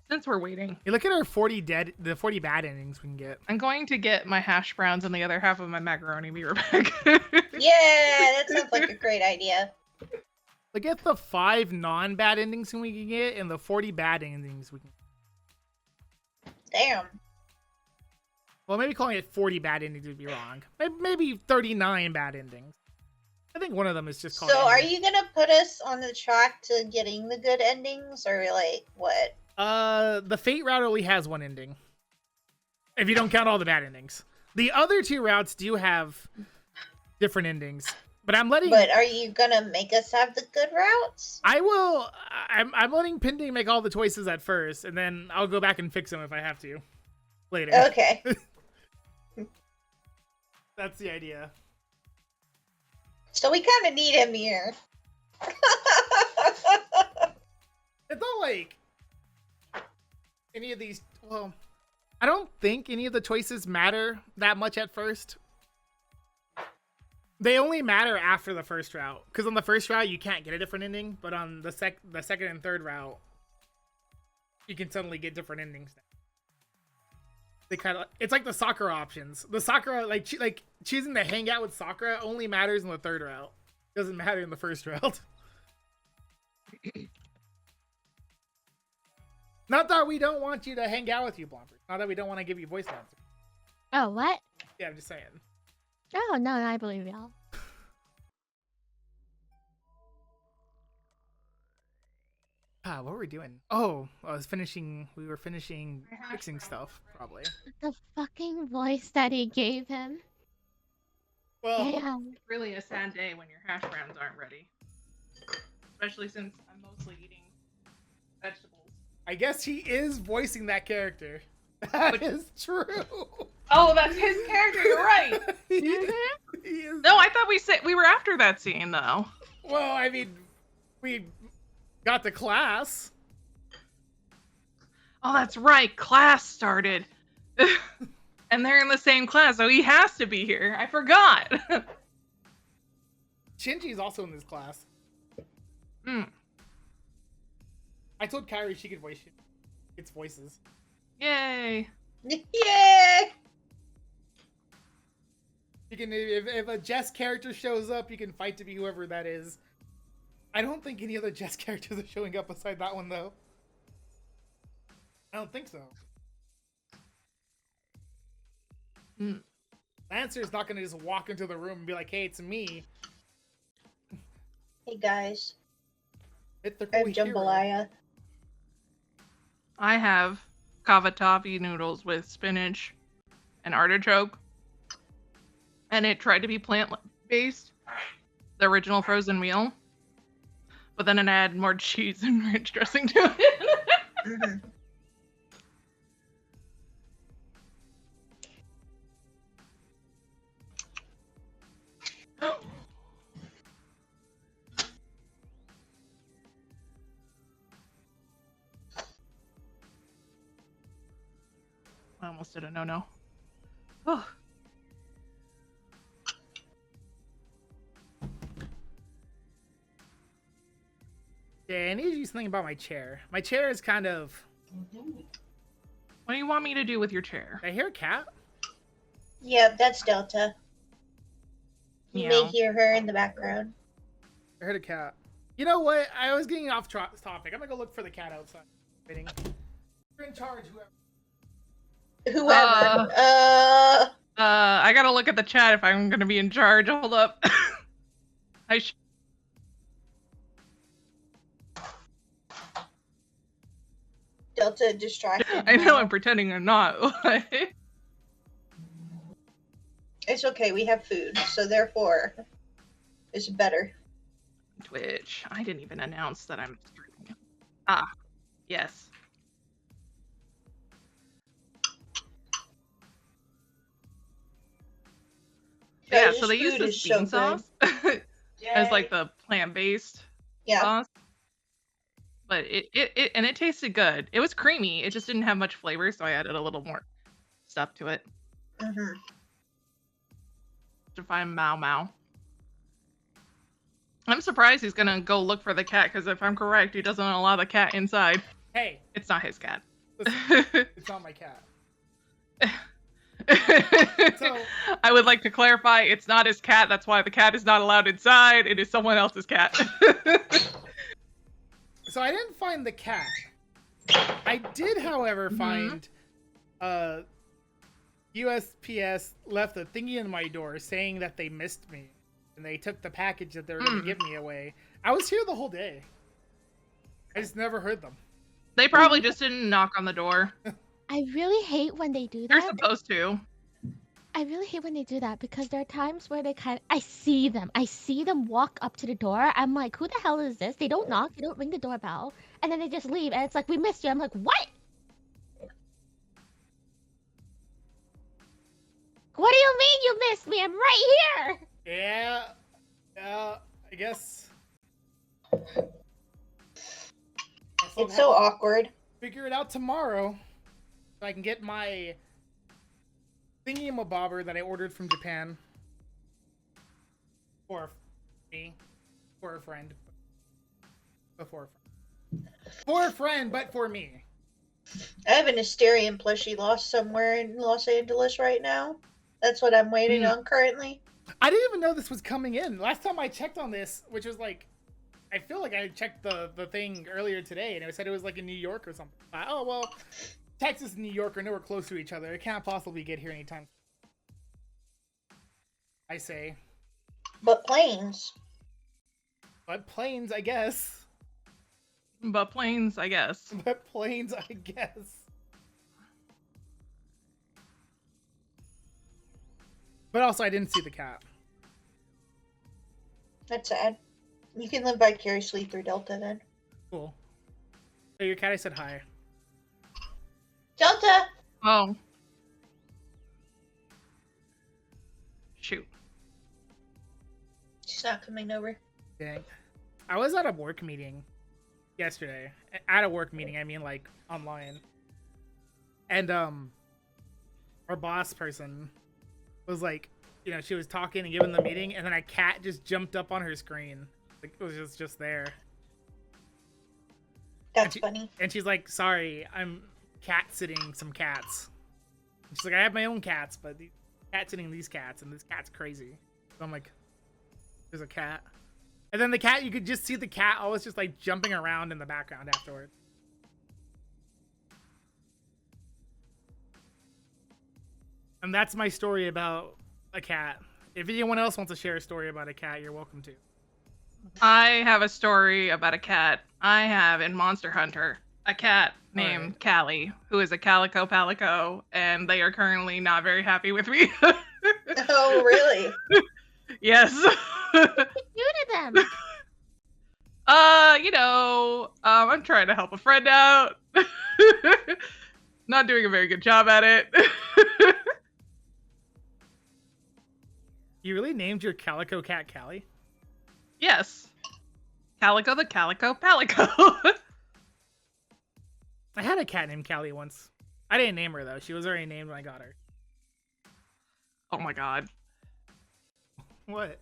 Since we're waiting, You look at our 40 the 40 bad endings we can get. I'm going to get my hash browns and the other half of my macaroni. Be right back. Yeah, that sounds like a great idea. Look at the 5 non-bad endings we can get and the 40 bad endings we can get. Damn. Well, maybe calling it 40 bad endings would be wrong. Maybe 39 bad endings. I think one of them is just called. So, are you gonna put us on the track to getting the good endings, or like what? The Fate route only has 1 ending. If you don't count all the bad endings. The other 2 routes do have different endings. But I'm letting. But are you gonna make us have the good routes? I will. I'm letting Pending make all the choices at first, and then I'll go back and fix them if I have to later. Okay. That's the idea. So we kind of need him here. It's not like any of these. Well, I don't think any of the choices matter that much at first. They only matter after the first route, because on the first route you can't get a different ending, but on the second and third route, you can suddenly get different endings. They kind of, it's like the Sakura options. The Sakura, like choosing to hang out with Sakura only matters in the third route. It doesn't matter in the first route. Not that we don't want you to hang out with you, Plompers. Not that we don't want to give you voice lines. Oh, what? Yeah, I'm just saying. Oh, no, I believe y'all. What were we doing? Oh, we were finishing fixing stuff, probably. The fucking voice that he gave him. Well, Damn. It's really a sad day when your hash browns aren't ready. Especially since I'm mostly eating vegetables. I guess he is voicing that character. That is true. Oh, that's his character. You're right. He is. No, I thought we were after that scene though. Well, I mean, we got to class. Oh, that's right. Class started. And they're in the same class, so he has to be here. I forgot. Shinji's also in this class. Hmm. I told Kyrie she could voice its voices. Yay. Yeah. You can, if a Jess character shows up, you can fight to be whoever that is. I don't think any other Jess characters are showing up beside that one, though. I don't think so. Lancer's not going to just walk into the room and be like, hey, it's me. Hey guys, Hit the I have cool hero. jambalaya. I have cavatappi noodles with spinach and artichoke. And it tried to be plant-based, the original frozen meal. But then it added more cheese and ranch dressing to it. Mm-hmm. I almost did a no-no. Oh. Yeah, I need to do something about my chair. My chair is kind of... What do you want me to do with your chair? Did I hear a cat? Yep, that's Delta. You may Meow. hear her in the background. I heard a cat. You know what? I was getting off topic. I'm gonna go look for the cat outside. Waiting. You're in charge, whoever. Whoever. I gotta look at the chat if I'm gonna be in charge. Hold up. Delta distracted. I know I'm pretending I'm not. It's okay, we have food, so therefore, it's better. Twitch. I didn't even announce that I'm streaming. Ah, yes. Yeah, so they use this bean sauce as like the plant-based sauce. But it tasted good. It was creamy. It just didn't have much flavor, so I added a little more stuff to it. Mm-hmm. To find Mao Mao. I'm surprised he's gonna go look for the cat, because if I'm correct, he doesn't allow the cat inside. Hey, It's not his cat. Listen, it's not my cat. So, I would like to clarify, it's not his cat. That's why the cat is not allowed inside. It is someone else's cat. so I didn't find the cat. I did, however, find USPS left a thingy in my door saying that they missed me and they took the package that they were going to give me away. I was here the whole day. I just never heard them. They probably just didn't knock on the door. I really hate when they do They're that. supposed to. I really hate when they do that because there are times where I see them walk up to the door. I'm like, who the hell is this? They don't knock, they don't ring the doorbell, and then they just leave. And it's like, we missed you. I'm like, what? What do you mean you missed me? I'm right here. Yeah, I guess. It's so awkward. Figure it out tomorrow, so I can get my thingy-mabobber that I ordered from Japan for me, for a friend, for a friend, but for me. I have an Asterion plushie lost somewhere in Los Angeles right now. That's what I'm waiting on currently. I didn't even know this was coming in. Last time I checked on this, which was like, I feel like I checked the thing earlier today, and it said it was like in New York or something. Oh, well, Texas and New York are nowhere close to each other. It can't possibly get here anytime. I say. But planes. But planes, I guess. But planes, I guess. But planes, I guess. But also, I didn't see the cat. That's sad. You can live vicariously through Delta then. Cool. So your cat, I said hi. Delta! Oh. Shoot. She's not coming over. Dang. I was at a work meeting yesterday. At a work meeting, I mean like online. And our boss person was like, you know, she was talking and giving the meeting, and then a cat just jumped up on her screen. Like, it was just there. That's funny. And she's like, sorry, I'm cat sitting some cats. And she's like, I have my own cats, but cat sitting these cats, and this cat's crazy. So I'm like, there's a cat. And then the cat, you could just see the cat always just like jumping around in the background afterward. And that's my story about a cat. If anyone else wants to share a story about a cat, you're welcome to. I have a story about a cat. I have in Monster Hunter a cat named Callie, who is a calico palico, and they are currently not very happy with me. Oh, really? Yes. What did you do to them? You know, I'm trying to help a friend out. Not doing a very good job at it. You really named your calico cat Callie? Yes. Calico the calico palico. I had a cat named Callie once. I didn't name her though. She was already named when I got her. Oh my god. What?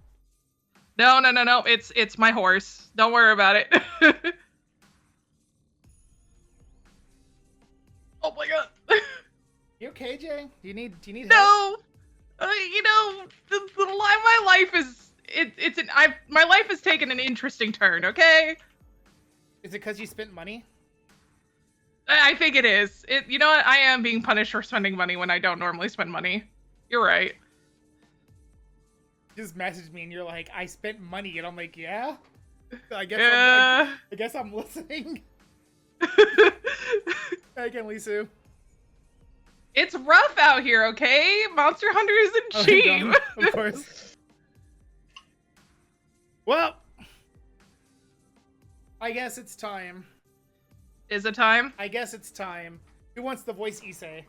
No. It's my horse. Don't worry about it. Oh my god. You okay, Jay? Do you need help? No. You know, my life is my life has taken an interesting turn. Okay. Is it because you spent money? I think it is. You know what? I am being punished for spending money when I don't normally spend money. You're right. You just messaged me and you're like, I spent money, and I'm like, yeah. I guess I'm listening. Again, Lisu. It's rough out here, okay? Monster Hunter isn't cheap. Of course. Well, I guess it's time. Is it time? I guess it's time. Who wants to voice Issei?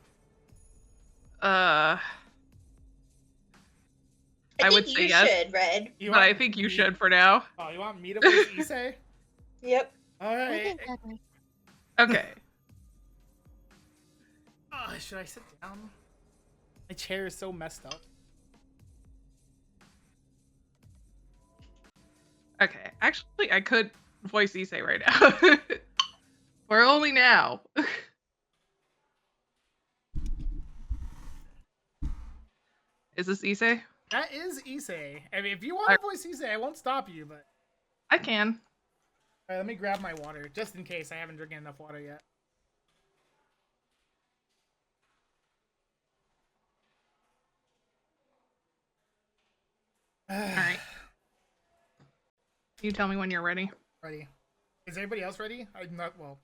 I would say yes. Should, Red. But I think you should for now. Oh, you want me to voice Issei? Yep. All I right. think that way. Okay. Oh, should I sit down? My chair is so messed up. Okay. Actually, I could voice Issei right now. Or only now. Is this Issei? That is Issei. I mean, if you want to voice Issei, I won't stop you, but... I can. Alright, let me grab my water, just in case I haven't drinking enough water yet. Alright. You tell me when you're ready. Ready. Is everybody else ready? I'm not, well...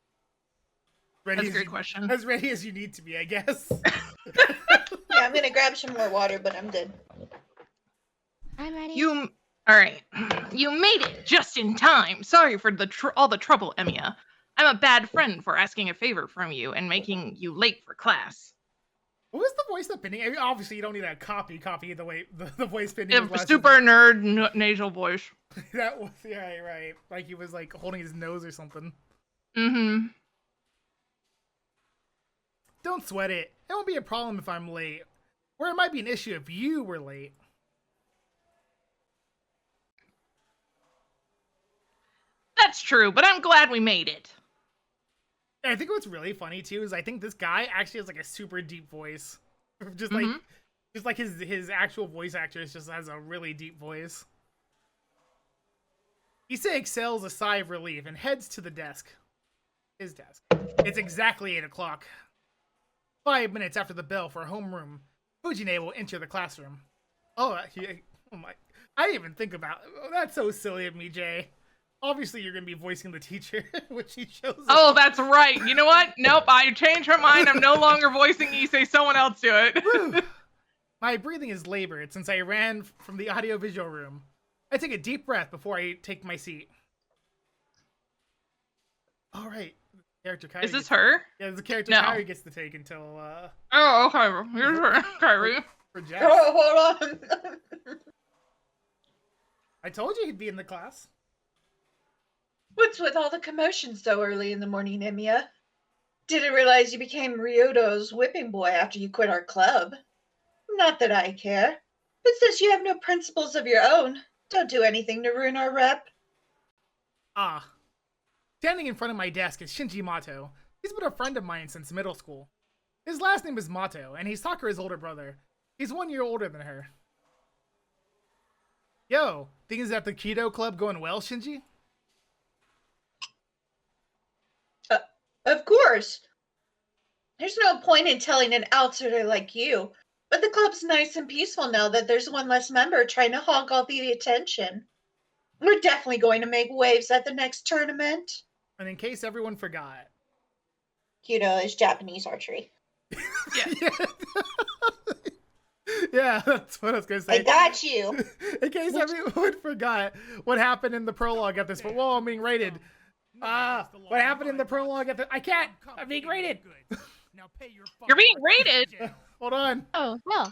Ready. That's a great question. As ready as you need to be, I guess. Yeah, I'm gonna grab some more water, but I'm good. I'm ready. Alright. You made it just in time. Sorry for all the trouble, Emiya. I'm a bad friend for asking a favor from you and making you late for class. What was the voice of Pending? I mean, obviously, you don't need a copy the way the voice Pending was Super nerd nasal voice. That was, yeah, right. Like he was like holding his nose or something. Mm-hmm. Don't sweat it. It won't be a problem if I'm late. Or it might be an issue if you were late. That's true, but I'm glad we made it. I think what's really funny too is I think this guy actually has like a super deep voice. Just like his actual voice actor just has a really deep voice. Issei exhales a sigh of relief and heads to the desk. His desk. It's exactly 8 o'clock. 5 minutes after the bell for homeroom, Fujine will enter the classroom. Oh my! I didn't even think about. That's so silly of me, Jay. Obviously, you're gonna be voicing the teacher when she shows up. Oh, that's right. You know what? Nope, I changed my mind. I'm no longer voicing Issei. Someone else do it. My breathing is labored since I ran from the audiovisual room. I take a deep breath before I take my seat. All right. Character Kyrie Is this her? Yeah, the character No. Kyrie gets to take until Oh, okay. Here's her, Kyrie. for Jess. Oh, hold on. I told you he'd be in the class. What's with all the commotion so early in the morning, Emiya? Didn't realize you became Ryodo's whipping boy after you quit our club. Not that I care, but since you have no principles of your own, don't do anything to ruin our rep. Ah. Standing in front of my desk is Shinji Mato. He's been a friend of mine since middle school. His last name is Mato, and he's Sakura's older brother. He's 1 year older than her. Yo, things at the Keto Club going well, Shinji? Of course. There's no point in telling an outsider like you, but the club's nice and peaceful now that there's one less member trying to hog all the attention. We're definitely going to make waves at the next tournament. And in case everyone forgot. Kyudo is Japanese archery. Yeah. Yeah, that's what I was going to say. I got you. In case everyone forgot what happened in the prologue at this. Whoa, I'm being rated. What happened in the prologue at the... I can't! I'm being rated! You're being rated. Hold on. Oh, no.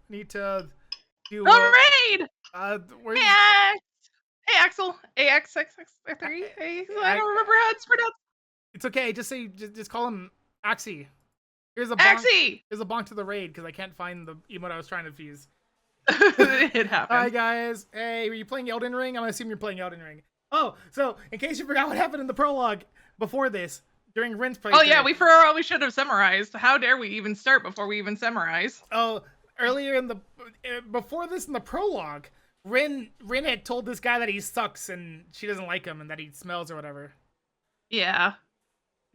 Need to do... All raid. where's... Hey, Axel. AXXX3. Hey, I don't remember how it's pronounced. It's okay. Just say... Just call him Axie. Here's a bonk. Axie. Here's a bonk to the raid, because I can't find the emote I was trying to fuse. It happened. Hi, guys. Hey, were you playing Elden Ring? I'm going to assume you're playing Elden Ring. Oh, so, in case you forgot what happened in the prologue before this, during Rin's playthrough... Oh, yeah, we forgot we should have summarized. How dare we even start before we even summarize? Oh, earlier in the... before this in the prologue, Rin had told this guy that he sucks and she doesn't like him and that he smells or whatever. Yeah,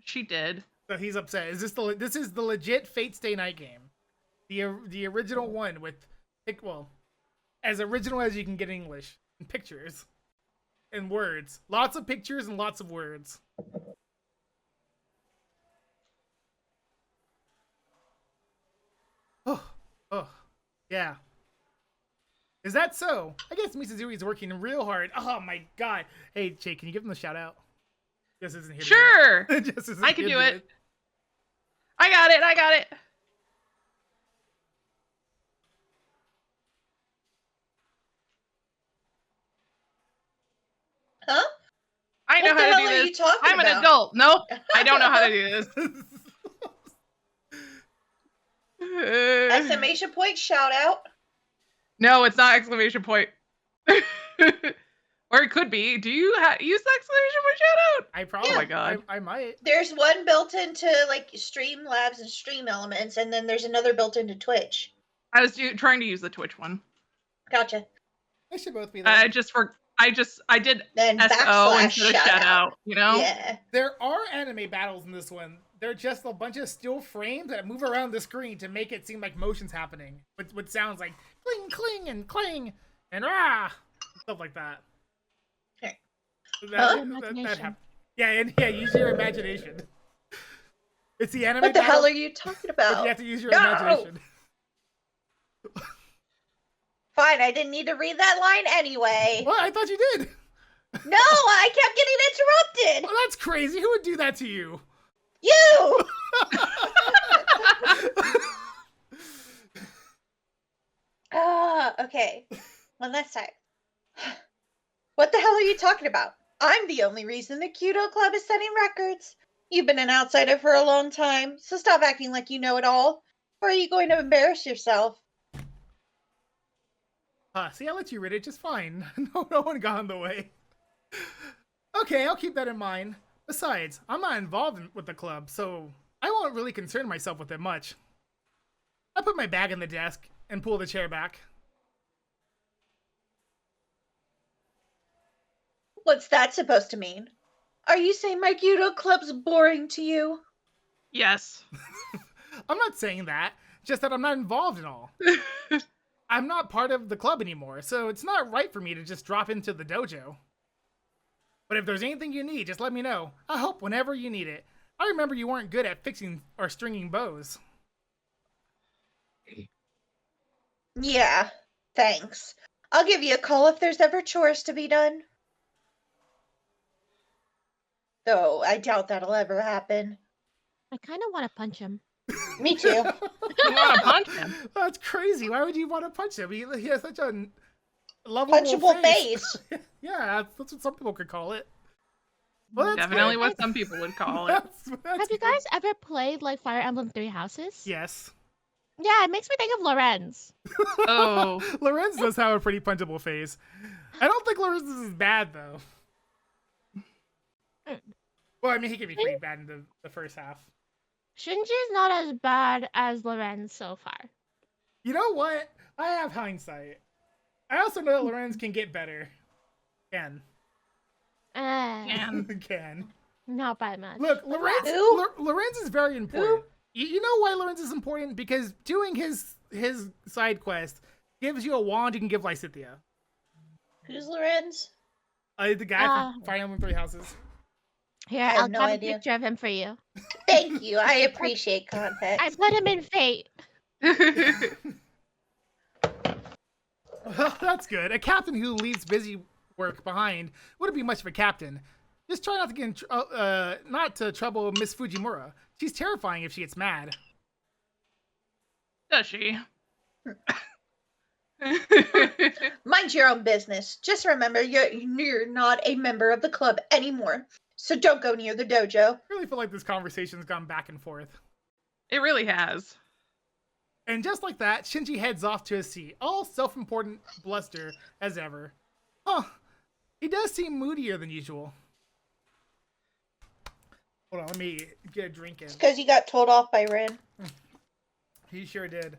she did. So he's upset. This is the legit Fate Stay Night game. The original one with... well, as original as you can get in English. And pictures. And words. Lots of pictures and lots of words. Oh, yeah. Is that so? I guess Misuzuri's working real hard. Oh my god. Hey, Jay, can you give him a shout out? Just isn't here. Sure. Just isn't I can here do to it. I got it. Huh? I know What the how to hell do are this. you talking I'm an about? adult. Nope. I don't know how to do this. Exclamation point shout out. No, it's not exclamation point. Or it could be. Do you use the exclamation point shout out? I probably. Oh my god. I might. There's one built into like Streamlabs and Stream Elements, and then there's another built into Twitch. I was trying to use the Twitch one. Gotcha. They should both be there. I did Then SO backslash instead of shout shout out. out, you know? Yeah. There are anime battles in this one. They're just a bunch of still frames that move around the screen to make it seem like motion's happening. What sounds like cling, cling, and cling, and rah! Stuff like that. Okay. That happens. Yeah, use your imagination. It's the anime What the battle, hell are you talking but about? you have to use your No! imagination. Fine, I didn't need to read that line anyway. What? I thought you did. No, I kept getting interrupted. Well, that's crazy. Who would do that to you? You! Okay. One last time. What the hell are you talking about? I'm the only reason the Kudo Club is setting records. You've been an outsider for a long time, so stop acting like you know it all. Or are you going to embarrass yourself? See, I let you read it just fine. No one got in the way. Okay, I'll keep that in mind. Besides, I'm not involved with the club, so I won't really concern myself with it much. I put my bag in the desk and pull the chair back. What's that supposed to mean? Are you saying my Kudo Club's boring to you? Yes. I'm not saying that, just that I'm not involved at all. I'm not part of the club anymore, so it's not right for me to just drop into the dojo. But if there's anything you need, just let me know. I help whenever you need it. I remember you weren't good at fixing or stringing bows. Yeah, thanks. I'll give you a call if there's ever chores to be done. Though I doubt that'll ever happen. I kind of want to punch him. Me too. You want to punch him? That's crazy. Why would you want to punch him? He has such a lovable Punchable face. Yeah, that's what some people could call it. Well, that's Definitely good. what some people would call it. That's Have you good. guys ever played like Fire Emblem Three Houses? Yes. Yeah, it makes me think of Lorenz. Oh. Lorenz does have a pretty punchable face. I don't think Lorenz is bad, though. Well, I mean, he can be pretty bad in the first half. Shinji's not as bad as Lorenz so far. You know what? I have hindsight. I also know that Lorenz can get better. Can. Can. Not by much. Look, Lorenz, Who? Lorenz is very important. You know why Lorenz is important? Because doing his side quest gives you a wand you can give Lysithea. Who's Lorenz? The guy from Fire Emblem Three Houses. Here, I have I'll no grab idea. a picture of him for you. Thank you. I appreciate I context. put him in Fate. Well, that's good. A captain who leaves busy work behind wouldn't be much of a captain. Just try not to get not to trouble Miss Fujimura. She's terrifying if she gets mad. Does she? Mind your own business. Just remember, you're not a member of the club anymore. So don't go near the dojo. I really feel like this conversation's gone back and forth. It really has. And just like that, Shinji heads off to his seat, all self-important bluster as ever. Huh. He does seem moodier than usual. Hold on, let me get a drink in. It's because you got told off by Rin. He sure did.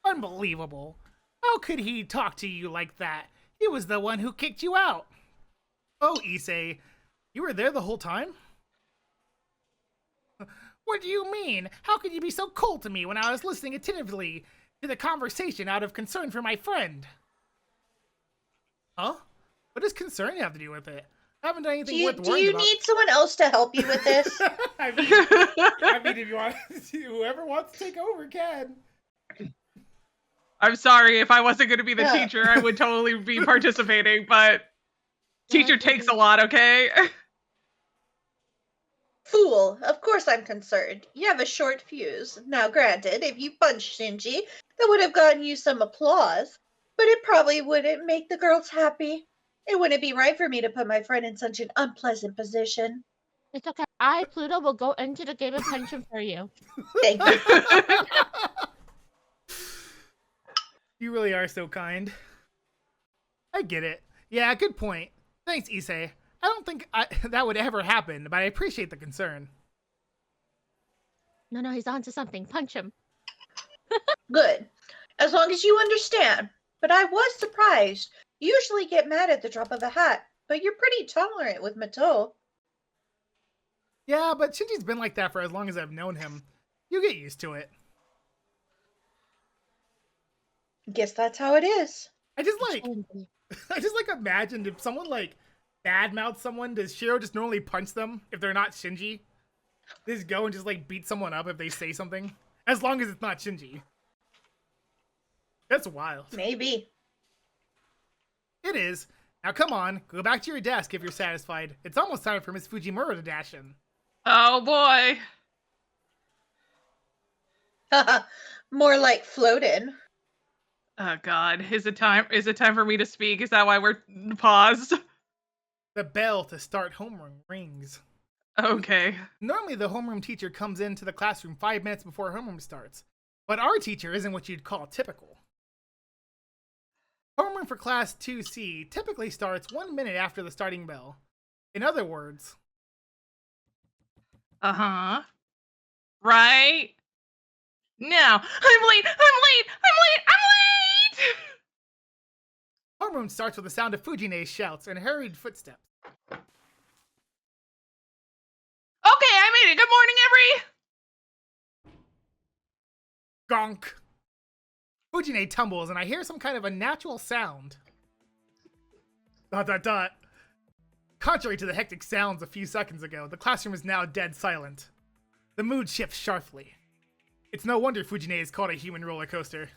Unbelievable. How could he talk to you like that? He was the one who kicked you out. Oh, Issei, you were there the whole time? What do you mean? How could you be so cold to me when I was listening attentively to the conversation out of concern for my friend? Huh? What does concern have to do with it? I haven't done anything worth Do worrying you about. need someone else to help you with this? I mean, if you want, whoever wants to take over can. I'm sorry, if I wasn't going to be the Yeah. teacher, I would totally be participating, but teacher takes a lot, okay? Fool. Of course I'm concerned. You have a short fuse. Now granted, if you punched Shinji, that would have gotten you some applause. But it probably wouldn't make the girls happy. It wouldn't be right for me to put my friend in such an unpleasant position. It's okay. I, Pluto, will go into the game and punch him for you. Thank you. You really are so kind. I get it. Yeah, good point. Thanks, Issei. I don't think that would ever happen, but I appreciate the concern. No, he's onto something. Punch him. Good. As long as you understand. But I was surprised. You usually get mad at the drop of a hat, but you're pretty tolerant with Mato. Yeah, but Shinji's been like that for as long as I've known him. You get used to it. Guess that's how it is. I just like imagined if someone like badmouths someone, does Shiro just normally punch them if they're not Shinji? They just go and just like beat someone up if they say something? As long as it's not Shinji. That's wild. Maybe. It is. Now come on, go back to your desk if you're satisfied. It's almost time for Miss Fujimura to dash in. Oh boy. More like floating. Oh god. Is it time for me to speak? Is that why we're paused? The bell to start homeroom rings. Okay. Normally the homeroom teacher comes into the classroom 5 minutes before homeroom starts. But our teacher isn't what you'd call typical. Homeroom for class 2C typically starts 1 minute after the starting bell. In other words... Uh-huh. Right? Now. I'm late! Homeroom starts with the sound of Fujine's shouts and hurried footsteps. Okay, I made it! Good morning, Gonk! Fujine tumbles and I hear some kind of unnatural sound. ... Contrary to the hectic sounds a few seconds ago, the classroom is now dead silent. The mood shifts sharply. It's no wonder Fujine is called a human roller coaster.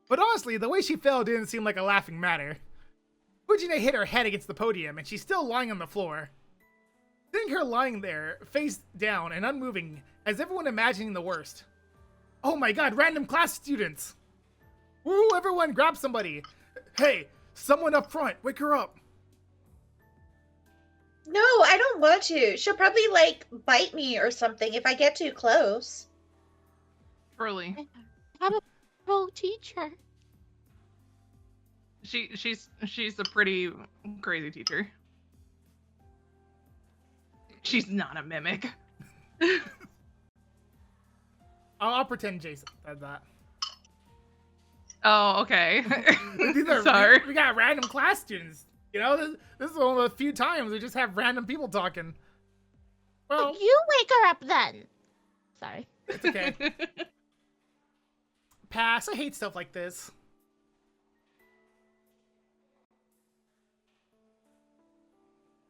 But honestly, the way she fell didn't seem like a laughing matter. Fujine hit her head against the podium and she's still lying on the floor. Seeing her lying there, face down and unmoving, as everyone imagining the worst. Oh my god, random class students! Woo, everyone grab somebody! Hey, someone up front, wake her up! No, I don't want to. She'll probably, like, bite me or something if I get too close. Really? I'm a pro teacher. She's a pretty crazy teacher. She's not a mimic. I'll pretend Jason said that. Oh, okay. Sorry. We got random class students. You know, this is one of the few times we just have random people talking. Well, You wake her up then. Sorry. it's okay. Pass. I hate stuff like this.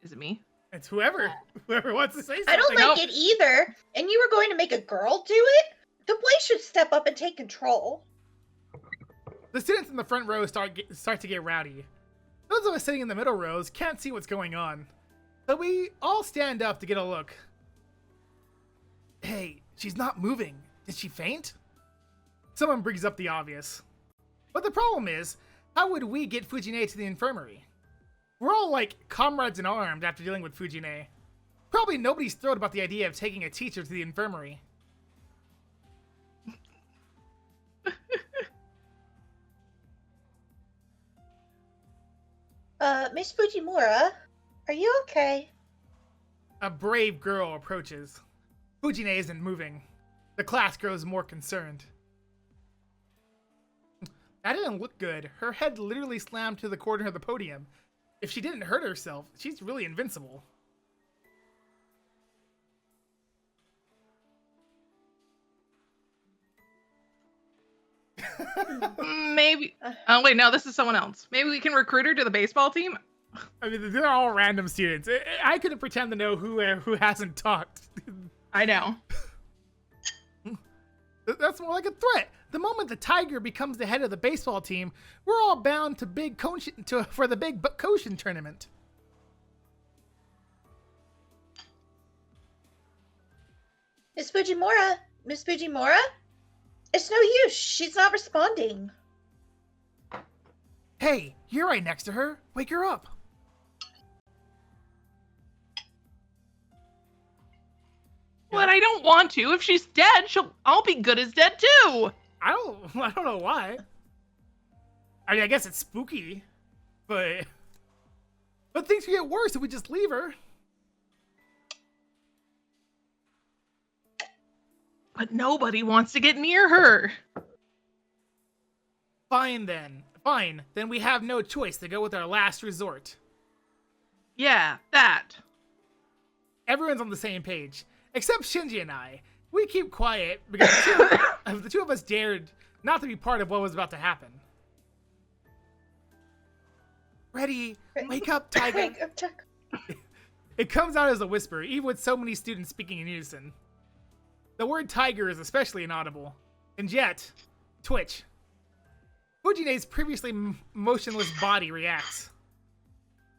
Is it me? It's whoever wants to say something. I don't like it either. And you were going to make a girl do it? The place should step up and take control. The students in the front row start to get rowdy. Those of us sitting in the middle rows can't see what's going on, but we all stand up to get a look. Hey, she's not moving. Did she faint? Someone brings up the obvious. But the problem is, how would we get Fujine to the infirmary? We're all like comrades in arms after dealing with Fujine. Probably nobody's thrilled about the idea of taking a teacher to the infirmary. Miss Fujimura, are you okay? A brave girl approaches. Fujine isn't moving. The class grows more concerned. That didn't look good. Her head literally slammed to the corner of the podium. If she didn't hurt herself, she's really invincible. Maybe. Oh wait, no, this is someone else. Maybe we can recruit her to the baseball team. I mean, they're all random students. I couldn't pretend to know who hasn't talked. I know. That's more like a threat. The moment the Tiger becomes the head of the baseball team, we're all bound to for the big Koshin tournament. Miss Fujimura? Miss Fujimura? It's no use. She's not responding. Hey, you're right next to her. Wake her up. But I don't want to. If she's dead, I'll be good as dead too. I don't know why. I mean, I guess it's spooky, but things could get worse if we just leave her. But nobody wants to get near her. Fine then. Fine. Then we have no choice to go with our last resort. Yeah, that. Everyone's on the same page, except Shinji and I. We keep quiet because the two of us dared not to be part of what was about to happen. Ready? Wake up, Tiger. Wake up, Tiger. It comes out as a whisper, even with so many students speaking in unison. The word tiger is especially inaudible. And yet, twitch. Fujine's previously motionless body reacts.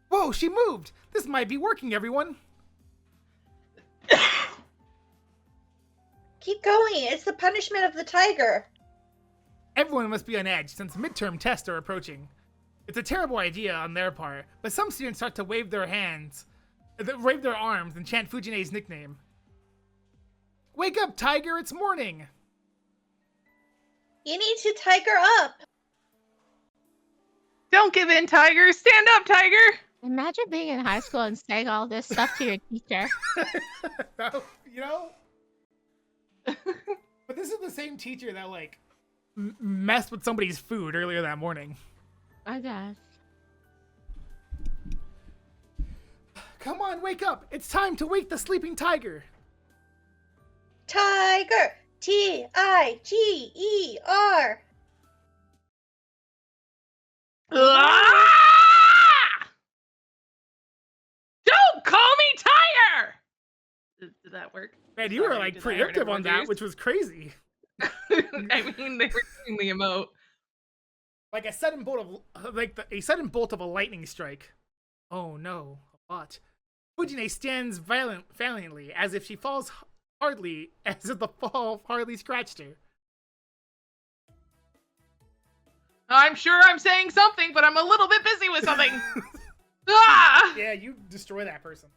Whoa, she moved! This might be working, everyone! Keep going. It's the punishment of the tiger. Everyone must be on edge since midterm tests are approaching. It's a terrible idea on their part, but some students start to wave their arms, and chant Fujine's nickname. Wake up, Tiger! It's morning! You need to tiger up. Don't give in, Tiger. Stand up, Tiger. Imagine being in high school and saying all this stuff to your teacher. You know? But this is the same teacher that, like, messed with somebody's food earlier that morning. I guess. Come on, wake up! It's time to wake the sleeping tiger! Tiger. Tiger. Ah! Don't call me Tiger! Did that work? Man, you were, Sorry, like, did I hurt preemptive on that, everyone's which was crazy. I mean, they were doing the emote. Like a sudden bolt of a lightning strike. Oh no, what? Fujine stands valiantly, as if the fall hardly scratched her. I'm sure I'm saying something, but I'm a little bit busy with something. Ah! Yeah, you destroy that person.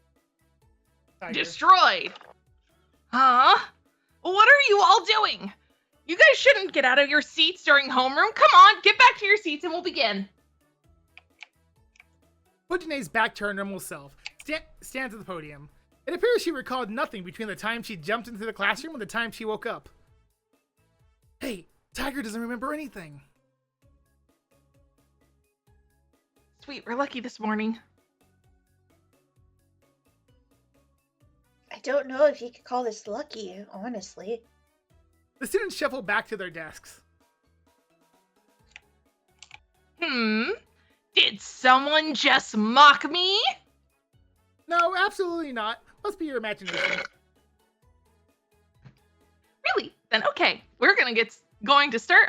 Tiger. Destroyed. Huh? What are you all doing? You guys shouldn't get out of your seats during homeroom. Come on, get back to your seats and we'll begin. Fujine's back to her normal self, stands at the podium. It appears she recalled nothing between the time she jumped into the classroom and the time she woke up. Hey, Tiger doesn't remember anything. Sweet, we're lucky this morning. I don't know if you could call this lucky, honestly. The students shuffle back to their desks. Did someone just mock me? No, absolutely not. Must be your imagination. Really? Then okay, we're going to start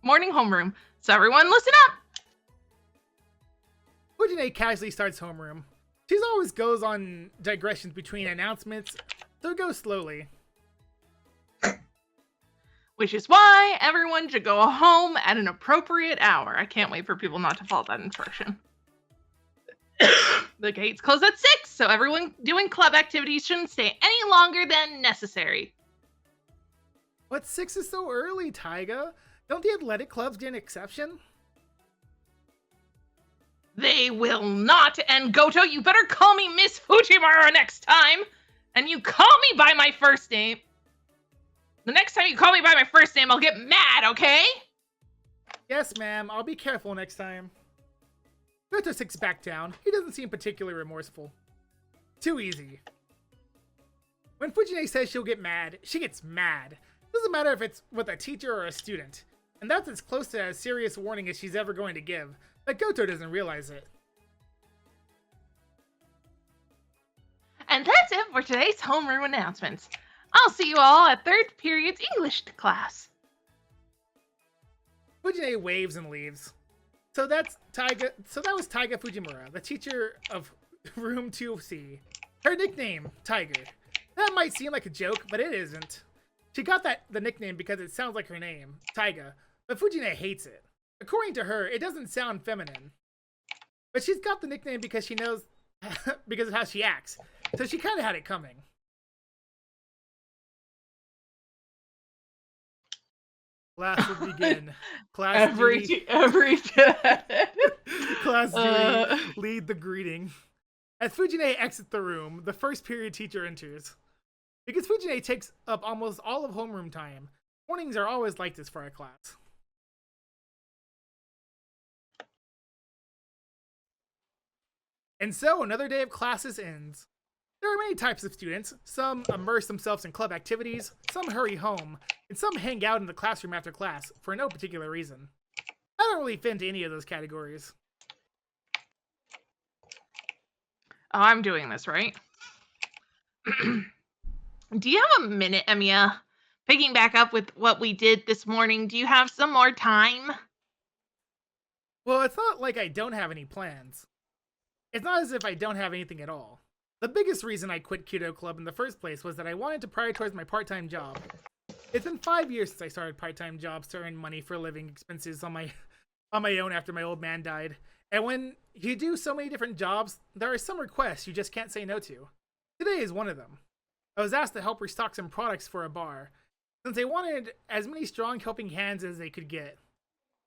morning homeroom. So everyone listen up. Fujine casually starts homeroom. She always goes on digressions between announcements, so it goes slowly. Which is why everyone should go home at an appropriate hour. I can't wait for people not to follow that instruction. The gates close at 6, so everyone doing club activities shouldn't stay any longer than necessary. But 6 is so early, Taiga. Don't the athletic clubs get an exception? They will not, and Goto, you better call me Miss Fujimura next time! And you call me by my first name. The next time you call me by my first name, I'll get mad, okay? Yes, ma'am. I'll be careful next time. Goto sits back down. He doesn't seem particularly remorseful. Too easy. When Fujine says she'll get mad, she gets mad. Doesn't matter if it's with a teacher or a student. And that's as close to a serious warning as she's ever going to give. But Goto doesn't realize it. And that's it for today's homeroom announcements. I'll see you all at third period's English class. Fujine waves and leaves. So that was Taiga Fujimura, the teacher of room 2C. Her nickname, Tiger. That might seem like a joke, but it isn't. She got the nickname because it sounds like her name, Taiga, but Fujine hates it. According to her, it doesn't sound feminine. But she's got the nickname because she knows, because of how she acts. So she kind of had it coming. Class will begin. Class D. Class D, lead the greeting. As Fujine exits the room, the first period teacher enters. Because Fujine takes up almost all of homeroom time, mornings are always like this for our class. And so another day of classes ends. There are many types of students. Some immerse themselves in club activities, some hurry home, and some hang out in the classroom after class for no particular reason. I don't really fit into any of those categories. Oh, I'm doing this, right? Do you have a minute, Emiya? Picking back up with what we did this morning, do you have some more time? Well, it's not like I don't have any plans. It's not as if I don't have anything at all. The biggest reason I quit Keto Club in the first place was that I wanted to prioritize my part-time job. It's been 5 years since I started part-time jobs to earn money for living expenses on my own after my old man died. And when you do so many different jobs, there are some requests you just can't say no to. Today is one of them. I was asked to help restock some products for a bar, since they wanted as many strong helping hands as they could get.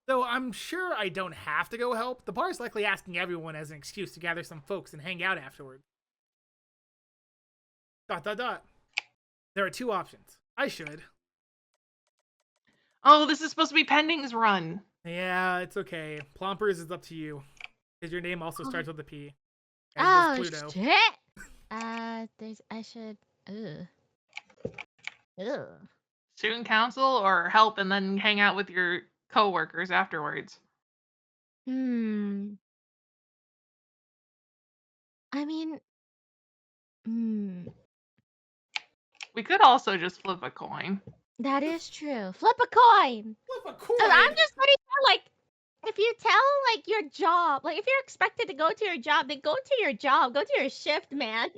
Though I'm sure I don't have to go help, the bar's likely asking everyone as an excuse to gather some folks and hang out afterward. ... There are two options. I should. Oh, this is supposed to be Pending's run. Yeah, it's okay. Plompers is up to you. Because your name also starts with a P. As Oh, does Pluto. shit! I should... Ugh. Ugh. Student council or help and then hang out with your coworkers afterwards? I mean... We could also just flip a coin. That is true. Flip a coin! Flip a coin! And I'm just pretty sure, like, if you tell, like, your job, like, if you're expected to go to your job, then go to your job. Go to your shift, man.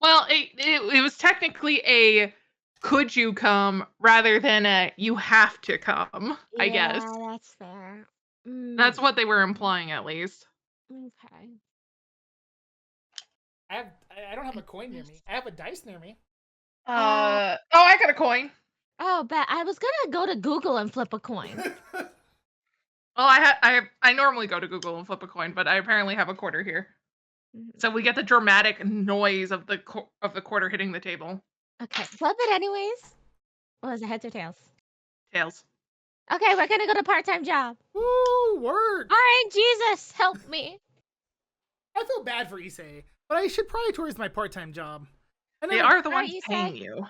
Well, it was technically a could you come rather than a you have to come, I guess. Yeah, that's fair. That's what they were implying, at least. Okay. I don't have a coin near me. I have a dice near me. Oh, I got a coin. Oh, but I was gonna go to Google and flip a coin. Well, I normally go to Google and flip a coin, but I apparently have a quarter here. So we get the dramatic noise of the quarter hitting the table. Okay, flip it anyways. What is it, heads or tails? Tails. Okay, we're gonna go to part-time job. Woo, work! Alright, Jesus, help me. I feel bad for Issei, but I should prioritize my part-time job. They are the Right, ones Issei? paying you.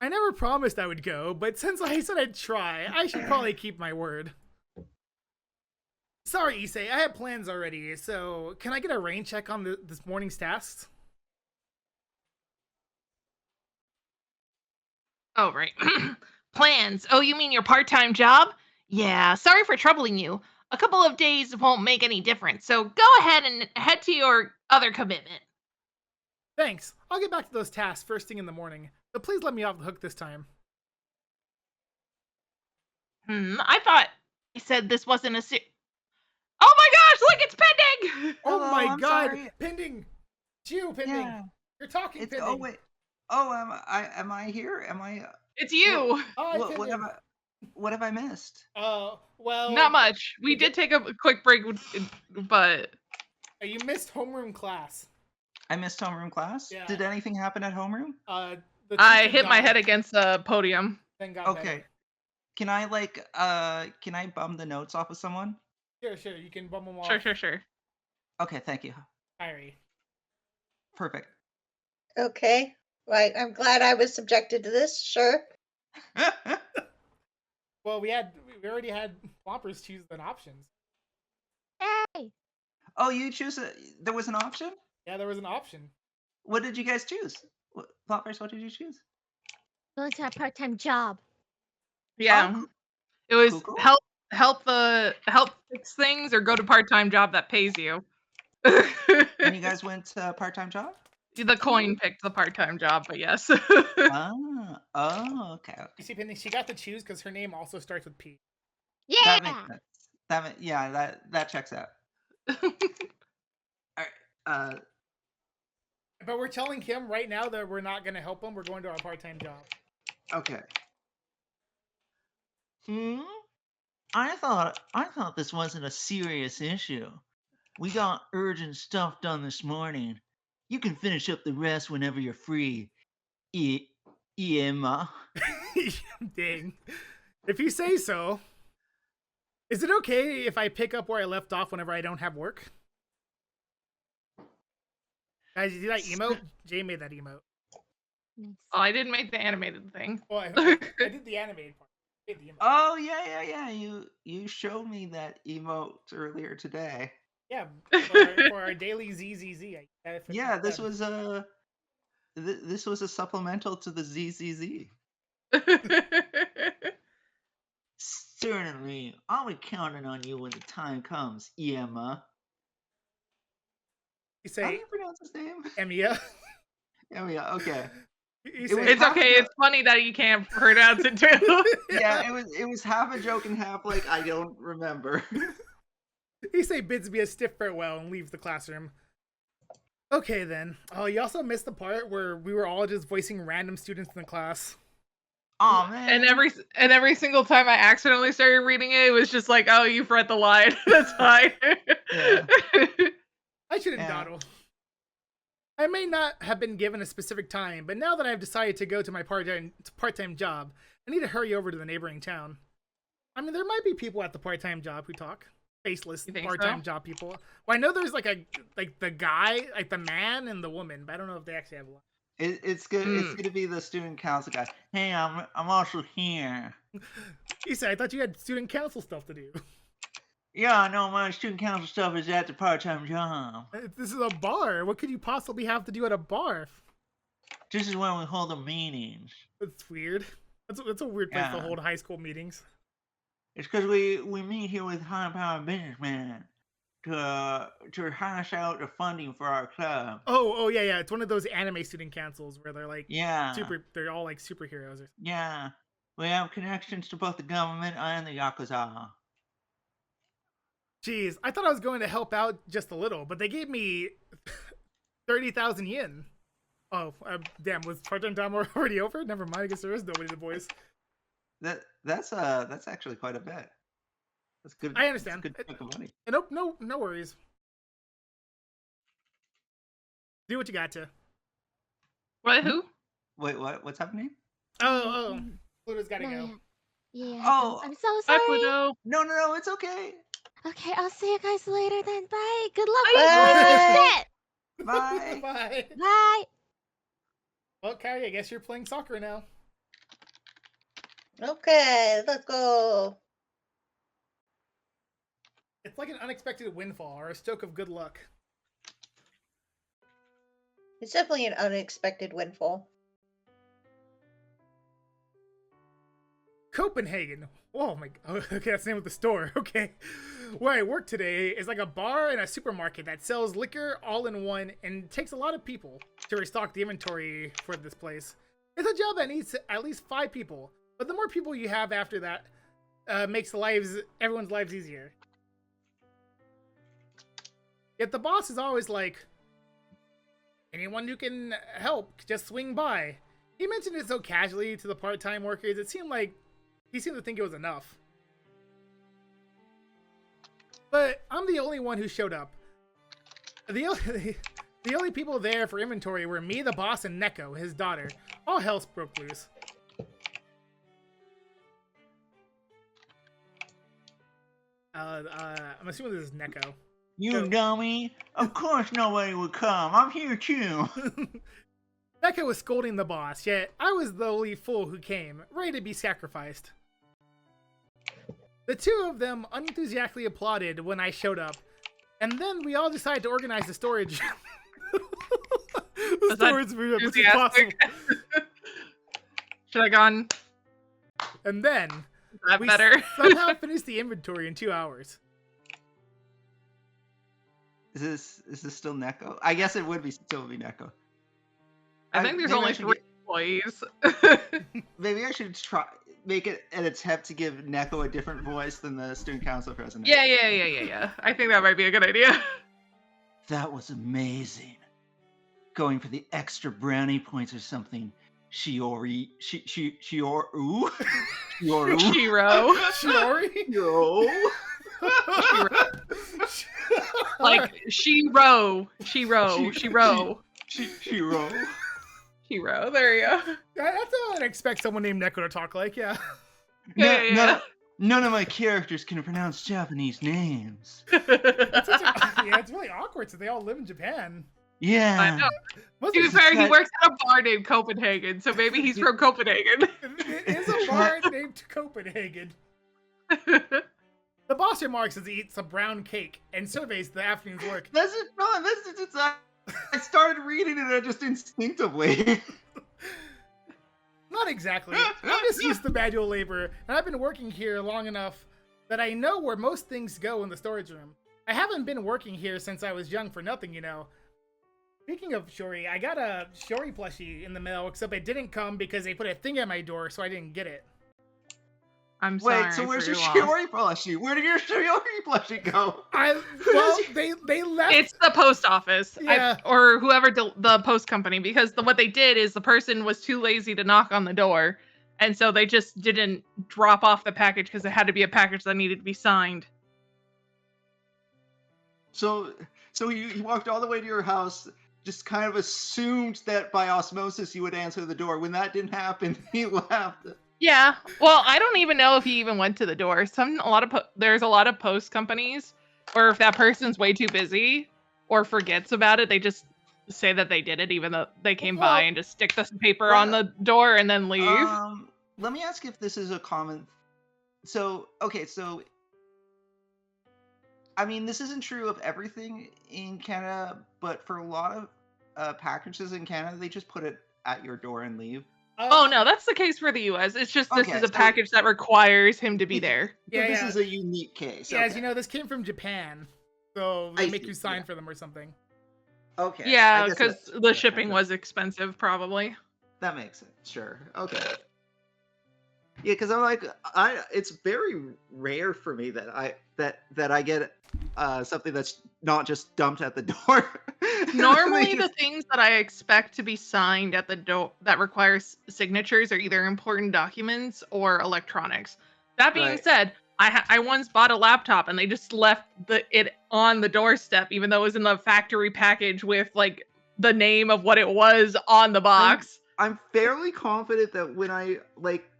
I never promised I would go, but since I said I'd try, I should probably keep my word. Sorry, Issei, I have plans already, so can I get a rain check on this morning's tasks? Oh, right. Plans. Oh, you mean your part-time job? Yeah, sorry for troubling you. A couple of days won't make any difference, so go ahead and head to your other commitment. Thanks. I'll get back to those tasks first thing in the morning, but please let me off the hook this time. I thought you said this wasn't a Oh my gosh, look, it's Pending! Oh Hello, my I'm god! sorry. Pending! It's you, Pending! Yeah. You're talking, It's Pending! oh wait. Oh, am I here? Am I It's you! Hi, what Pending! have I missed? Well... Not much. We did take a quick break, but... You missed homeroom class. I missed homeroom class? Yeah. Did anything happen at homeroom? The I teacher hit my died, head against the podium. then got Okay. better. Can I bum the notes off of someone? Sure, you can bum them off. Sure. Okay, thank you. Kyrie. Perfect. Okay. Right. I'm glad I was subjected to this. Sure. Well, we already had Plompers choose an options. Hey, Oh, you choose there was an option? Yeah, there was an option. What did you guys choose? Ploppers, what did you choose? going to a part-time job. Yeah. Oh, It was cool. help fix things or go to part-time job that pays you. And you guys went to part-time job? The coin picked the part-time job, but yes. Okay. You see, Pending, she got to choose because her name also starts with P. Yeah. That makes sense. That checks out. Alright. But we're telling him right now that we're not going to help him. We're going to our part-time job. Okay. I thought this wasn't a serious issue. We got urgent stuff done this morning. You can finish up the rest whenever you're free. Emma. Dang. If you say so. Is it okay if I pick up where I left off whenever I don't have work? Guys, you see that emote? Jay made that emote. Nice. Oh, I didn't make the animated thing. Well, I did the animated part. I did the emote. Oh yeah. You showed me that emote earlier today. Yeah, for our daily ZZZ. Yeah, this was a supplemental to the ZZZ. Certainly, I'll be counting on you when the time comes, Emma. You How do say you pronounce his name? Emia. Emma. Okay. You It say was It's okay. It's funny that you can't pronounce it too. Yeah, it was half a joke and half like I don't remember. Issei bids me a stiff farewell and leaves the classroom. Okay then. Oh, you also missed the part where we were all just voicing random students in the class. Oh man. and every single time I accidentally started reading it, it was just like, oh, you've read the line. That's fine. Yeah. I shouldn't Yeah. dawdle. I may not have been given a specific time, but now that I've decided to go to my part-time job, I need to hurry over to the neighboring town. I mean, there might be people at the part-time job who talk. Faceless You think part-time so? job people. Well, I know there's like the guy, like the man and the woman, but I don't know if they actually have a lot. It's good. It's good to be the student council guy. Hey, I'm also here. You said I thought you had student council stuff to do. Yeah, no, my student council stuff is at the part-time job. This is a bar. What could you possibly have to do at a bar? This is when we hold the meetings. That's weird. That's a weird place to Yeah. hold high school meetings. It's because we meet here with high-powered businessmen to hash out the funding for our club. Oh yeah. It's one of those anime student councils where they're like Yeah. they're all like superheroes or Yeah. We have connections to both the government and the Yakuza. Jeez, I thought I was going to help out just a little, but they gave me 30,000 yen. Oh, damn, was part-time time already over? Never mind, I guess there is nobody to voice. That's actually quite a bit. That's good. I understand. That's good chunk of money. No worries. Do what you got to. What? Who? Wait, what? What's happening? Oh, Pluto's gotta No, go. yeah. Oh. I'm so Bye, sorry. Pluto. No, it's okay. Okay, I'll see you guys later then. Bye. Good luck Bye. with Bye. Bye. shit. Bye. Well, Kyrie, I guess you're playing soccer now. Okay, let's go. It's like an unexpected windfall or a stroke of good luck. It's definitely an unexpected windfall. Copenhagen. Oh my god. Okay, that's the name of the store. Okay. Where I work today is like a bar and a supermarket that sells liquor all in one and takes a lot of people to restock the inventory for this place. It's a job that needs at least 5 people, but the more people you have after that makes everyone's lives easier. Yet the boss is always like, anyone who can help, just swing by. He mentioned it so casually to the part-time workers, it seemed like he seemed to think it was enough. But I'm the only one who showed up. The only people there for inventory were me, the boss, and Neko, his daughter. All hell broke loose. I'm assuming this is Neko. You dummy. Of course nobody would come. I'm here too. Neko was scolding the boss, yet I was the only fool who came, ready to be sacrificed. The two of them unenthusiastically applauded when I showed up, and then we all decided to organize the storage. The storage room, which is possible. Should I gone And then that we better? somehow finished the inventory in 2 hours. Is this still Neko? I guess it would still be Neko. I think there's maybe only I should 3 employees. Maybe I should make it an attempt to give Neko a different voice than the student council president. Yeah. I think that might be a good idea. That was amazing. Going for the extra brownie points or something. Shiori. Shioru? Shioru? Shiro. Shiori? Yo. Like Shiro. Shiro. There you go. That's how I'd expect someone named Neko to talk like, yeah. Yeah. None of my characters can pronounce Japanese names. Yeah, it's really awkward since they all live in Japan. Yeah. I know. Must To be be- fair, he that- works at a bar named Copenhagen, so maybe he's from Copenhagen. It is a bar named Copenhagen. The boss remarks as he eats some brown cake and surveys the afternoon's work. That's it. No, that's it's. I started reading it just instinctively. Not exactly. I'm just used to manual labor, and I've been working here long enough that I know where most things go in the storage room. I haven't been working here since I was young for nothing, you know. Speaking of Shori, I got a Shori plushie in the mail, except it didn't come because they put a thing at my door, so I didn't get it. I'm sorry. Wait, so where's for your loss. Shiori plushie? Where did your Shiori plushie go? Well, they left. It's the post office, Yeah. or whoever the post company, because what they did is the person was too lazy to knock on the door, and so they just didn't drop off the package because it had to be a package that needed to be signed. So you walked all the way to your house, just kind of assumed that by osmosis you would answer the door. When that didn't happen, he left. Yeah. Well, I don't even know if he even went to the door. There's a lot of post companies where if that person's way too busy or forgets about it, they just say that they did it, even though they came by and just stick the paper on the door and then leave. Let me ask if this is a common. So I mean, this isn't true of everything in Canada, but for a lot of packages in Canada, they just put it at your door and leave. Oh no, that's the case for the U.S. It's just this Okay, is a so- package that requires him to be there. So Yeah, this yeah. is a unique case. Yeah, okay. as you know, this came from Japan, so they I make see, you sign yeah. for them or something. Okay. Yeah, I guess because that's- the yeah, shipping that- was expensive, probably. That makes sense. Sure. Okay. Yeah, because I'm like, it's very rare for me that I get something that's not just dumped at the door. Normally, the things that I expect to be signed at the door that requires signatures are either important documents or electronics. That being Right. said, I once bought a laptop and they just left it on the doorstep, even though it was in the factory package with like the name of what it was on the box. I'm fairly confident that when I like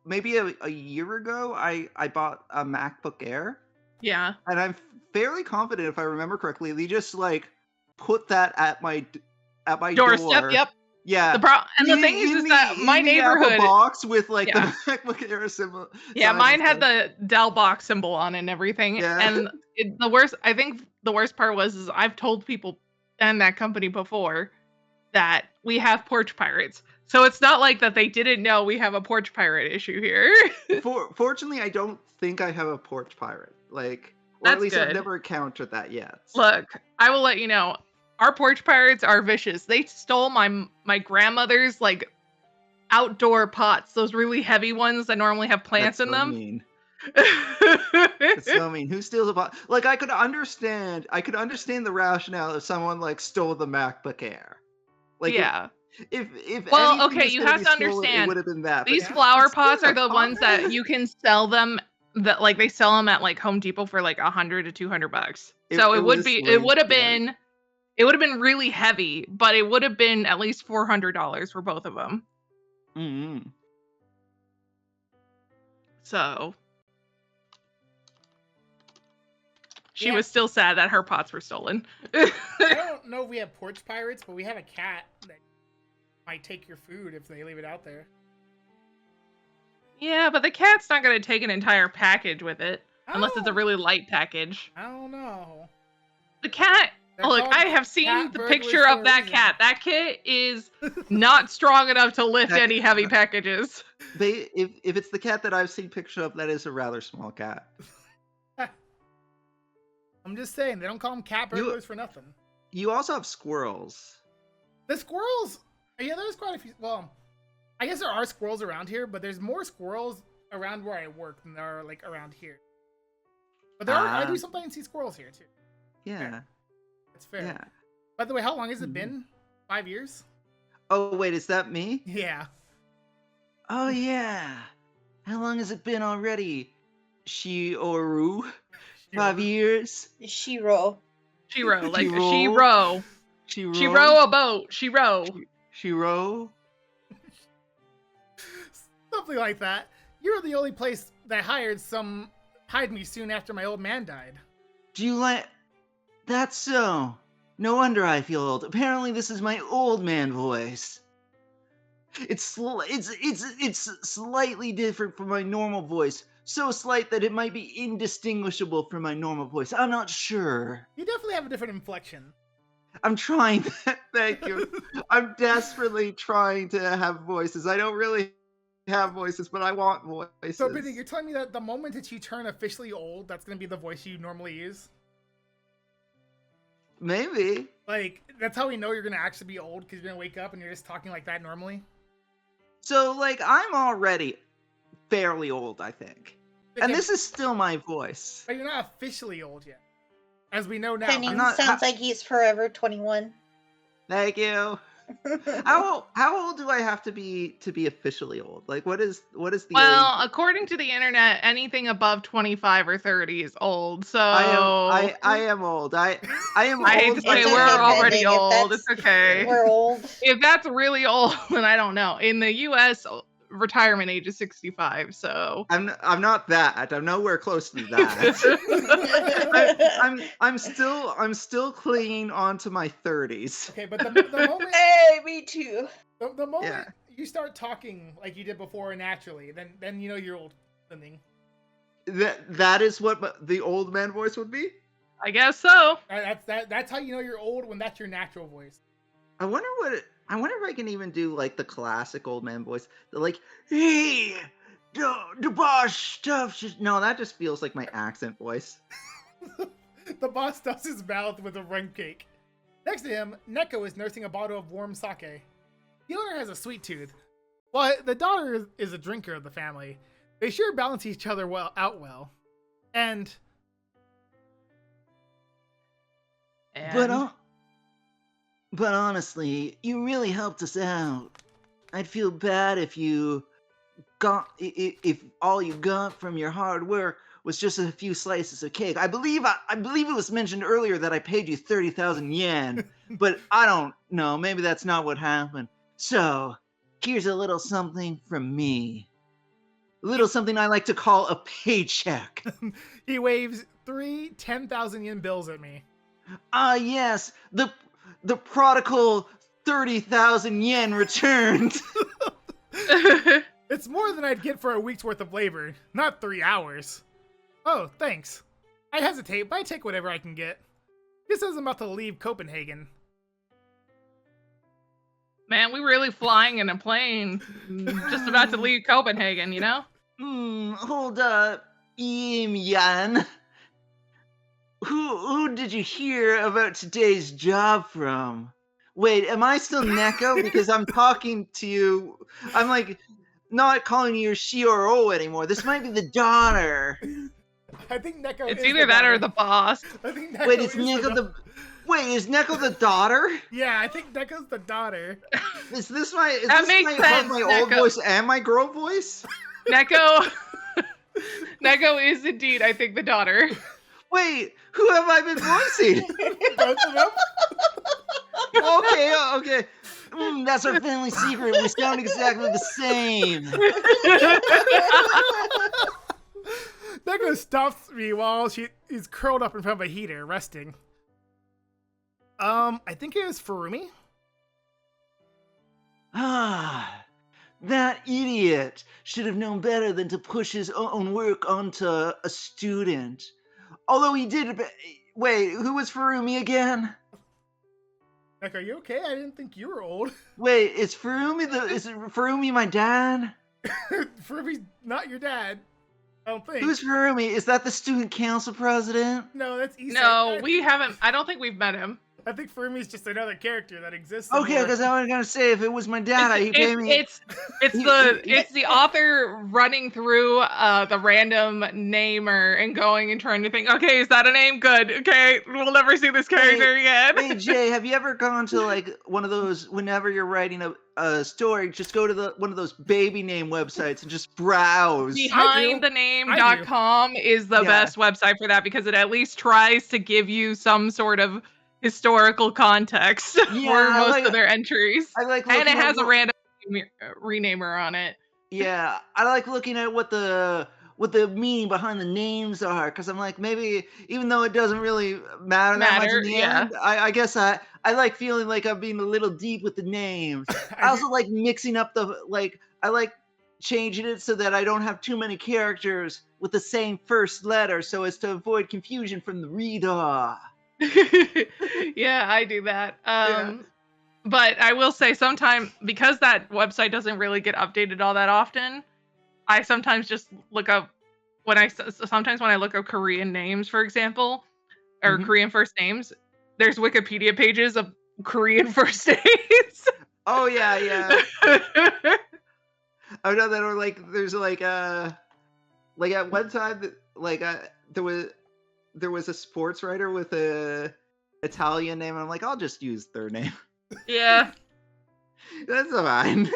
maybe a year ago I bought a MacBook Air, Yeah. and I'm fairly confident, if I remember correctly, they just like put that at my Doorstep. door. Yep. Yeah. And the thing is that my in the Apple neighborhood. box with like Yeah. the MacBook Air symbol. Yeah, sign mine and had stuff. the Dell box symbol on it and everything. Yeah. And I think the worst part was I've told people and that company before that we have porch pirates. So it's not like that they didn't know we have a porch pirate issue here. Fortunately, I don't think I have a porch pirate. Like, or That's at least I've good. never encountered that yet. Look, I will let you know. Our porch pirates are vicious. They stole my grandmother's like outdoor pots, those really heavy ones that normally have plants That's in so them. mean. That's so mean. Who steals a bot? Like, I could understand the rationale if someone like stole the MacBook Air. Like, Yeah. if Well, anything okay, was you gonna have be to stolen, understand, it would have been that. but These Yeah. flower it's pots still are the a ones pot. that you can sell them that like they sell them at like Home Depot for like $100 to $200. So it would was be lame, it would have yeah. been it would have been really heavy, but it would have been at least $400 for both of them. Mhm. So she Yeah. was still sad that her pots were stolen. I don't know if we have porch pirates, but we have a cat that might take your food if they leave it out there. Yeah, but the cat's not going to take an entire package with it unless it's a Oh, really light package. I don't know. The cat They're Look, called I have seen cat the burglars picture for of a that reason. cat. That kit is not strong enough to lift That- any heavy packages. If it's the cat that I've seen picture of, that is a rather small cat. I'm just saying, they don't call them cat You- burglars for nothing. You also have squirrels. The squirrels, yeah, there's quite a few. Well, I guess there are squirrels around here, but there's more squirrels around where I work than there are like around here. But there are, I do Ah. sometimes see squirrels here too. Yeah. It's fair. Yeah. By the way, how long has it Mhm. been? 5 years? Oh wait, is that me? Yeah. Oh yeah. How long has it been already? Shioru? 5 years? Shiro. Shiro, like Shiro. she row. Shiro? She row a boat. She row. Shiro? Something like that. You're the only place that hired me soon after my old man died. Do you like... That's so... No wonder I feel old. Apparently this is my old man voice. It's slightly different from my normal voice. So slight that it might be indistinguishable from my normal voice. I'm not sure. You definitely have a different inflection. I'm trying. Thank you. I'm desperately trying to have voices. I don't really have voices, but I want voices. So, Benny, you're telling me that the moment that you turn officially old, that's going to be the voice you normally use? Maybe. Like, that's how we know you're going to actually be old, because you're going to wake up and you're just talking like that normally? So, like, I'm already fairly old, I think. And this is still my voice. But you're not officially old yet. As we know now. Penning sounds like he's forever 21. Thank you. How old do I have to be officially old? Like, what is the Well, age? according to the internet, anything above 25 or 30 is old. So I am old. I am old. I hate to say It's we're okay, already Pending, if old. that's- It's okay. We're old. If that's really old, then I don't know. In the U.S., retirement age is 65. So I'm not that. I'm nowhere close to that. I'm still clinging on to my 30s. Okay, but the moment... Hey, me too. The moment Yeah. you start talking like you did before naturally, then you know you're old. Something. That is what the old man voice would be? I guess so. That's how you know you're old, when that's your natural voice. I wonder if I can even do like the classic old man voice. The like, hey, the boss stuff. No, that just feels like my accent voice. The boss stuffs his mouth with a rum cake. Next to him, Neko is nursing a bottle of warm sake. The owner has a sweet tooth. While the daughter is a drinker of the family, they sure balance each other out well. And But honestly, you really helped us out. I'd feel bad if all you got from your hard work was just a few slices of cake. I believe it was mentioned earlier that I paid you 30,000 yen, but I don't know. Maybe that's not what happened. So, here's a little something from me. A little something I like to call a paycheck. he waves 3 10,000 yen bills at me. Ah, yes, the prodigal 30,000 yen returned. It's more than I'd get for a week's worth of labor, not 3 hours. Oh, thanks. I hesitate, but I take whatever I can get. This is about to leave Copenhagen. Man, we really flying in a plane. Just about to leave Copenhagen, you know? Hold up, Yan. Who did you hear about today's job from? Wait, am I still Neko? Because I'm talking to you. I'm like not calling you she or O anymore. This might be the daughter. I think Neko It's is either the that daughter. or the boss. I think Neko Wait, is is Neko the... Wait, is Neko the daughter? Yeah, I think Neko's the daughter. Is this That both makes sense, my old Neko. voice and my girl voice? Neko is indeed, I think, the daughter. Wait, who have I been voicing? Both of them? Okay. That's our family secret. We sound exactly the same. Neko stops me while he's curled up in front of a heater, resting. I think it was Furumi. Ah, that idiot should have known better than to push his own work onto a student. Although he did. Wait, who was Furumi again? Neko, are you okay? I didn't think you were old. Wait, is Furumi my dad? Furumi's not your dad. I don't think. Who's Furumi? Is that the student council president? No, that's Issei. No, we haven't. I don't think we've met him. I think Furumi's just another character that exists. Okay, because I was gonna say if it was my dad, he'd pay me. It's the author running through the random namer and going and trying to think. Okay, is that a name? Good. Okay, we'll never see this character again. Hey Jay, have you ever gone to like one of those? Whenever you're writing a story, just go to one of those baby name websites and just browse. BehindTheName.com is the best website for that because it at least tries to give you some sort of historical context for most of their entries. I like, and it has a random renamer on it. Yeah, I like looking at what the what the meaning behind the names are, because I'm like, maybe even though it doesn't really matter that much in the yeah. end, I guess I like feeling like I'm being a little deep with the names. I also like mixing up I like changing it so that I don't have too many characters with the same first letter, so as to avoid confusion from the reader. Yeah, I do that. Yeah. But I will say sometimes, because that website doesn't really get updated all that often, I sometimes just look up sometimes when I look up Korean names, for example, or Mhm. Korean first names, there's Wikipedia pages of Korean first names. Oh yeah. I've done that, or like there's like at one time there was a sports writer with a Italian name, and I'm like, I'll just use their name. Yeah. That's fine.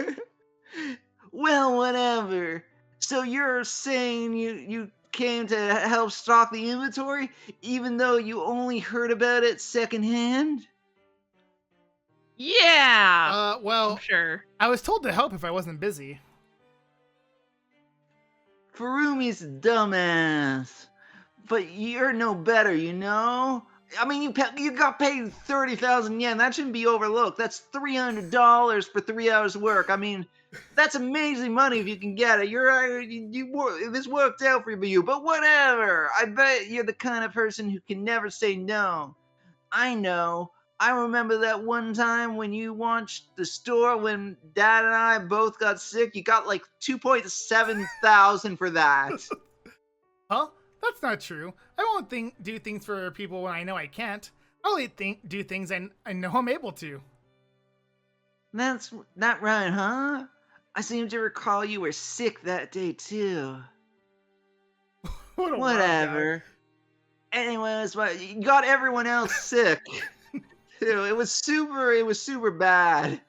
Well, whatever. So you're saying you came to help stock the inventory, even though you only heard about it secondhand? Yeah. I'm Well, sure. I was told to help if I wasn't busy. Furumi's a dumbass. But you're no better, you know? I mean, you got paid 30,000 yen. That shouldn't be overlooked. That's $300 for 3 hours of work. I mean, that's amazing money if you can get it. This worked out for you, but whatever. I bet you're the kind of person who can never say no. I know. I remember that one time when you launched the store when Dad and I both got sick. You got like 2.7 thousand for that. Huh? That's not true. I won't do things for people when I know I can't. I only do things I know I'm able to. That's not right, huh? I seem to recall you were sick that day too. What a wild guy. Whatever. Anyways, you got everyone else sick. Too. It was super bad.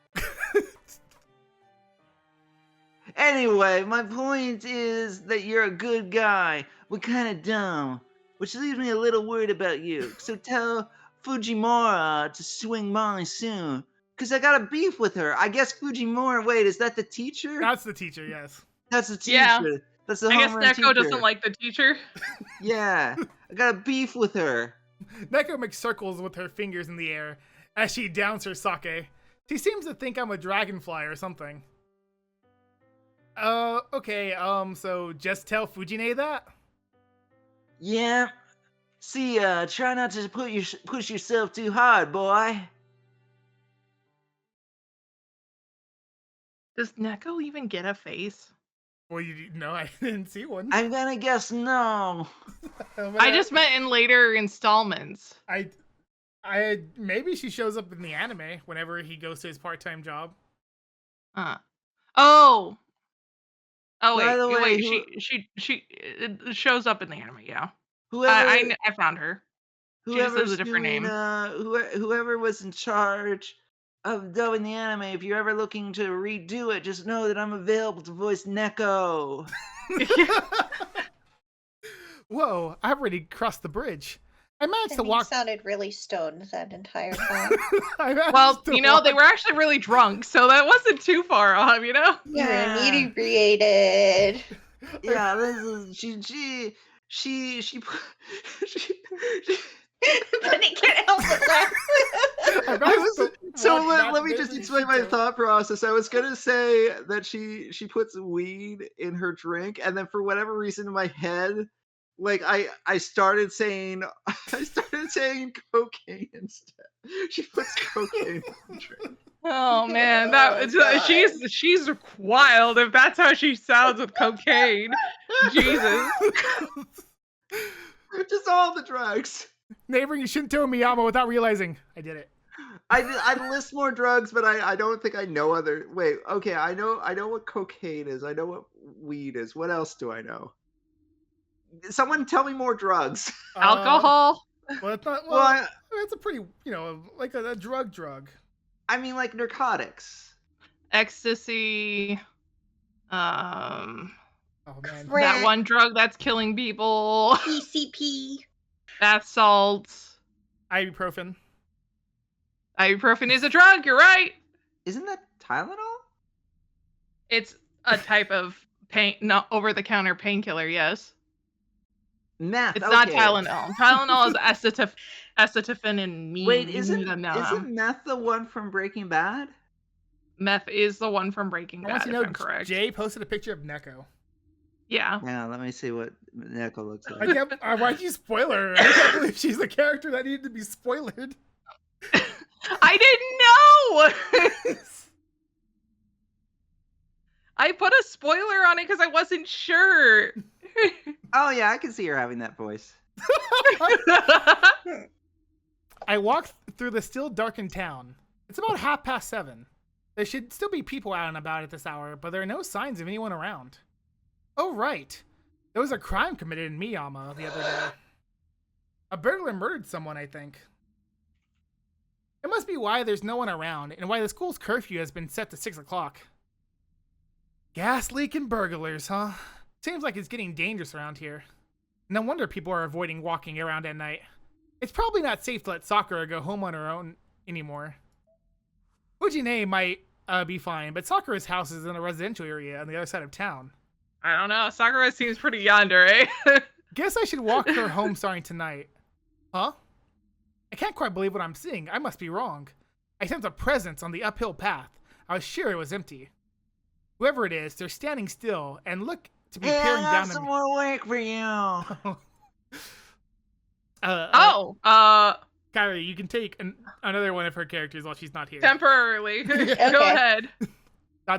Anyway, my point is that you're a good guy. We're kind of dumb, which leaves me a little worried about you. So tell Fujimura to swing by soon, because I got a beef with her. I guess Fujimura, wait, is that the teacher? That's the teacher, yes. That's the teacher. Yeah. That's the I guess homeroom Neko teacher. doesn't like the teacher. Yeah, I got a beef with her. Neko makes circles with her fingers in the air as she downs her sake. She seems to think I'm a dragonfly or something. Okay, so just tell Fujine that? Yeah. See, try not to push yourself too hard, boy. Does Neko even get a face? Well, no, I didn't see one. I'm gonna guess no. I just meant in later installments. I maybe she shows up in the anime whenever he goes to his part-time job. Oh wait, By the way, it shows up in the anime. Yeah, whoever I found her. She just has a different name. Whoever was in charge of dubbing the anime, if you're ever looking to redo it, just know that I'm available to voice Neko. Whoa, I've already crossed the bridge. I managed to walk. Sounded really stoned that entire time. Well, they were actually really drunk, so that wasn't too far off, you know? You're Yeah. inebriated. Yeah, this is she But he can't help but laugh. let me just explain my thought process. I was gonna say that she puts weed in her drink, and then for whatever reason in my head, like I started saying cocaine instead. She puts cocaine in her drink. Oh man, God. she's wild if that's how she sounds with cocaine. Jesus. Just all the drugs. Neighbor, you shouldn't tell Miyama without realizing I did it. I list more drugs, but I don't think I know other. Wait, okay, I know what cocaine is. I know what weed is. What else do I know? Someone tell me more drugs. Alcohol. Well, it's not. Well, That's a pretty, like a drug. I mean, like narcotics. Ecstasy. Oh man. That one drug that's killing people. PCP. Bath salts. Ibuprofen. Ibuprofen is a drug. You're right. Isn't that Tylenol? It's a type of not over-the-counter painkiller. Yes, Meth. it's not Okay. Tylenol. Tylenol is acetaminophen and Wait, You need to know. isn't meth the one from Breaking Bad? Meth is the one from Breaking I want Bad, you to if know I'm correct. Jay posted a picture of Neko. Yeah. Yeah, let me see what Neko looks I like. can't. Why'd you spoil her? I can't believe she's the character that needed to be spoiled. I didn't know! I put a spoiler on it because I wasn't sure. Oh yeah, I can see her having that voice. I walked through the still darkened town. It's about 7:30. There should still be people out and about at this hour, but there are no signs of anyone around. Oh, right. There was a crime committed in Miyama the other day. A burglar murdered someone, I think. It must be why there's no one around, and why the school's curfew has been set to 6 o'clock. Gas leak and burglars, huh? Seems like it's getting dangerous around here. No wonder people are avoiding walking around at night. It's probably not safe to let Sakura go home on her own anymore. Fujine might be fine, but Sakura's house is in a residential area on the other side of town. I don't know. Sakura seems pretty yonder, eh? Guess I should walk her home starting tonight. Huh? I can't quite believe what I'm seeing. I must be wrong. I sensed a presence on the uphill path. I was sure it was empty. Whoever it is, they're standing still and look to be peering down at me. more work for you. Kyrie, you can take another one of her characters while she's not here. Temporarily. Go Okay. ahead.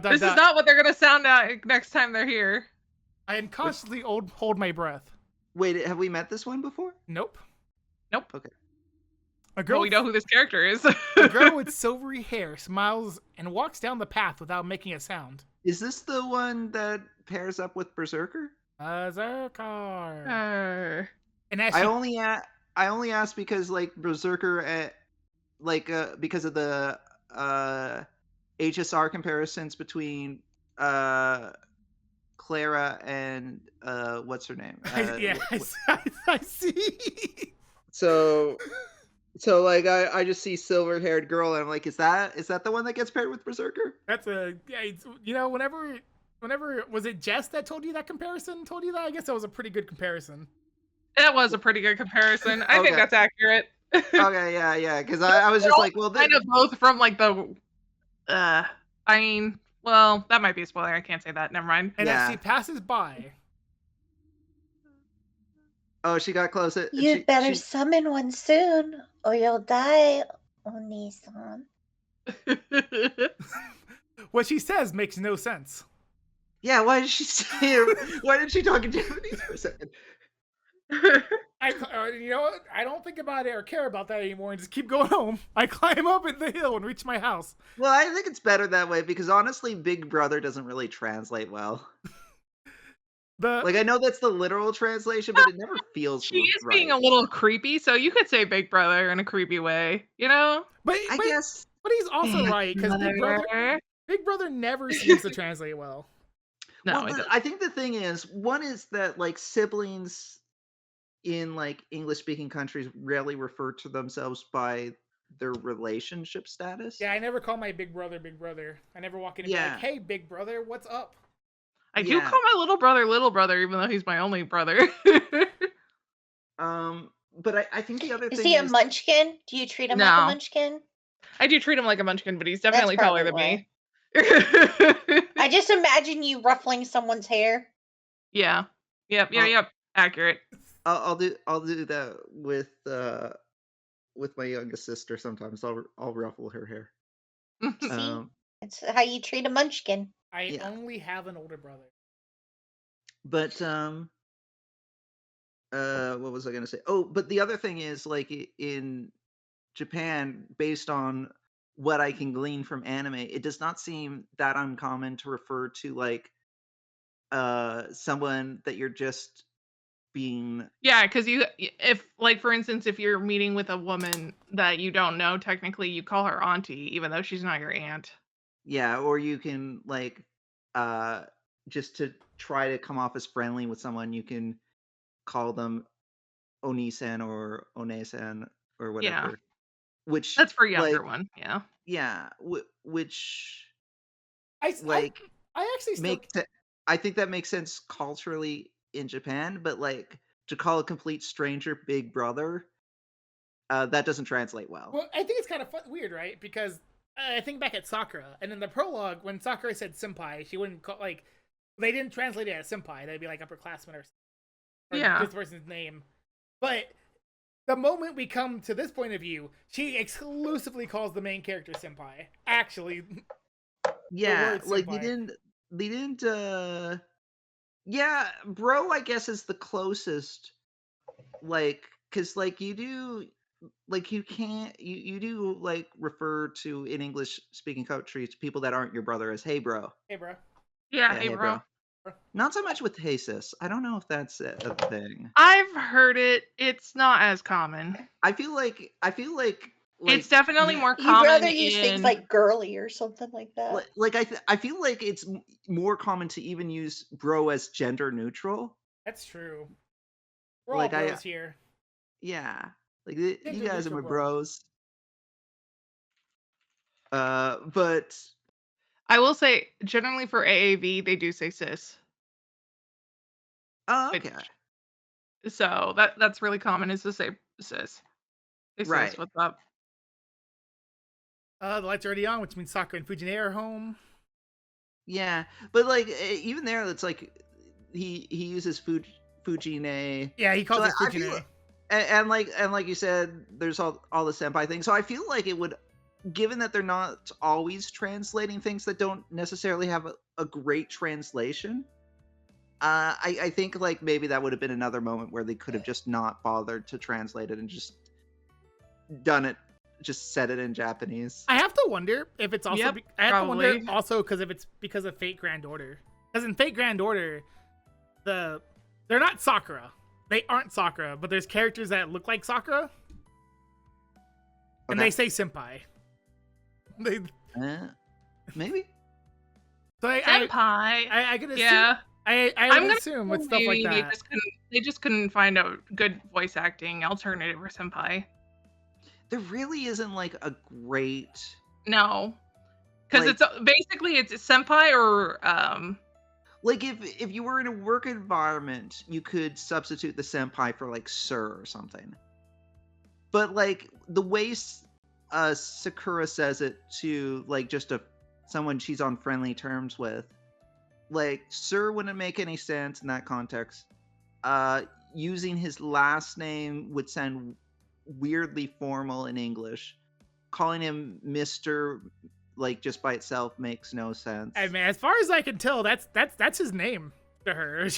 This is not what they're going to sound like next time they're here. I unconsciously hold my breath. Wait, have we met this one before? Nope. Nope. Okay. A girl, Well, we know who this character is. a girl with silvery hair smiles and walks down the path without making a sound. Is this the one that pairs up with Berserker? Berserker. And as I only asked because like Berserker, because of the HSR comparisons between Clara and what's her name? I see. So like I just see silver-haired girl and I'm like, is that the one that gets paired with Berserker? That's whenever was it Jess that told you that comparison? Told you that? I guess that was a pretty good comparison. That was a pretty good comparison. I think Okay. that's accurate. Okay, yeah, because I was just like, well, Kind of both from like the. I mean, well, that might be a spoiler. I can't say that. Never mind. And Yeah. as she passes by, oh, she got close. You'd better summon one soon, or you'll die, Oni-san. what she says makes no sense. Yeah, why did she say? Why did she talk in Japanese for a second? You know what? I don't think about it or care about that anymore and just keep going home. I climb up the hill and reach my house. Well, I think it's better that way because honestly, Big Brother doesn't really translate well. Like I know that's the literal translation, but it never feels. She is right. being a little creepy, so you could say Big Brother in a creepy way, you know? But I guess. But he's also right because Big Brother never seems to translate well. No, Well, I think the thing is, one is that like siblings in like English-speaking countries rarely refer to themselves by their relationship status. Yeah, I never call my big brother Big Brother. I never walk in and be like, "Hey, Big Brother, what's up?" I do call my little brother, even though he's my only brother. But I think the other Is thing he a munchkin? Do you treat him like No. a munchkin? I do treat him like a munchkin, but he's definitely taller than probably me. I just imagine you ruffling someone's hair. Yeah. Yep. Accurate. I'll do that with my youngest sister sometimes. I'll ruffle her hair. See? It's how you treat a munchkin. I only have an older brother. But what was I gonna say? Oh, but the other thing is like in Japan, based on what I can glean from anime, it does not seem that uncommon to refer to like someone that you're just being. Yeah, because if like for instance, if you're meeting with a woman that you don't know, technically you call her auntie, even though she's not your aunt. Yeah, or you can like just to try to come off as friendly with someone, you can call them Oni-san or One-san or whatever. Yeah. Which That's for younger like, one, yeah. Yeah, which I like actually still, make I think that makes sense culturally in Japan, but like to call a complete stranger big brother, that doesn't translate well. Well, I think it's kind of weird, right? Because I think back at Sakura, and in the prologue, when Sakura said senpai, she wouldn't call like they didn't translate it as senpai. They'd be like upperclassman or Yeah. this person's name. But the moment we come to this point of view, she exclusively calls the main character senpai. Actually, Yeah, word like senpai. they didn't yeah, bro, I guess is the closest, like, cause like you do, like you can't, you do like refer to in English speaking countries to people that aren't your brother as hey bro. Hey, bro. Yeah, Yeah, hey hey bro. bro. Not so much with hey sis. I don't know if that's a thing. I've heard it. It's not as common. I feel like It's definitely more You'd rather common use things in like girly or something like that. like I feel like it's more common to even use bro as gender neutral. That's true. We're all Like bros here. yeah, like Gender you guys are my neutral bros. But I will say generally for AAV they do say sis. okay, So that's really common is to say sis. Hey right. sis, what's up? The lights are already on, which means Sakura and Fujine are home. Yeah, but like even there, it's like he uses Fujine. Yeah, he calls So it I feel, Fujine. and like you said, there's all the senpai things. So I feel like it would, given that they're not always translating things that don't necessarily have a great translation. I think like maybe that would have been another moment where they could have just not bothered to translate it and just done it, just said it in Japanese. I have to wonder if it's also. Yep, I have to wonder probably. also because if it's because of Fate Grand Order. Because in Fate Grand Order, they're not Sakura. They aren't Sakura, but there's characters that look like Sakura, and Okay. they say senpai. They, Maybe. so Senpai. I could assume. Yeah. I I'm would gonna assume with stuff like maybe that. they just couldn't find a good voice acting alternative for senpai. There really isn't like a great, No. Because like, it's basically it's senpai or like if you were in a work environment, you could substitute the senpai for like sir or something. But like the way Sakura says it to like just someone she's on friendly terms with, like sir wouldn't make any sense in that context. Using his last name would sound weirdly formal in English. Calling him Mr. like just by itself makes no sense. I mean, as far as I can tell, that's his name to her.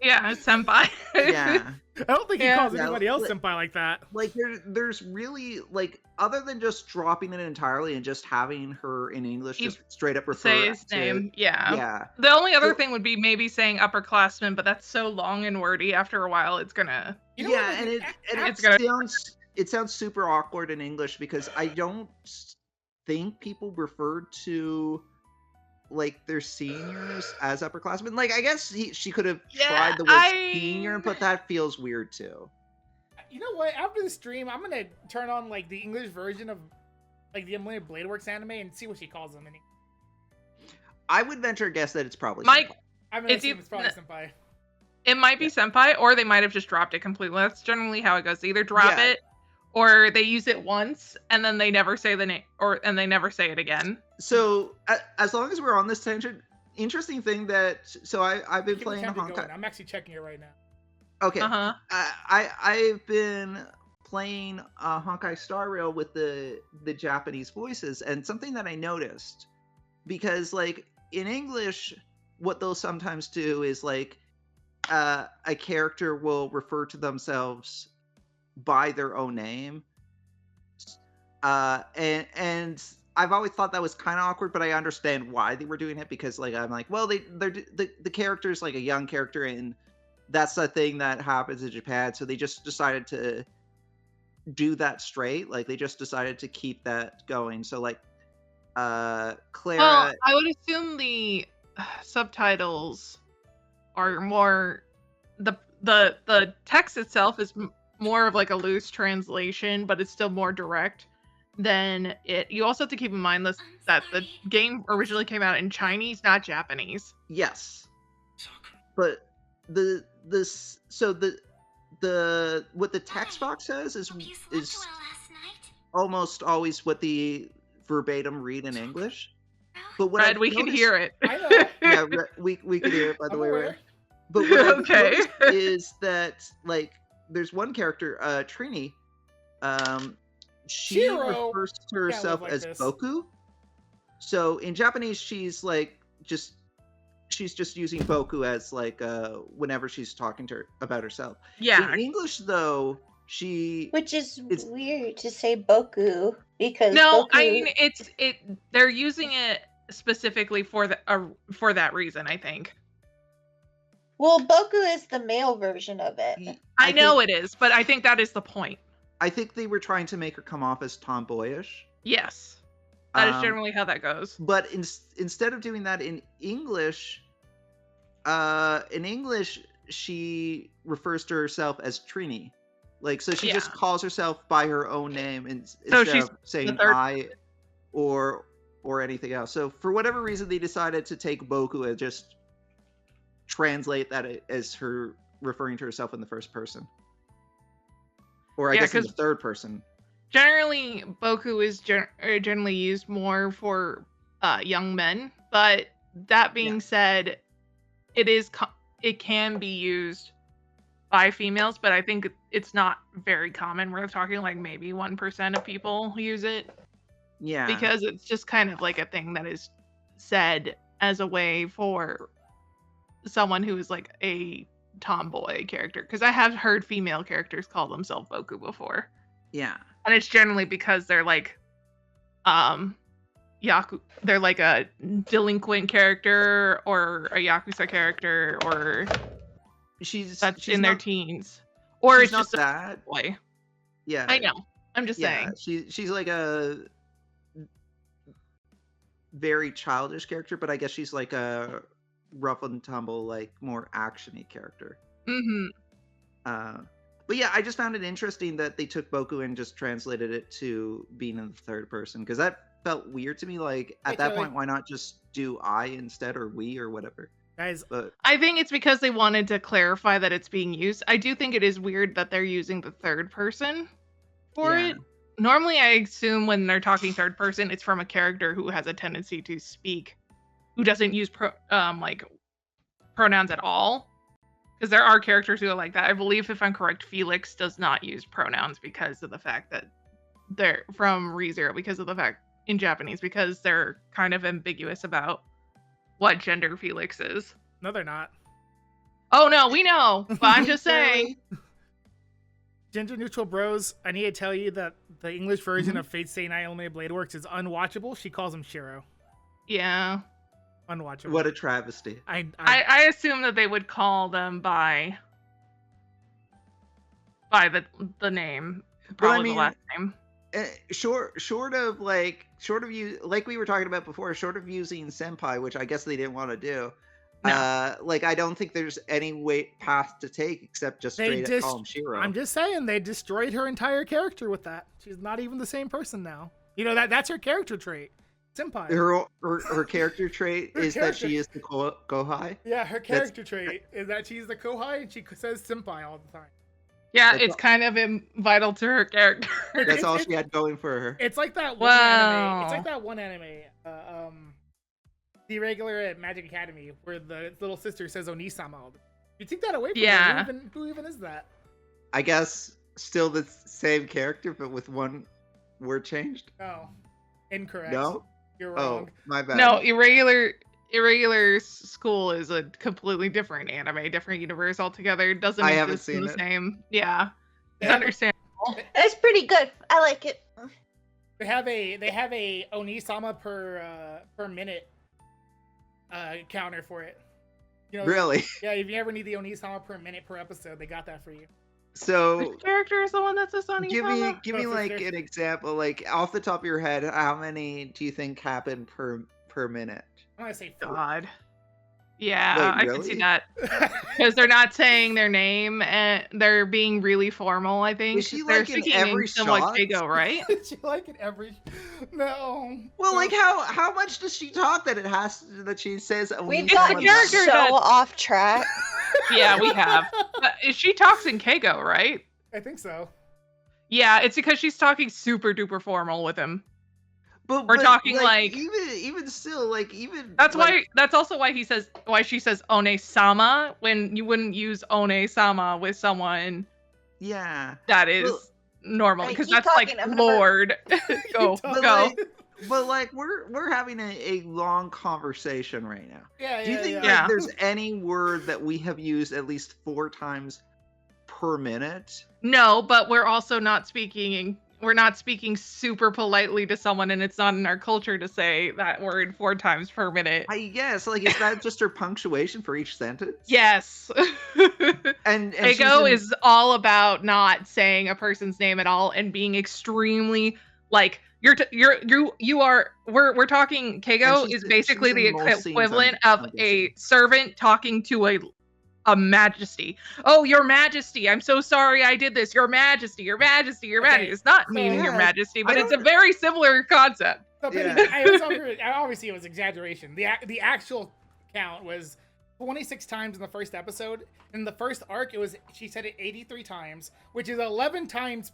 yeah, senpai. Yeah. I don't think he Yeah. calls Yeah, anybody else like- senpai like that. Like there's really like other than just dropping it entirely and just having her in English You just straight up refer Say his to name. Yeah. yeah. The only other So- thing would be maybe saying upperclassman, but that's so long and wordy. After a while, it's gonna. You know Yeah, what, and it's gonna- it sounds super awkward in English because I don't think people refer to like their seniors as upperclassmen. Like I guess she could have Yeah, tried the word senior, but that feels weird too. You know what? After the stream, I'm gonna turn on like the English version of like the Unlimited Blade Works anime and see what she calls them. I would venture a guess that it's probably Mike, senpai. I'm gonna It's assume e- it's probably senpai. It might be senpai, or they might have just dropped it completely. That's generally how it goes. They either drop Yeah. it, or they use it once and then they never say the name, and they never say it again. So as long as we're on this tangent, interesting thing that I've been Keep the playing tempo Honkai. going. I'm actually checking it right now. Okay, Uh huh. I've been playing Honkai Star Rail with the Japanese voices, and something that I noticed, because like in English, what they'll sometimes do is like a character will refer to themselves by their own name, and I've always thought that was kind of awkward, but I understand why they were doing it because like I'm like, well, the character's like a young character and that's the thing that happens in Japan, so they just decided to do that straight. Like they just decided to keep that going. So like Clara. Well, I would assume the subtitles are more the text itself is more of like a loose translation, but it's still more direct than it. You also have to keep in mind that the game originally came out in Chinese, not Japanese. Yes. but so what the text box says is almost always what the verbatim read in English. But what Red, we can hear it. I know. Yeah, we can hear it, by the I'm way. aware. Red. But what I've Okay. noticed is that, like, there's one character, Trini, she Shiro. refers to herself like as this. Boku. So in Japanese, she's just using Boku as like whenever she's talking to her about herself. Yeah. In English, though, Which is It's- weird to say Boku because No, Boku... I mean they're using it specifically for that reason, I think. Well, Boku is the male version of it. I know it is, but I think that is the point. I think they were trying to make her come off as tomboyish. Yes. That is Um, generally how that goes. But instead of doing that in English, she refers to herself as Trini. Like, so she just calls herself by her own name instead she's of saying third- I or anything else. So for whatever reason, they decided to take Boku and just translate that as her referring to herself in the first person. Or I guess in the third person. Generally, Boku is generally used more for young men, but that being said, it can be used by females, but I think it's not very common. We're talking like maybe 1% of people use it. Yeah. Because it's just kind of like a thing that is said as a way for someone who is like a tomboy character. Because I have heard female characters call themselves Boku before. Yeah. And it's generally because they're like they're like a delinquent character or a Yakuza character, or She's in their teens. Or it's not just that. a boy. Yeah. I know. I'm just saying. She's like a very childish character, but I guess she's like a rough and tumble, like more actiony character. Mm-hmm. But yeah, I just found it interesting that they took Boku and just translated it to being in the third person, because that felt weird to me. Like at that point, why not just do I instead, or we, or whatever? Guys, But I think it's because they wanted to clarify that it's being used. I do think it is weird that they're using the third person for it. Normally, I assume when they're talking third person, it's from a character who has a tendency to speak, who doesn't use like pronouns at all. Because there are characters who are like that. I believe, if I'm correct, Felix does not use pronouns because of the fact that they're from ReZero, because of the fact in Japanese, because they're kind of ambiguous about what gender Felix is. no, they're not. Oh no, we know, but I'm just saying. Gender neutral bros, I need to tell you that the English version of Fate Stay Night Only Blade Works is unwatchable. She calls him Shiro. Yeah. Unwatchable. what a travesty. I assume that they would call them by the name, probably the last name. Short of you, like we were talking about before, short of using senpai, which I guess they didn't want to do. No. Like I don't think there's any path to take except just straight up call him Shiro. I'm just saying they destroyed her entire character with that. She's not even the same person now. You know that's her character trait. Senpai. Her character trait is that she is the kohai. Yeah, her character trait is that she's the kohai and she says senpai all the time. Yeah, That's it's kind of vital to her character. That's all she had going for her. It's like that one anime. It's like that one anime. The Irregular Magic Academy, where the little sister says Onisama all the time. You take that away from her. Who even is that? I guess still the same character, but with one word changed. Oh, incorrect. No, You're wrong. Oh, my bad. No, Irregular School is a completely different anime, different universe altogether. It doesn't I haven't exist in seen the it. same. Yeah, it's Yeah. understandable. It's pretty good. I like it. They have a Onisama per minute counter for it. You know, Really? Yeah, if you ever need the Onisama per minute per episode, they got that for you. So Which character is the one that's a Sonny? give me Oh, like sister. an example, like off the top of your head, how many do you think happen per minute? I'm gonna say 4. God. Yeah, Wait, I can really? see that. Because they're not saying their name and they're being really formal, I think. Is she, they're like, in speaking every somewhat shot? Jago, right? She like it every. No. Well, like how much does she talk that it has that she says? We've It's gotten the character so that- off track. Yeah, we have. But she talks in Keigo, right? I think so. Yeah, it's because she's talking super duper formal with him. But We're talking like even still, like even that's like, why that's also why she says one-sama when you wouldn't use one-sama with someone yeah. that is Well, normal Hey, because keep that's talking, like I'm gonna Lord. Go But go. But like we're having a long conversation right now. Yeah, Do you think yeah. like there's any word that we have used at least 4 times per minute? No, but we're also not speaking super politely to someone, and it's not in our culture to say that word 4 times per minute. I guess, like, is that just her punctuation for each sentence? Yes. And Keigo she's in, is all about not saying a person's name at all and being extremely like we're talking. Keigo she's is basically in the most scenes, equivalent I'm of guessing. a servant talking to a majesty. Oh, your majesty, I'm so sorry I did this. Your majesty, your majesty, your Okay, majesty. It's not so- meaning your Yeah, majesty, but I it's a don't- very similar concept. So Yeah. obviously it was exaggeration. The actual count was 26 times in the first episode. In the first arc, she said it 83 times, which is 11 times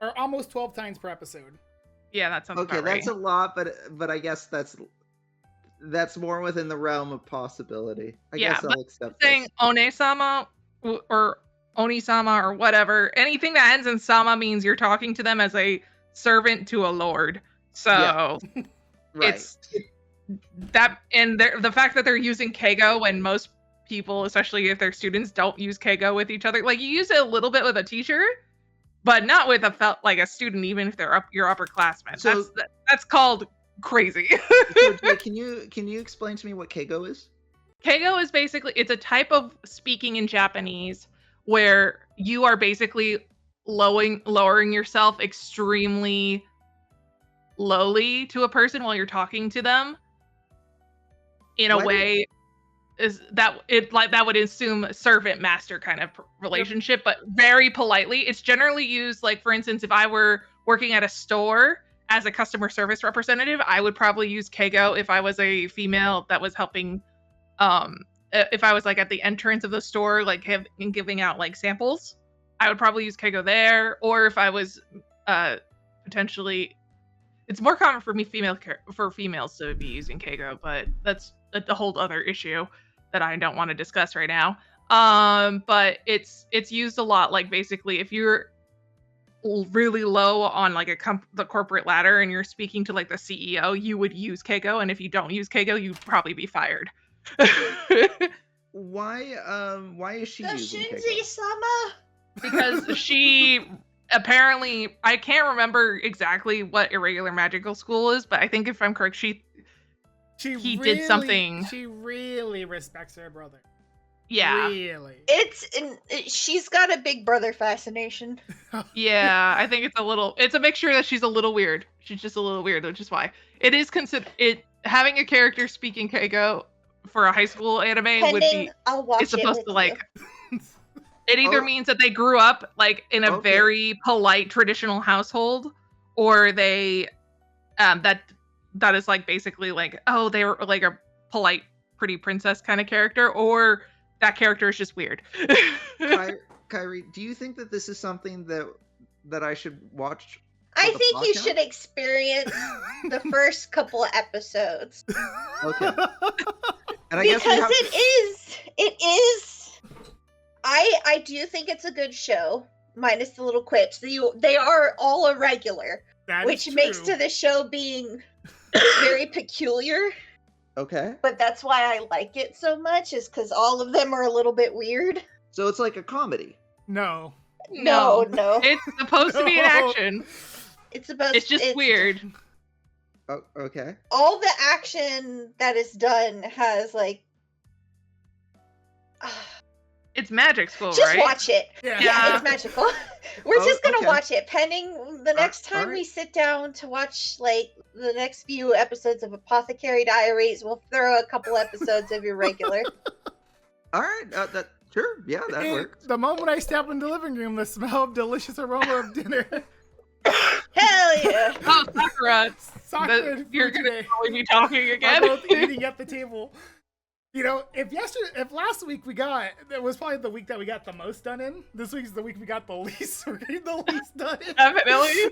or almost 12 times per episode. Yeah, that sounds okay, about right. that's a lot, but I guess that's more within the realm of possibility. I Yeah, guess I'll accept saying this. one-sama or oni-sama or whatever, anything that ends in sama means you're talking to them as a servant to a lord. So Yeah. Right. it's that, and the fact that they're using Keigo when most people, especially if they're students, don't use Keigo with each other. Like you use it a little bit with a teacher, but not with a student, even if they're your upperclassmen. So- That's called crazy. So, Jay, can you explain to me what Keigo is? Keigo is basically, it's a type of speaking in Japanese where you are basically lowering yourself extremely lowly to a person while you're talking to them in a Why do- way is that that would assume servant master kind of relationship, but very politely. It's generally used, like, for instance, if I were working at a store as a customer service representative, I would probably use Keigo if I was a female that was helping if I was like at the entrance of the store, like giving out like samples, I would probably use Keigo there. Or if I was potentially, it's more common for females to be using Keigo, but that's a whole other issue that I don't want to discuss right now. But it's used a lot, like basically if you're really low on like the corporate ladder and you're speaking to like the CEO, you would use Keigo, and if you don't use Keigo, you'd probably be fired. Why is she The using Keigo? Shinji-sama. Because she apparently, I can't remember exactly what irregular magical school is, but I think if I'm correct, he did something. She really respects her brother. Yeah. Really. She's got a big brother fascination. Yeah, I think it's a mixture that she's a little weird. She's just a little weird, which is why it is having a character speaking Keigo for a high school anime would be, I'll watch it's supposed it to with like, you. it either Oh. means that they grew up like in a Okay. very polite traditional household, or they that is like basically like, oh, they were like a polite pretty princess kind of character, or that character is just weird. Kyrie, do you think that this is something that I should watch? I the think you podcast? should experience the first couple episodes. Okay. And I guess we Because have it is. I do think it's a good show, minus the little quips. They are all irregular, That is which makes true. to the show being very peculiar. Okay. But that's why I like it so much, is because all of them are a little bit weird. So it's like a comedy. No. No. It's supposed to be an No. action. It's It's weird. Oh, okay. All the action that is done has like. It's magic school, Just right? watch it. Yeah. Yeah, it's magical. We're Oh, just gonna okay. watch it. Pending the next time alright. we sit down to watch like the next few episodes of Apothecary Diaries, we'll throw a couple episodes of Irregular. All right. That sure. Yeah, that And works. the moment I step in the living room, the smell of delicious aroma of dinner. Hell yeah! Oh, Sakura, Sakura and you're Fujime gonna probably be talking are again. both eating at the table. You know, if last week it was probably the week that we got the most done in. This week's the week we got the least. We're getting the least done in. Definitely.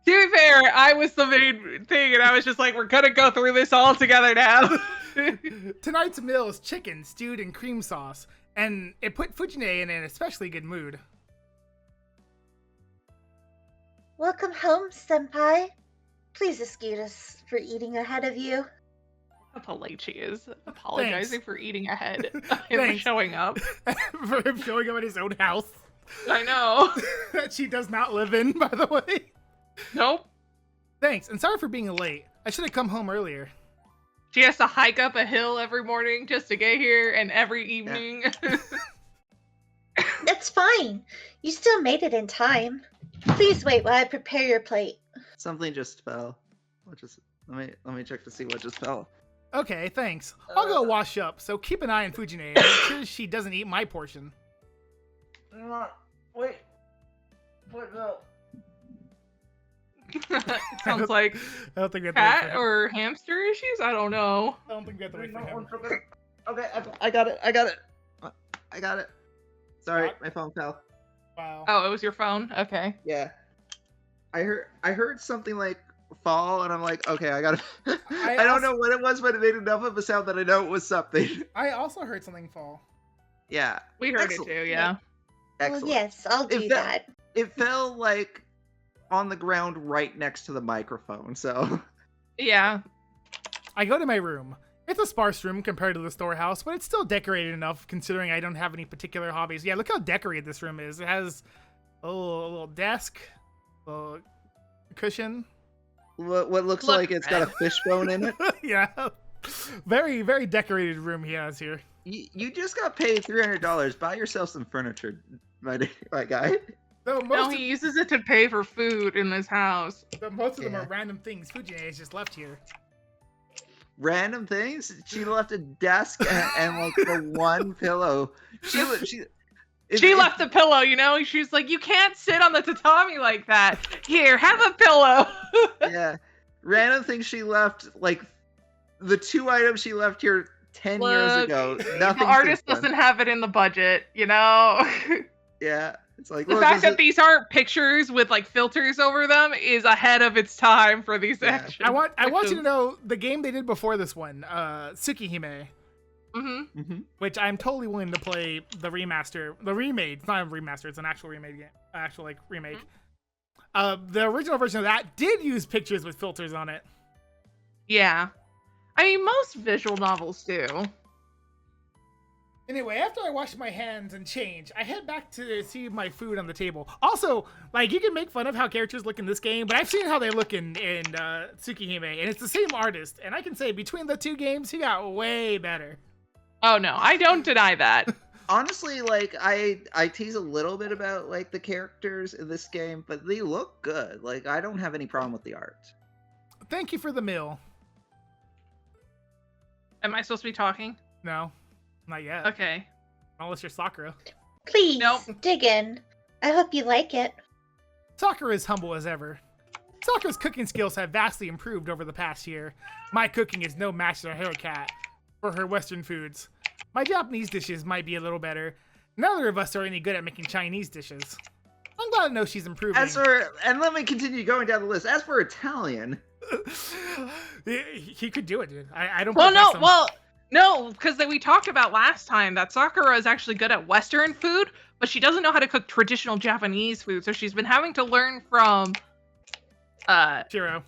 To be fair, I was the main thing, and I was just like, we're gonna go through this all together now. Tonight's meal is chicken stewed in cream sauce, and it put Fujine in an especially good mood. Welcome home, Senpai. Please excuse us for eating ahead of you. How polite she is, apologizing Thanks. for eating ahead and for Thanks. showing up. For him showing up at his own house I know. that she does not live in, by the way. Nope. Thanks, and sorry for being late. I should have come home earlier. She has to hike up a hill every morning just to get here, and every evening. That's fine. You still made it in time. Please wait while I prepare your plate. Something just fell. Let me check to see what just fell. Okay, thanks. I'll go wash up, so keep an eye on Fujine and make sure she doesn't eat my portion. Wait, no. It sounds like I don't think we have to wait for cat him. or hamster issues. I don't know. I don't think we have to wait for him. Okay, I got it. Sorry, my phone fell. Wow. Oh, it was your phone. Okay. Yeah. I heard something like fall, and I'm like, okay, I gotta. I don't know what it was, but it made enough of a sound that I know it was something. I also heard something fall. Yeah. We heard Excellent. it too. Yeah. Excellent. Well, yes, I'll do If that. It fell like on the ground right next to the microphone, so. Yeah. I go to my room. It's a sparse room compared to the storehouse, but it's still decorated enough considering I don't have any particular hobbies. Yeah, look how decorated this room is. It has a little desk, a little cushion. What looks Look, like it's got a fishbone in it. Yeah. Very, very decorated room he has here. You just got paid $300. Buy yourself some furniture, my guy. So No, most, he uses it to pay for food in this house. most of them Yeah. are random things Fujine has just left here. Random things. She left a desk and like the one pillow. She Left the pillow, you know? She's like, you can't sit on the tatami like that. Here, have a pillow. Yeah, random things she left. Like the two items she left here 10 years Look, ago. Nothing. The artist since then. doesn't have it in the budget, you know? Yeah, it's like The look, fact this that is- these aren't pictures with like filters over them is ahead of its time for these Yeah. actions. I want you to know the game they did before this one, Tsukihime, Mm-hmm. Mhm. which I'm totally willing to play the remaster, the remade. It's not a remaster; it's an actual remade game, actual like remake. The original version of that did use pictures with filters on it. Yeah. I mean, most visual novels do. Anyway, after I wash my hands and change, I head back to see my food on the table. Also, like, you can make fun of how characters look in this game, but I've seen how they look in Tsukihime, and it's the same artist. And I can say between the two games, he got way better. Oh no, I don't deny that. Honestly, like I tease a little bit about like the characters in this game, but they look good. Like I don't have any problem with the art. Thank you for the meal. Am I supposed to be talking? No, not yet. Okay. Unless you're Sakura. Please, Nope. dig in. I hope you like it. Sakura is humble as ever. Sakura's cooking skills have vastly improved over the past year. My cooking is no match to her cat for her Western foods. My Japanese dishes might be a little better. Neither of us are any good at making Chinese dishes. I'm glad to know she's improving. And let me continue going down the list. As for Italian, he could do it, dude. I don't. Well, put no, past him. no, because we talked about last time that Sakura is actually good at Western food, but she doesn't know how to cook traditional Japanese food, so she's been having to learn from Shiro.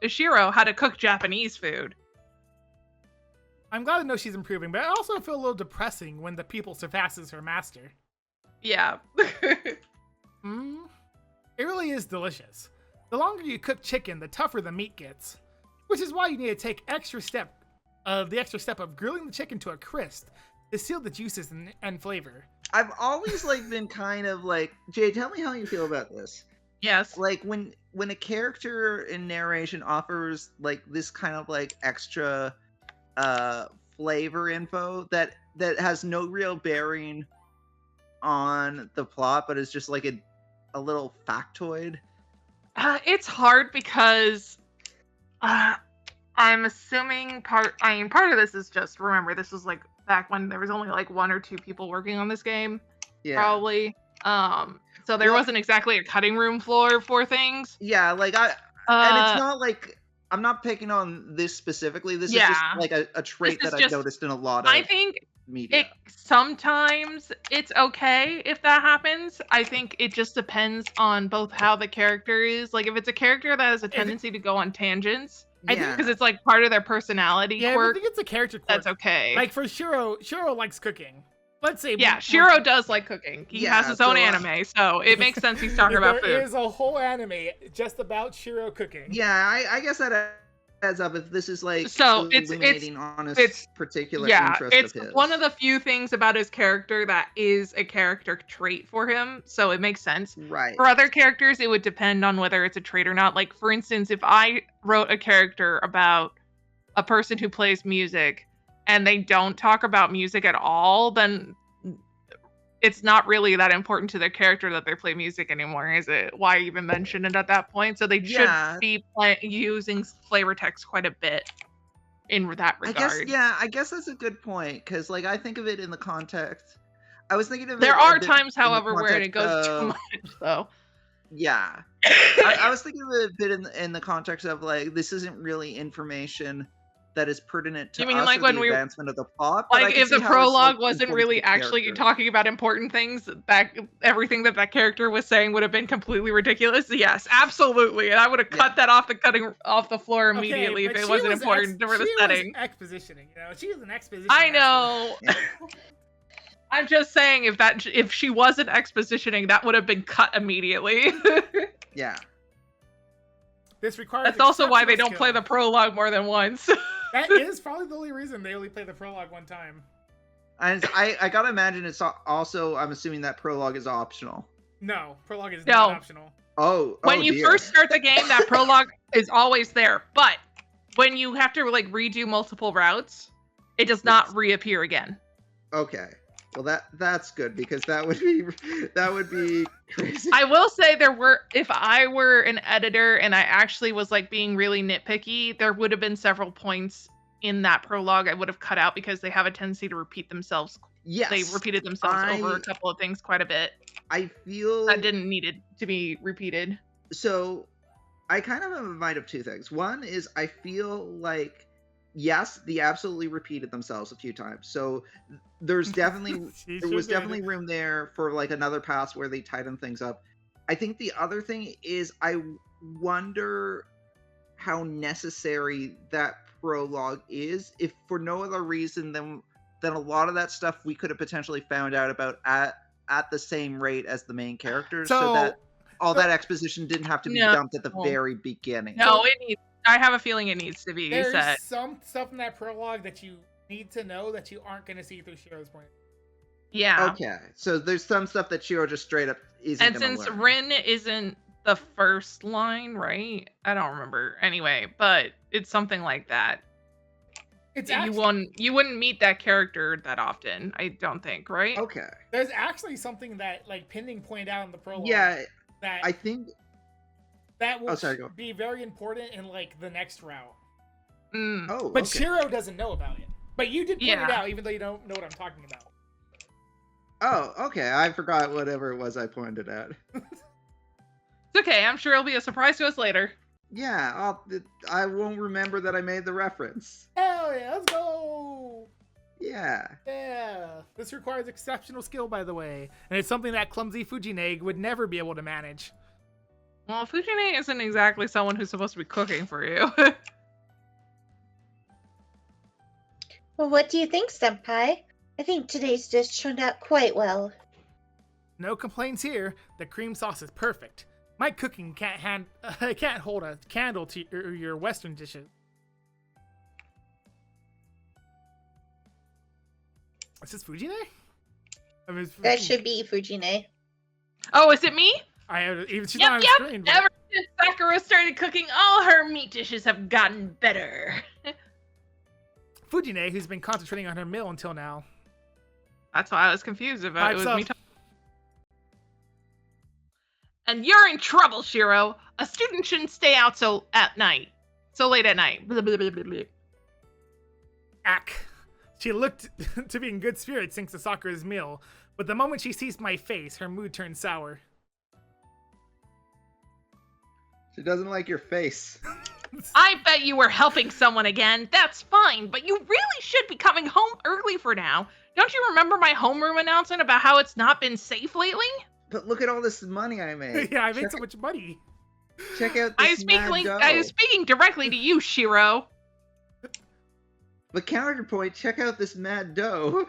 Shiro how to cook Japanese food. I'm glad to know she's improving, but I also feel a little depressing when the pupil surpasses her master. Yeah. It really is delicious. The longer you cook chicken, the tougher the meat gets, which is why you need to take the extra step of grilling the chicken to a crisp to seal the juices and flavor. I've always like been kind of like Jay. Tell me how you feel about this. Yes. Like when a character in narration offers like this kind of like extra flavor info that has no real bearing on the plot, but is just like a little factoid. It's hard because I I'm assuming part of this is just, remember, this was like back when there was only like 1 or 2 people working on this game, Yeah. probably. So there wasn't exactly a cutting room floor for things. Yeah, like and it's not like I'm not picking on this specifically. This is just like a trait that I've noticed in a lot of I think media. Sometimes it's okay if that happens. I think it just depends on both how the character is. Like if it's a character that has a tendency to go on tangents, I think because it's like part of their personality quirk. I think it's a character quirk. That's okay. Like for Shiro likes cooking. Let's say Shiro does like cooking. He has his own anime, so it makes sense he's talking about food. There is a whole anime just about Shiro cooking. Yeah, I guess that adds up if this is like illuminating on a particular interest it's of his. One of the few things about his character that is a character trait for him, so it makes sense. Right. For other characters, it would depend on whether it's a trait or not. Like, for instance, if I wrote a character about a person who plays music and they don't talk about music at all, then it's not really that important to their character that they play music anymore, is it? Why even mention it at that point? So they should be using flavor text quite a bit in that regard. I guess that's a good point, because like I think of it in the context. I was thinking of there are times, however, where it goes too much, though. Yeah, I was thinking of it a bit in the context of like this isn't really information that is pertinent to us like when the advancement of the plot. Like if the prologue wasn't really actually talking about important things, that everything that character was saying would have been completely ridiculous. Yes, absolutely, and I would have cut that off the floor immediately if it wasn't important for the setting. Expositioning, she was an exposition. I know. Yeah. I'm just saying if she wasn't expositioning, that would have been cut immediately. Yeah. This requires. That's also why they don't play the prologue more than once. That is probably the only reason they only play the prologue one time. And I gotta imagine it's also, I'm assuming that prologue is optional. No, prologue is not optional. When you first start the game, that prologue is always there. But when you have to like redo multiple routes, it does not reappear again. Okay. Well, that's good, because that would be crazy. I will say if I were an editor and I actually was like being really nitpicky, there would have been several points in that prologue I would have cut out because they have a tendency to repeat themselves. Yes. They repeated themselves over a couple of things quite a bit. I feel that didn't need it to be repeated. So I kind of have in mind of two things. One is I feel like, yes, they absolutely repeated themselves a few times. So there's definitely definitely room there for like another pass where they tighten things up. I think the other thing is I wonder how necessary that prologue is, if for no other reason than a lot of that stuff we could have potentially found out about at the same rate as the main characters, so that all that exposition didn't have to be dumped at the very beginning. No, I have a feeling it needs to be There's set. some stuff in that prologue that you need to know that you aren't going to see through Shiro's point. Yeah. Okay, so there's some stuff that Shiro just straight up isn't going to learn. And since Rin isn't the first line, right? I don't remember. Anyway, but it's something like that. You wouldn't meet that character that often, I don't think, right? Okay. There's actually something that like Pending pointed out in the prologue. Yeah, that I think that will be very important in like the next route. But Shiro doesn't know about it. But you did point it out, even though you don't know what I'm talking about. Oh, okay. I forgot whatever it was I pointed at. It's okay. I'm sure it'll be a surprise to us later. Yeah, I won't remember that I made the reference. Hell yeah, let's go! Yeah. Yeah. This requires exceptional skill, by the way. And it's something that clumsy Fujine would never be able to manage. Well, Fujine isn't exactly someone who's supposed to be cooking for you. Well, what do you think, Senpai? I think today's dish turned out quite well. No complaints here. The cream sauce is perfect. My cooking can't hold a candle to your Western dishes. Is this Fujine? That should be Fujine. Oh, is it me? She's not on screen. Ever since Sakura started cooking, all her meat dishes have gotten better. Fujine, who's been concentrating on her meal until now. That's why I was confused about it. Was me. And you're in trouble, Shiro. A student shouldn't stay out at night. so late at night. Blah, blah, blah, blah, blah. Ack. She looked to be in good spirits thanks to Sakura's meal, but the moment she sees my face, her mood turns sour. She doesn't like your face. I bet you were helping someone again. That's fine, but you really should be coming home early for now. Don't you remember my homeroom announcement about how it's not been safe lately? But look at all this money I made. Yeah, I made so much money. Check out I this mad dough. was speaking directly to you, Shiro. But counterpoint, check out this mad dough.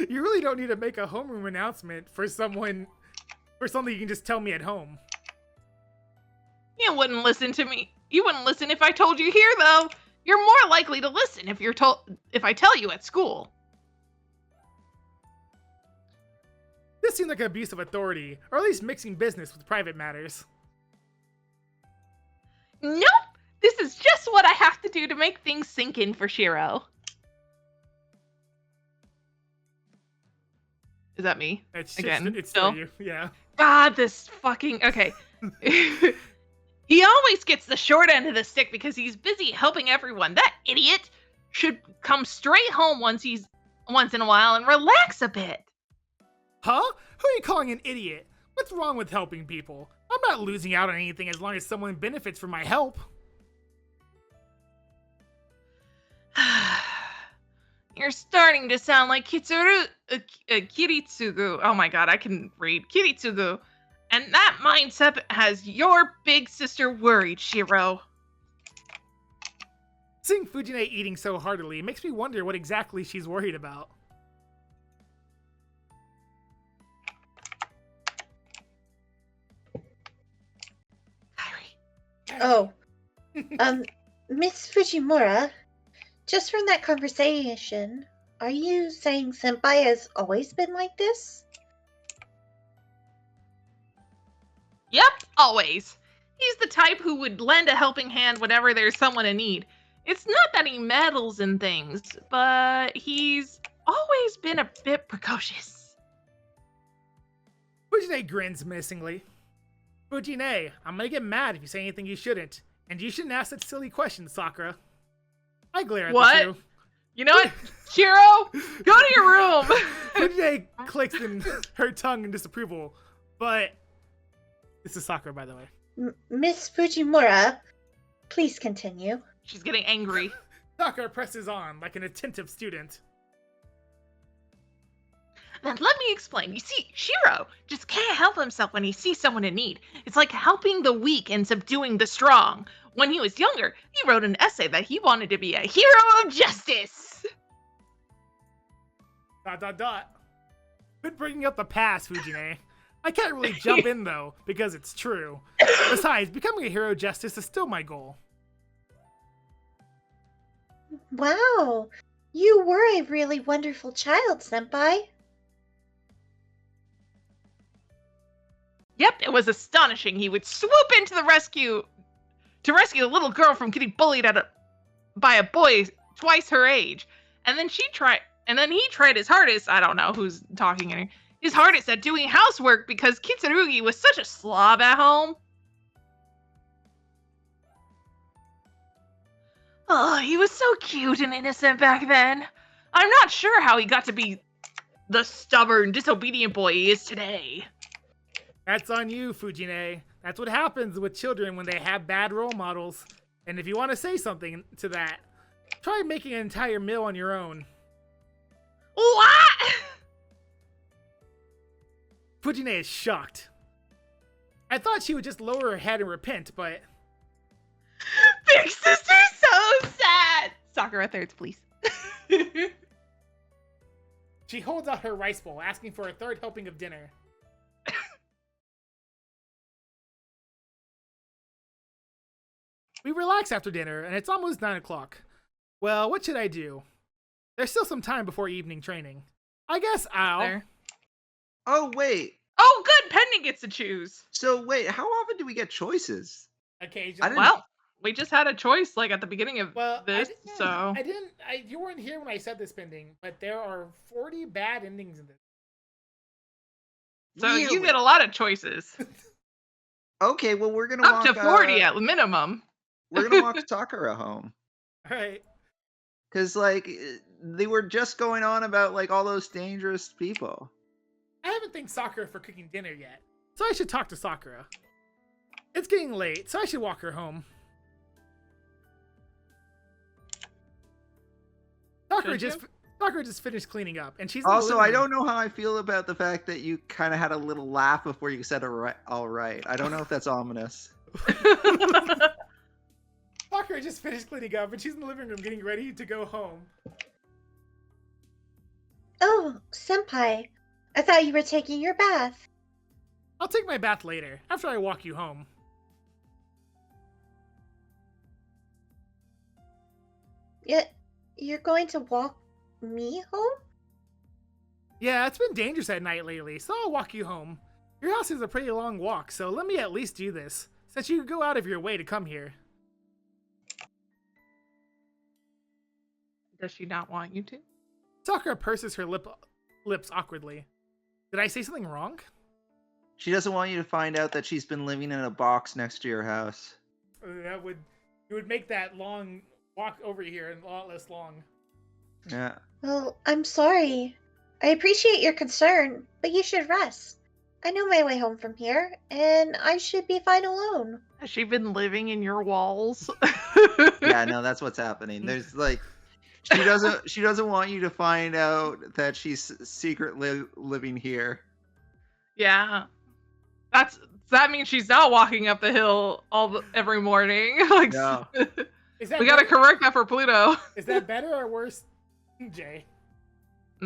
You really don't need to make a homeroom announcement for something you can just tell me at home. You wouldn't listen to me. You wouldn't listen if I told you here, though. You're more likely to listen if I tell you at school. This seemed like an abuse of authority, or at least mixing business with private matters. Nope. This is just what I have to do to make things sink in for Shiro. Is that me? It's Again, it's still? still you, yeah. God, this fucking... Okay. He always gets the short end of the stick because he's busy helping everyone. That idiot should come straight home once in a while and relax a bit. Huh? Who are you calling an idiot? What's wrong with helping people? I'm not losing out on anything as long as someone benefits from my help. You're starting to sound like Kiritsugu. Oh my god, I can read. Kiritsugu. And that mindset has your big sister worried, Shiro. Seeing Fujine eating so heartily makes me wonder what exactly she's worried about. Oh, Miss Fujimura, just from that conversation, are you saying Senpai has always been like this? Yep, always. He's the type who would lend a helping hand whenever there's someone in need. It's not that he meddles in things, but he's always been a bit precocious. Fujine grins menacingly. Fujine, I'm gonna get mad if you say anything you shouldn't. And you shouldn't ask such silly questions, Sakura. I glare at the two. You know what? Shiro, go to your room! Fujine clicks in her tongue in disapproval. But this is Sakura, by the way. Miss Fujimura, please continue. She's getting angry. Sakura presses on like an attentive student. Then let me explain. You see, Shiro just can't help himself when he sees someone in need. It's like helping the weak and subduing the strong. When he was younger, he wrote an essay that he wanted to be a hero of justice. ... Quit bringing up the past, Fujine. I can't really jump in, though, because it's true. Besides, becoming a hero of justice is still my goal. Wow, you were a really wonderful child, Senpai. Yep, it was astonishing. He would swoop into the rescue to rescue a little girl from getting bullied by a boy twice her age. And then he tried his hardest, I don't know who's talking in here, his hardest at doing housework because Kitsurugi was such a slob at home. Oh, he was so cute and innocent back then. I'm not sure how he got to be the stubborn, disobedient boy he is today. That's on you, Fujine. That's what happens with children when they have bad role models. And if you want to say something to that, try making an entire meal on your own. What? Fujine is shocked. I thought she would just lower her head and repent, but... Big sister's so sad! Sakura thirds, please. She holds out her rice bowl, asking for a third helping of dinner. We relax after dinner, and it's almost 9 o'clock. Well, what should I do? There's still some time before evening training. I guess I'll... There. Oh, wait. Oh, good! Pending gets to choose. So, wait, how often do we get choices? Occasionally. Well, we just had a choice, like, at the beginning of this, so... You weren't here when I said this, Pending, but there are 40 bad endings in this. So Really? you get a lot of choices. Okay, well, we're gonna Up walk... to 40 at minimum. we're gonna walk Sakura home. All right. Cause like they were just going on about like all those dangerous people. I haven't thanked Sakura for cooking dinner yet, so I should talk to Sakura. It's getting late, so I should walk her home. Sakura just finished cleaning up, and she's in the Also, living I room. don't know how I feel about the fact that you kind of had a little laugh before you said all right. I don't know if that's ominous. Sakura just finished cleaning up, and she's in the living room getting ready to go home. Oh, senpai. I thought you were taking your bath. I'll take my bath later, after I walk you home. You're going to walk me home? Yeah, it's been dangerous at night lately, so I'll walk you home. Your house is a pretty long walk, so let me at least do this, since you go out of your way to come here. Does she not want you to? Sakura purses her lips awkwardly. Did I say something wrong? She doesn't want you to find out that she's been living in a box next to your house. It would make that long walk over here a lot less long. Yeah. Well, I'm sorry. I appreciate your concern, but you should rest. I know my way home from here, and I should be fine alone. Has she been living in your walls? Yeah, no, that's what's happening. There's like she doesn't want you to find out that she's secretly living here. Yeah. That means she's not walking up the hill every morning. Like, No. Is that we gotta better- correct that for Pluto. Is that better or worse, Jay? I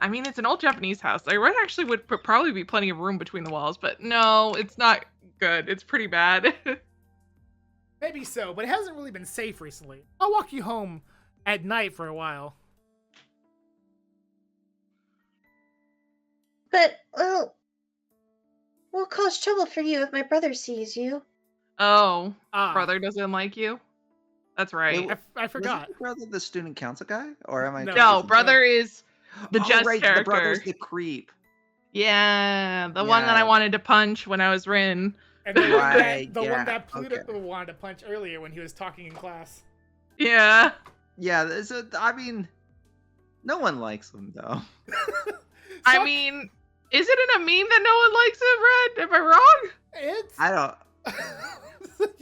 mean, it's an old Japanese house. There would probably be plenty of room between the walls, but no, it's not good. It's pretty bad. Maybe so, but it hasn't really been safe recently. I'll walk you home at night for a while. But, well, will cause trouble for you if my brother sees you. Oh, Ah, brother doesn't like you? That's right. I forgot. Was your brother the student council guy? Or am I No. No, brother is the Jess right, character. the brother's the creep. Yeah, the one that I Yeah. wanted to punch when I was Rin. And the Right, one yeah, that Pluto okay. wanted to punch earlier when he was talking in class. Yeah. Yeah, I mean, no one likes him though. I Suck- mean, is it in a meme that no one likes it, Red? Am I wrong? it's. I don't.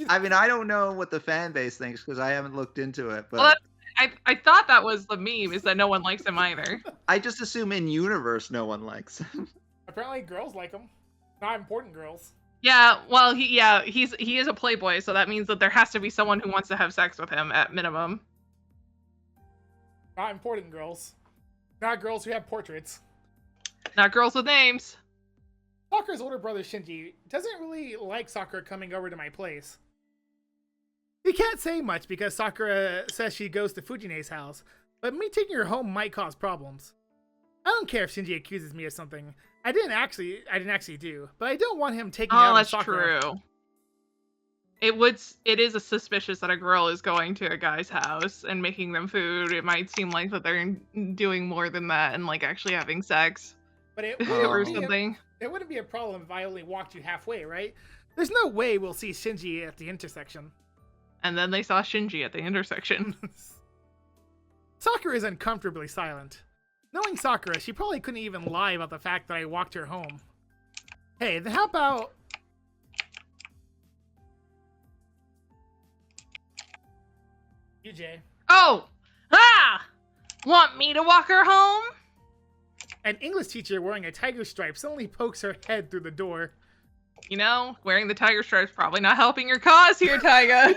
I mean, I don't know what the fan base thinks because I haven't looked into it, but Well, I thought that was the meme, is that no one likes him either. I just assume in universe no one likes him. Apparently, girls like him. Not important girls. Yeah, well, he is a playboy, so that means that there has to be someone who wants to have sex with him at minimum. Not important girls. Not girls who have portraits. Not girls with names. Sakura's older brother Shinji doesn't really like Sakura coming over to my place. He can't say much because Sakura says she goes to Fujine's house, but me taking her home might cause problems. I don't care if Shinji accuses me of something. I didn't actually do, but I don't want him taking out Oh, on that's Sakura. true. It is suspicious that a girl is going to a guy's house and making them food. It might seem like that they're doing more than that and like actually having sex But it Oh. or wouldn't, be a, something. it wouldn't be a problem if I only walked you halfway, right? There's no way we'll see Shinji at the intersection. And then they saw Shinji at the intersection. Sakura is uncomfortably silent. Knowing Sakura, she probably couldn't even lie about the fact that I walked her home. Hey, then how about... you, Jay? Oh! Ah! Want me to walk her home? An English teacher wearing a tiger stripe suddenly pokes her head through the door. You know, wearing the tiger stripes probably not helping your cause here, Taiga.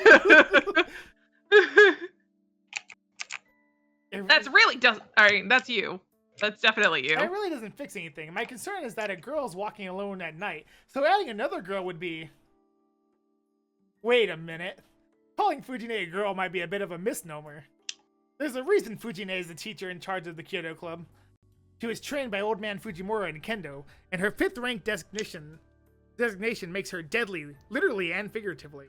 That's really alright, that's you. That's definitely you. It really doesn't fix anything. My concern is that a girl's walking alone at night, so adding another girl would be... Wait a minute. Calling Fujine a girl might be a bit of a misnomer. There's a reason Fujine is the teacher in charge of the Kyoto Club. She was trained by Old Man Fujimura in Kendo, and her 5th rank designation makes her deadly, literally and figuratively.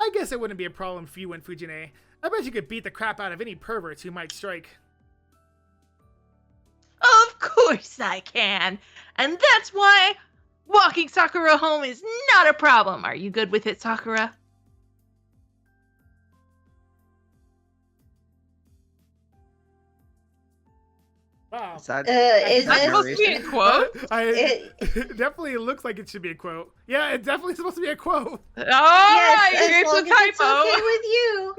I guess it wouldn't be a problem for you and Fujine. I bet you could beat the crap out of any perverts who might strike. Of course I can. And that's why walking Sakura home is not a problem. Are you good with it, Sakura? Wow. Is that, Is That's supposed to be a narration? quote? It definitely looks like it should be a quote. Yeah, it's definitely supposed to be a quote. All Yes, right, as it's long a as it's typo. okay with you.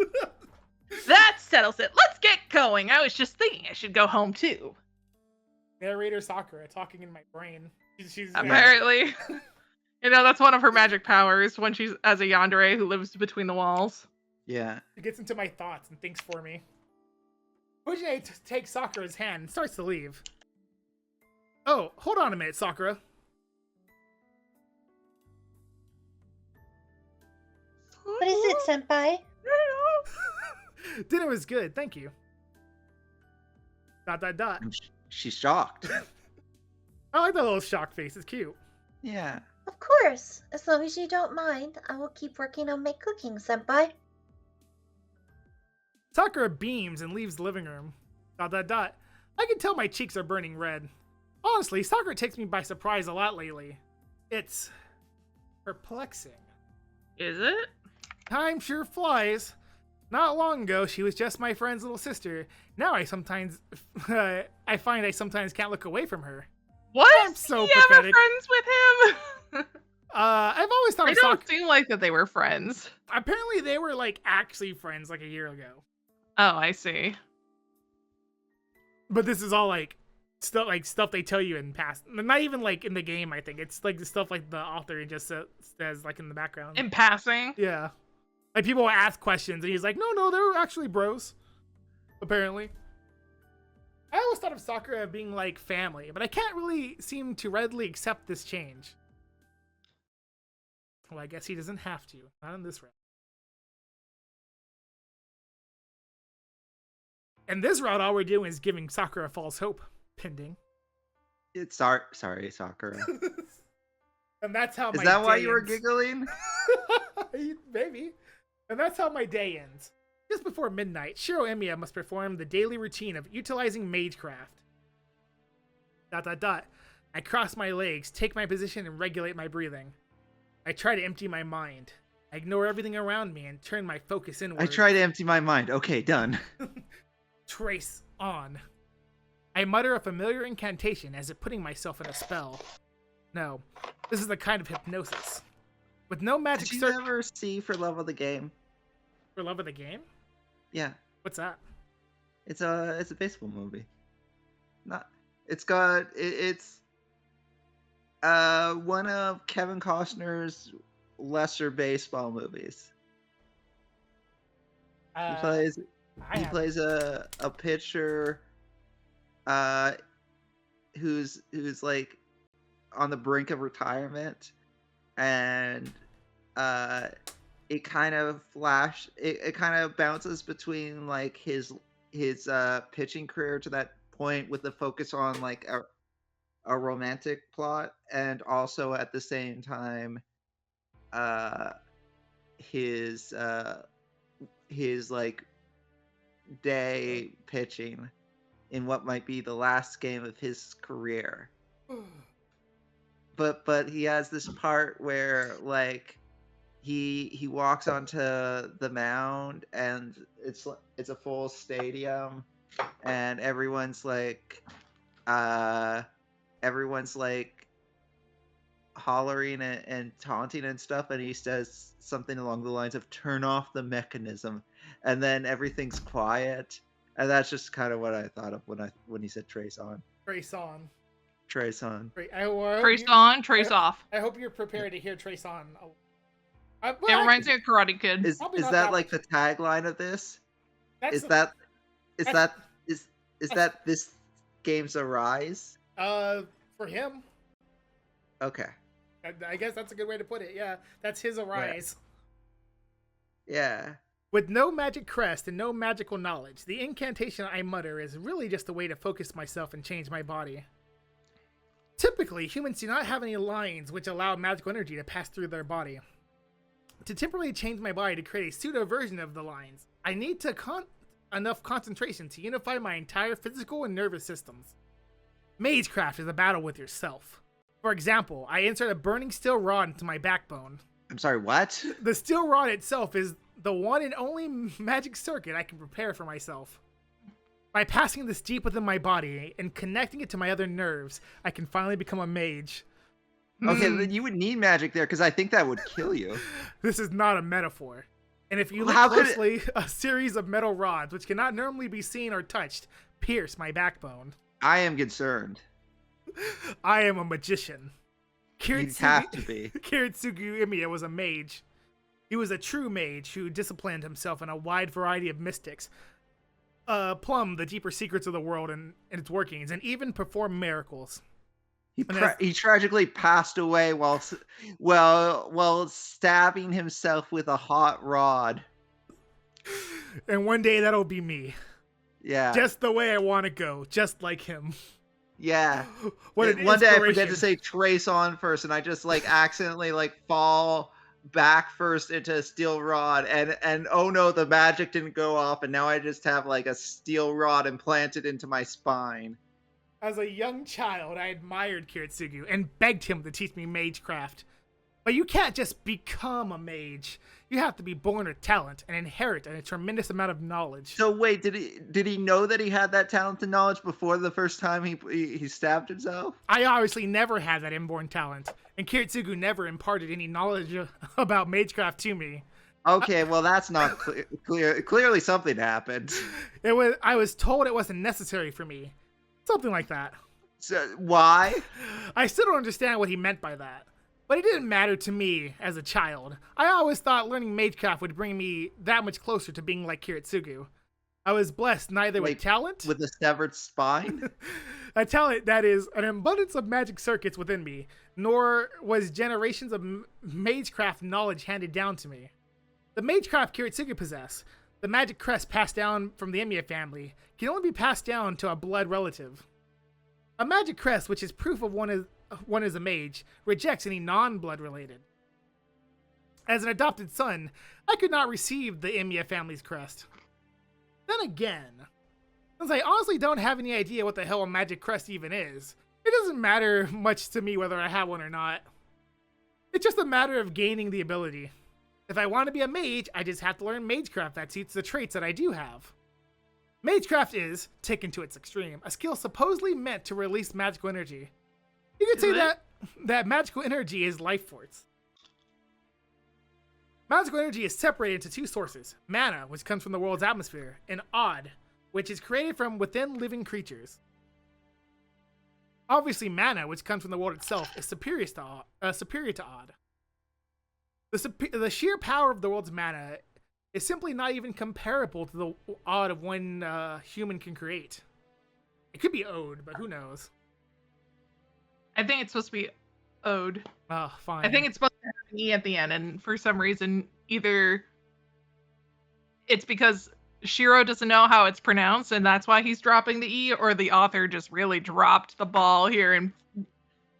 That settles it. Let's get going. I was just thinking I should go home too. Narrator Sakura talking in my brain. She's Apparently. That's one of her magic powers when she's as a yandere who lives between the walls. Yeah. She gets into my thoughts and thinks for me. Fujine takes Sakura's hand and starts to leave. Oh, hold on a minute, Sakura. What is it, senpai? Dinner was good, thank you. ... She's shocked. I like that little shock face, it's cute. Yeah. Of course. As long as you don't mind, I will keep working on my cooking, senpai. Sakura beams and leaves the living room. ... I can tell my cheeks are burning red. Honestly, Sakura takes me by surprise a lot lately. It's perplexing. Is it? Time sure flies. Not long ago, she was just my friend's little sister. Now I sometimes, I find I sometimes can't look away from her. What? I'm so you ever pathetic. friends with him? I've always thought They of don't Sakura. seem like that they were friends. Apparently, they were like actually friends like a year ago. Oh, I see. But this is all like stuff they tell you in past. Not even like in the game. I think it's like the stuff like the author just says like in the background. In passing. Yeah. Like, people will ask questions, and he's like, no, they're actually bros. Apparently. I always thought of Sakura being, like, family, but I can't really seem to readily accept this change. Well, I guess he doesn't have to. Not in this route. In this route, all we're doing is giving Sakura false hope. Pending. It's sorry, Sakura. And that's how Is my that why day you were ends. giggling? Maybe. And that's how my day ends. Just before midnight, Shiro Emiya must perform the daily routine of utilizing magecraft. ... I cross my legs, take my position, and regulate my breathing. I try to empty my mind. I ignore everything around me and turn my focus inward. I try to empty my mind. Okay, done. Trace on. I mutter a familiar incantation as if putting myself in a spell. No, this is the kind of hypnosis. With no magic Did you circle. ever see For Love of the Game? For love of the game? Yeah. What's that? It's a baseball movie. It's one of Kevin Costner's lesser baseball movies. He plays a pitcher who's like on the brink of retirement, and it kind of bounces between like his pitching career to that point with the focus on like a romantic plot, and also at the same time his like day pitching in what might be the last game of his career. But he has this part where like he walks onto the mound, and it's a full stadium, and everyone's like hollering and taunting and stuff, and he says something along the lines of "turn off the mechanism," and then everything's quiet, and that's just kind of what I thought of when he said "trace on." Trace on. Trace on. Trace on, trace off. I hope you're prepared to hear Trace on. It reminds me of Karate Kid. Is Probably not that that like much. the tagline of this? Is That's that this game's a rise? for him? Okay. I guess that's a good way to put it. Yeah, that's his arise. Yeah. With no magic crest and no magical knowledge, the incantation I mutter is really just a way to focus myself and change my body. Typically, humans do not have any lines which allow magical energy to pass through their body. To temporarily change my body to create a pseudo version of the lines, I need enough concentration to unify my entire physical and nervous systems. Magecraft is a battle with yourself. For example, I insert a burning steel rod into my backbone. I'm sorry, what? The steel rod itself is the one and only magic circuit I can prepare for myself. By passing this deep within my body and connecting it to my other nerves, I can finally become a mage. Okay, then you would need magic there because I think that would kill you. This is not a metaphor. And if you look How could it- closely, a series of metal rods, which cannot normally be seen or touched, pierce my backbone. I am concerned. I am a magician. You'd have to be. Kiritsugu Imiya was a mage. He was a true mage who disciplined himself in a wide variety of mystics, plumb the deeper secrets of the world and its workings, and even perform miracles. He tragically passed away while stabbing himself with a hot rod. And one day that'll be me. Yeah. Just the way I want to go, just like him. Yeah. What an One day I forget inspiration. to say trace on first, and I just accidentally fall back first into a steel rod, and oh no, the magic didn't go off, and now I just have a steel rod implanted into my spine. As a young child, I admired Kiritsugu and begged him to teach me magecraft. But you can't just become a mage. You have to be born with talent and inherit a tremendous amount of knowledge. So wait, did he know that he had that talent and knowledge before the first time he stabbed himself? I obviously never had that inborn talent, and Kiritsugu never imparted any knowledge about magecraft to me. Okay, well that's not clear. Clearly something happened. I was told it wasn't necessary for me. Something like that. So why? I still don't understand what he meant by that. But it didn't matter to me as a child. I always thought learning magecraft would bring me that much closer to being like Kiritsugu. I was blessed neither with talent... With a severed spine? a talent that is an abundance of magic circuits within me, nor was generations of magecraft knowledge handed down to me. The magecraft Kiritsugu possessed, the magic crest passed down from the Imiya family, can only be passed down to a blood relative. A magic crest, which is proof of one is a mage, rejects any non-blood related. As an adopted son, I could not receive the Imiya family's crest. Then again, since I honestly don't have any idea what the hell a magic crest even is, it doesn't matter much to me whether I have one or not. It's just a matter of gaining the ability. If I want to be a mage, I just have to learn magecraft that suits the traits that I do have. Magecraft is, taken to its extreme, a skill supposedly meant to release magical energy. You could say that magical energy is life force. Magical energy is separated into two sources: mana, which comes from the world's atmosphere, and odd, which is created from within living creatures. Obviously, mana, which comes from the world itself, is superior to odd. The sheer power of the world's mana is simply not even comparable to the odd of one human can create. It could be ode, but who knows? I think it's supposed to be ode. Oh, fine. I think it's supposed to have an E at the end, and for some reason, either it's because Shiro doesn't know how it's pronounced, and that's why he's dropping the E, or the author just really dropped the ball here and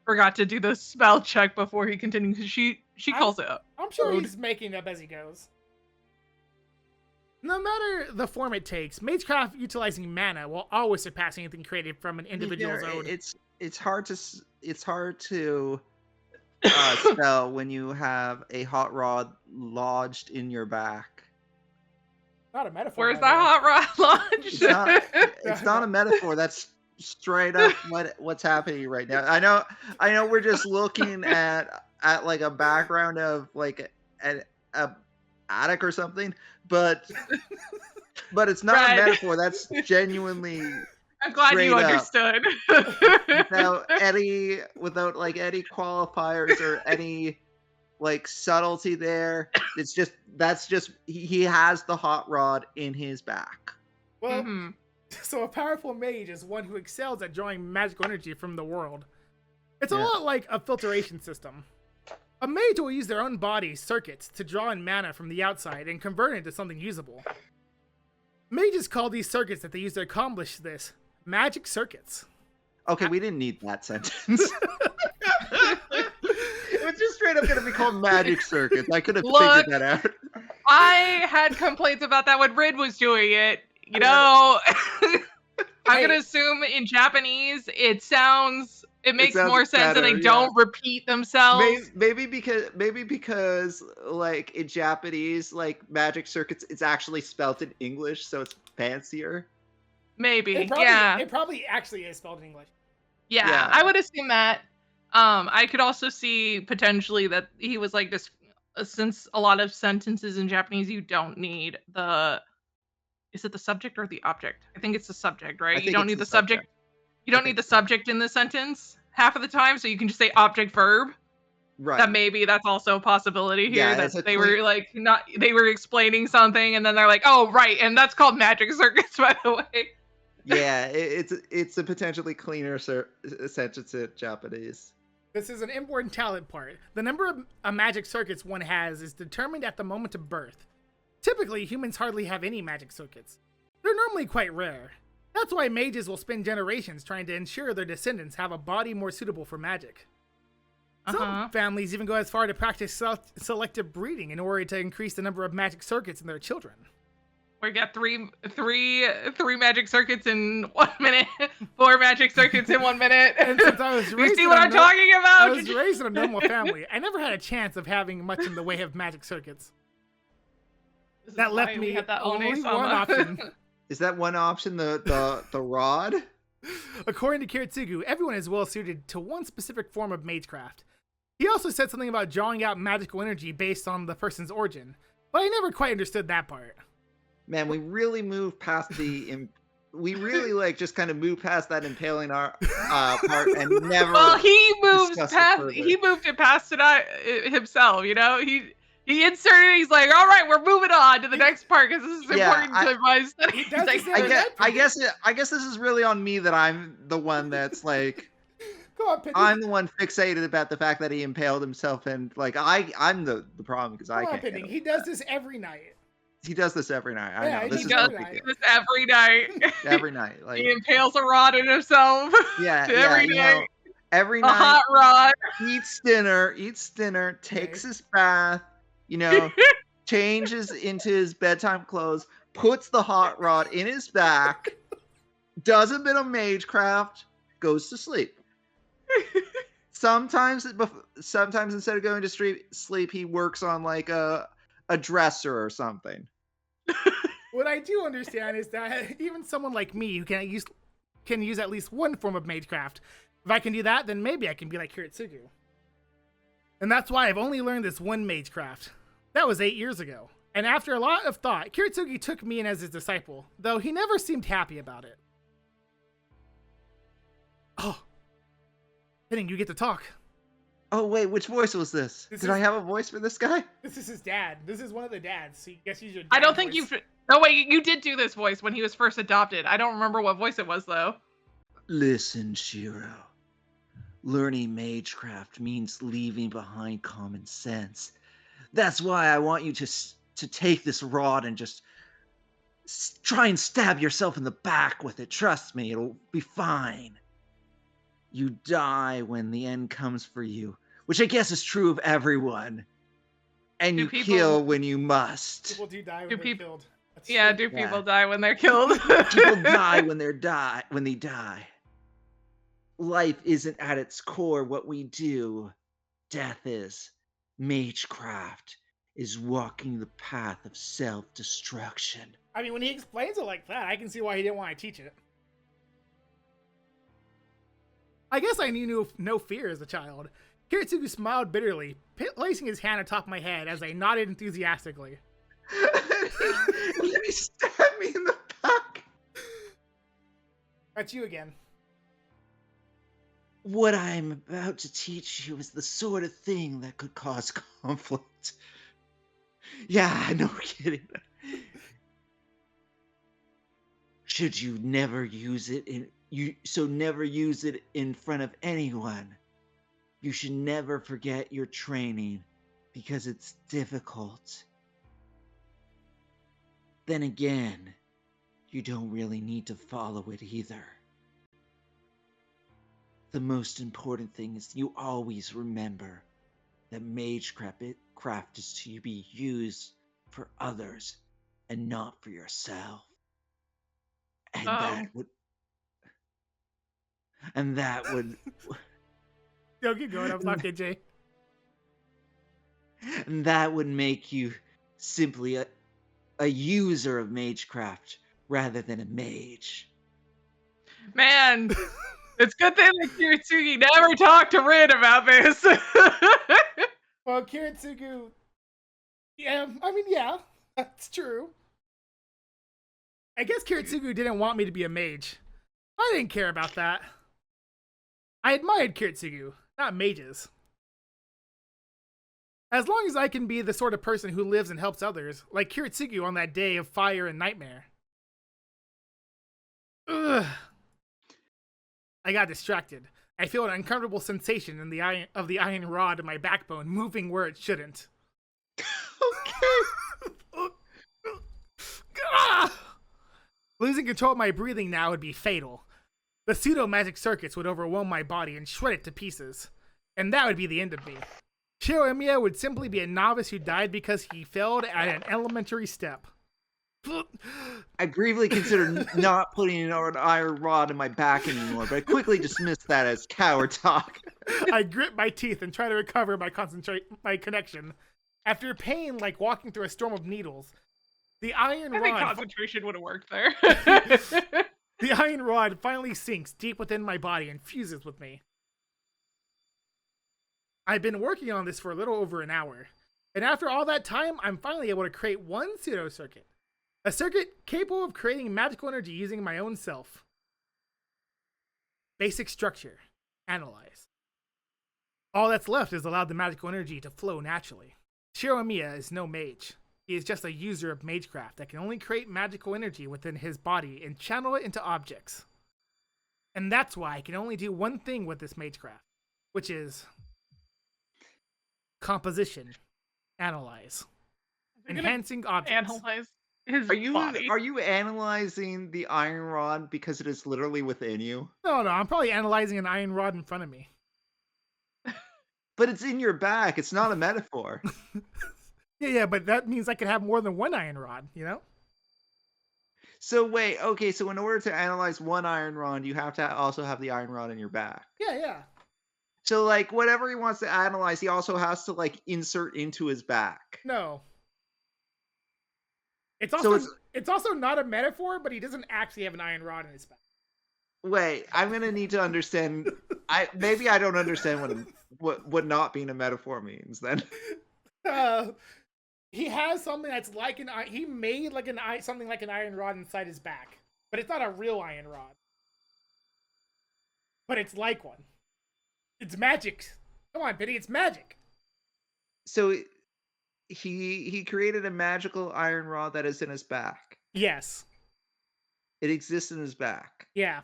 forgot to do the spell check before he continued. She calls it ode. I'm sure he's making it up as he goes. No matter the form it takes, magecraft utilizing mana will always surpass anything created from an individual's ode. It's hard to spell when you have a hot rod lodged in your back. Not a metaphor. Where's that hot rod lodge? It's not a metaphor. That's straight up what's happening right now. I know we're just looking at a background of an attic or something, but it's not Right. a metaphor. That's genuinely I'm glad you straight up. understood. without any qualifiers or any subtlety there. That's just he has the hot rod in his back. Well, Mhm. so a powerful mage is one who excels at drawing magical energy from the world. It's a Yeah. lot like a filtration system. A mage will use their own body's circuits to draw in mana from the outside and convert it into something usable. Mages call these circuits that they use to accomplish this magic circuits. Okay, we didn't need that sentence. It was just straight up going to be called magic circuits. I could have Look. figured that out. I had complaints about that when Rid was doing it. You know, I'm gonna assume in Japanese it makes sounds more sense and better, they don't repeat themselves. Maybe because in Japanese magic circuits it's actually spelt in English, so it's fancier. Maybe. It probably actually is spelled in English. Yeah, I would assume that. I could also see potentially that he was like this, since a lot of sentences in Japanese you don't need the. Is it the subject or the object? I think it's the subject, right? You don't need the subject. You don't need the subject in the sentence half of the time, so you can just say object verb. Right. That maybe that's also a possibility here, Yeah, that they were like they were explaining something and then they're like, oh right, and that's called magic circuits, by the way. Yeah, it's a potentially cleaner sentence in Japanese. This is an important talent part. The number of magic circuits one has is determined at the moment of birth. Typically, humans hardly have any magic circuits. They're normally quite rare. That's why mages will spend generations trying to ensure their descendants have a body more suitable for magic. Some families even go as far to practice selective breeding in order to increase the number of magic circuits in their children. We got three magic circuits in 1 minute, 4 magic circuits in 1 minute. And since I was raised you see what I'm talking about? I was raised in a normal family. I never had a chance of having much in the way of magic circuits. That left me only one option. Is that one option the rod? According to Kiritsugu, everyone is well suited to one specific form of magecraft. He also said something about drawing out magical energy based on the person's origin, but I never quite understood that part. Man, we really moved past we really like just kind of moved past that impaling our part and never. Well, he moved it past it himself. You know, he inserted. He's like, all right, we're moving on to the next part because this is important to my study. I guess this is really on me that I'm the one that's like. I'm the one fixated about the fact that he impaled himself, and like I'm the problem because I can't. He does this every night. He does this every night. I know. He does this every night. Every night, like he impales a rod in himself. Yeah, every night. Every night. A hot rod. Eats dinner, takes his bath. Changes into his bedtime clothes, puts the hot rod in his back, does a bit of magecraft, goes to sleep. Sometimes instead of going to sleep, he works on like a dresser or something. What I do understand is that even someone like me who can use at least one form of magecraft, if I can do that, then maybe I can be like Kiritsugu. And that's why I've only learned this one magecraft. That was 8 years ago. And after a lot of thought, Kiritsugu took me in as his disciple, though he never seemed happy about it. Oh. Pending, you get to talk. Oh, wait, which voice was this? Did I have a voice for this guy? This is his dad. This is one of the dads. So I guess he's your dad. I don't think you've... No, wait, you did do this voice when he was first adopted. I don't remember what voice it was, though. Listen, Shiro. Learning magecraft means leaving behind common sense. That's why I want you to take this rod and just try and stab yourself in the back with it. Trust me, it'll be fine. You die when the end comes for you, which I guess is true of everyone. And you kill when you must. People do die when they're killed. People die when they're killed? People die when they die. Life isn't at its core what we do. Death is. Magecraft is walking the path of self-destruction. I mean, when he explains it like that, I can see why he didn't want to teach it. I guess I knew no fear as a child. Kiritsugu smiled bitterly, placing his hand atop my head as I nodded enthusiastically. He stabbed me in the back. That's you again. What I'm about to teach you is the sort of thing that could cause conflict. Yeah, no kidding. Should you never use it never use it in front of anyone. You should never forget your training because it's difficult. Then again, you don't really need to follow it either. The most important thing is you always remember that magecraft is to be used for others and not for yourself. And that would Yo, keep going. I'm not Jay. And that would make you simply a user of magecraft rather than a mage. Man, it's good thing that Kiritsugi never talked to Rin about this. Well, Kiritsugu, yeah, I mean, yeah, that's true. I guess Kiritsugu didn't want me to be a mage. I didn't care about that. I admired Kiritsugu, not mages. As long as I can be the sort of person who lives and helps others, like Kiritsugu on that day of fire and nightmare. Ugh. I got distracted. I feel an uncomfortable sensation in the iron rod in my backbone moving where it shouldn't. Ah! Losing control of my breathing now would be fatal. The pseudo-magic circuits would overwhelm my body and shred it to pieces. And that would be the end of me. KyrieAI would simply be a novice who died because he failed at an elementary step. I gravely considered not putting an iron rod in my back anymore, but I quickly dismissed that as coward talk. I grit my teeth and try to recover my connection. After pain like walking through a storm of needles, the iron I think rod concentration would have worked there. the iron rod finally sinks deep within my body and fuses with me. I've been working on this for a little over an hour, and after all that time, I'm finally able to create one pseudo circuit. A circuit capable of creating magical energy using my own self. Basic structure. Analyze. All that's left is allow the magical energy to flow naturally. KyrieAI is no mage. He is just a user of magecraft that can only create magical energy within his body and channel it into objects. And that's why I can only do one thing with this magecraft, which is composition. Analyze. Enhancing objects. Analyze his body. Are you analyzing the iron rod because it is literally within you? No, I'm probably analyzing an iron rod in front of me. But it's in your back. It's not a metaphor. Yeah, but that means I could have more than one iron rod, you know? So wait, okay, so in order to analyze one iron rod, you have to also have the iron rod in your back. Yeah. So like whatever he wants to analyze, he also has to like insert into his back. No. It's also not a metaphor, but he doesn't actually have an iron rod in his back. Wait, I'm gonna need to understand. Maybe I don't understand what not being a metaphor means then. He has something that's like he made like something like an iron rod inside his back, but it's not a real iron rod. But it's like one. It's magic. Come on, Penny, it's magic. So he created a magical iron rod that is in his back. Yes. It exists in his back. Yeah.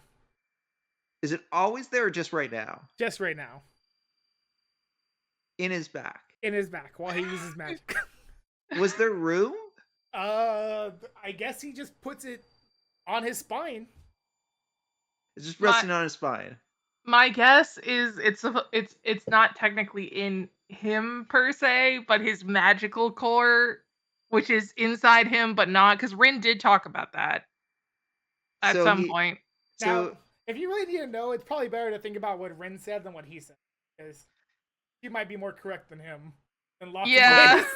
Is it always there or just right now? Just right now. In his back. In his back while he uses magic. Was there room? I guess he just puts it on his spine. It's just resting on his spine. My guess is it's not technically in him per se, but his magical core, which is inside him, but not, because Rin did talk about that at some point. Now, if you really need to know, it's probably better to think about what Rin said than what he said, because he might be more correct than him in lots of ways.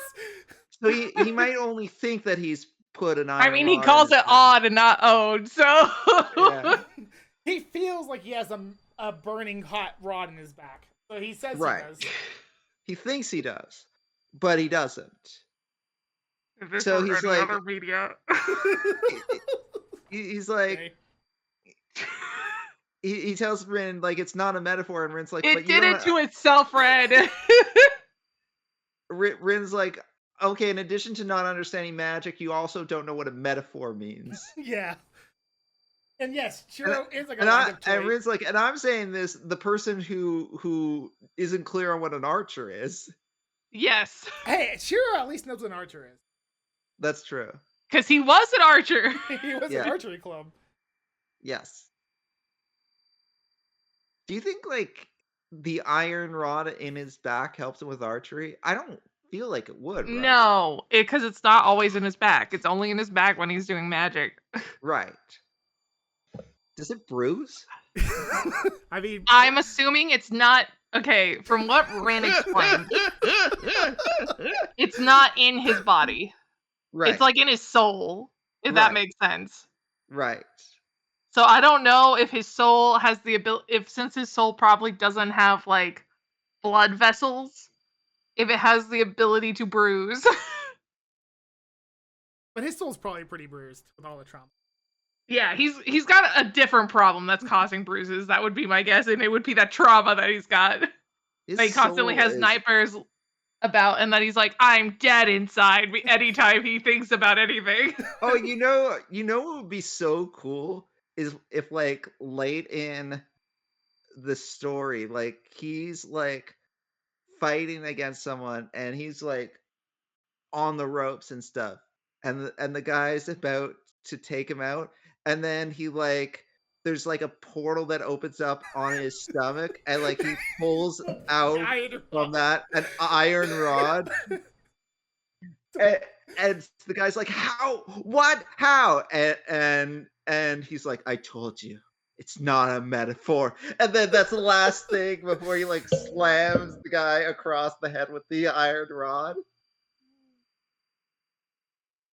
So he might only think that he's put an iron. I mean, he calls it odd and not owed, so yeah. He feels like he has a burning hot rod in his back, so he says he does. He thinks he does, but he doesn't. So he's like, other media. he's like, Okay. he tells Rin like it's not a metaphor, and Rin's like, It but did it to itself, Red. Rin's like, okay, in addition to not understanding magic, you also don't know what a metaphor means. Yeah. And yes, Shiro is like and Rin's like, and I'm saying this, the person who isn't clear on what an archer is. Yes. Hey, Shiro at least knows what an archer is. That's true. Because he was an archer. He was an archery club. Yes. Do you think like the iron rod in his back helps him with archery? I don't feel like it would. Right? No, because it's not always in his back. It's only in his back when he's doing magic. Right. Does it bruise? I mean, I'm assuming it's not. Okay, from what Rin explained, it's not in his body. Right. It's like in his soul, if that makes sense. Right. So I don't know if his soul has the ability, since his soul probably doesn't have like blood vessels, if it has the ability to bruise. But his soul's probably pretty bruised with all the trauma. Yeah, he's got a different problem that's causing bruises. That would be my guess, and it would be that trauma that he's got. His He constantly soul has is- nightmares about, and then he's like, "I'm dead inside." Anytime he thinks about anything. Oh, you know what would be so cool is if like late in the story, like he's like fighting against someone and he's like on the ropes and stuff, and the guy's about to take him out, and then he like there's like a portal that opens up on his stomach, and like he pulls out from that an iron rod. And the guy's like, "How? What? How?" And he's like, "I told you, it's not a metaphor." And then that's the last thing before he like slams the guy across the head with the iron rod.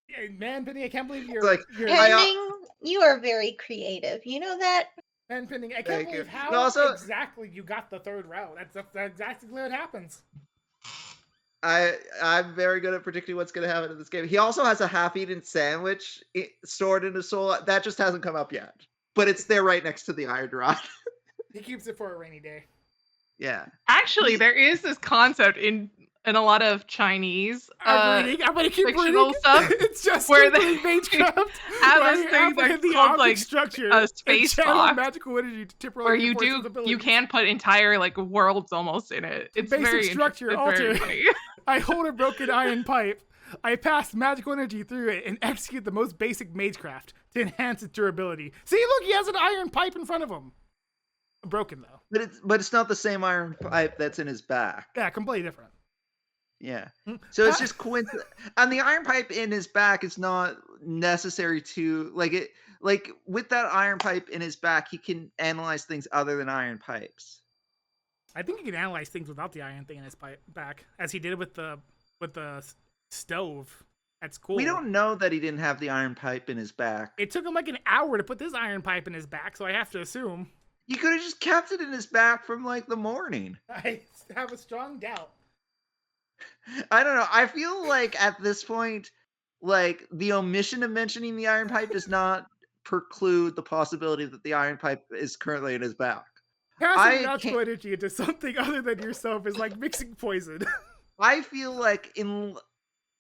Yeah, man, Penny, I can't believe you're Like, you're Pending, you are very creative. You know that? man, Penny. I can't Thank believe you. how And also- exactly you got the third route. That's exactly what happens. I'm very good at predicting what's going to happen in this game. He also has a half-eaten sandwich stored in his soul. That just hasn't come up yet, but it's there right next to the iron rod. He keeps it for a rainy day. Yeah. Actually, there is this concept in a lot of Chinese I'm gonna keep fictional reading. stuff It's just where where they Magecraft have where this you thing amplify that's the called, object like, structure a and space channel box, magical energy to temporarily where you reinforce its do abilities. you can put entire like worlds almost in it. It's Basic very structure it's very altered. funny. I hold a broken iron pipe. I pass magical energy through it and execute the most basic magecraft to enhance its durability. See, look, he has an iron pipe in front of him. Broken though. But it's not the same iron pipe that's in his back. Yeah, completely different. Yeah. Hmm. So it's just coincidence. And the iron pipe in his back is not necessary to like with that iron pipe in his back, he can analyze things other than iron pipes. I think he can analyze things without the iron thing in his pipe back, as he did with the stove at school. We don't know that he didn't have the iron pipe in his back. It took him like an hour to put this iron pipe in his back, so I have to assume. He could have just kept it in his back from like the morning. I have a strong doubt. I don't know. I feel like at this point, like the omission of mentioning the iron pipe does not preclude the possibility that the iron pipe is currently in his back. Passing magical energy into something other than yourself is like mixing poison. I feel like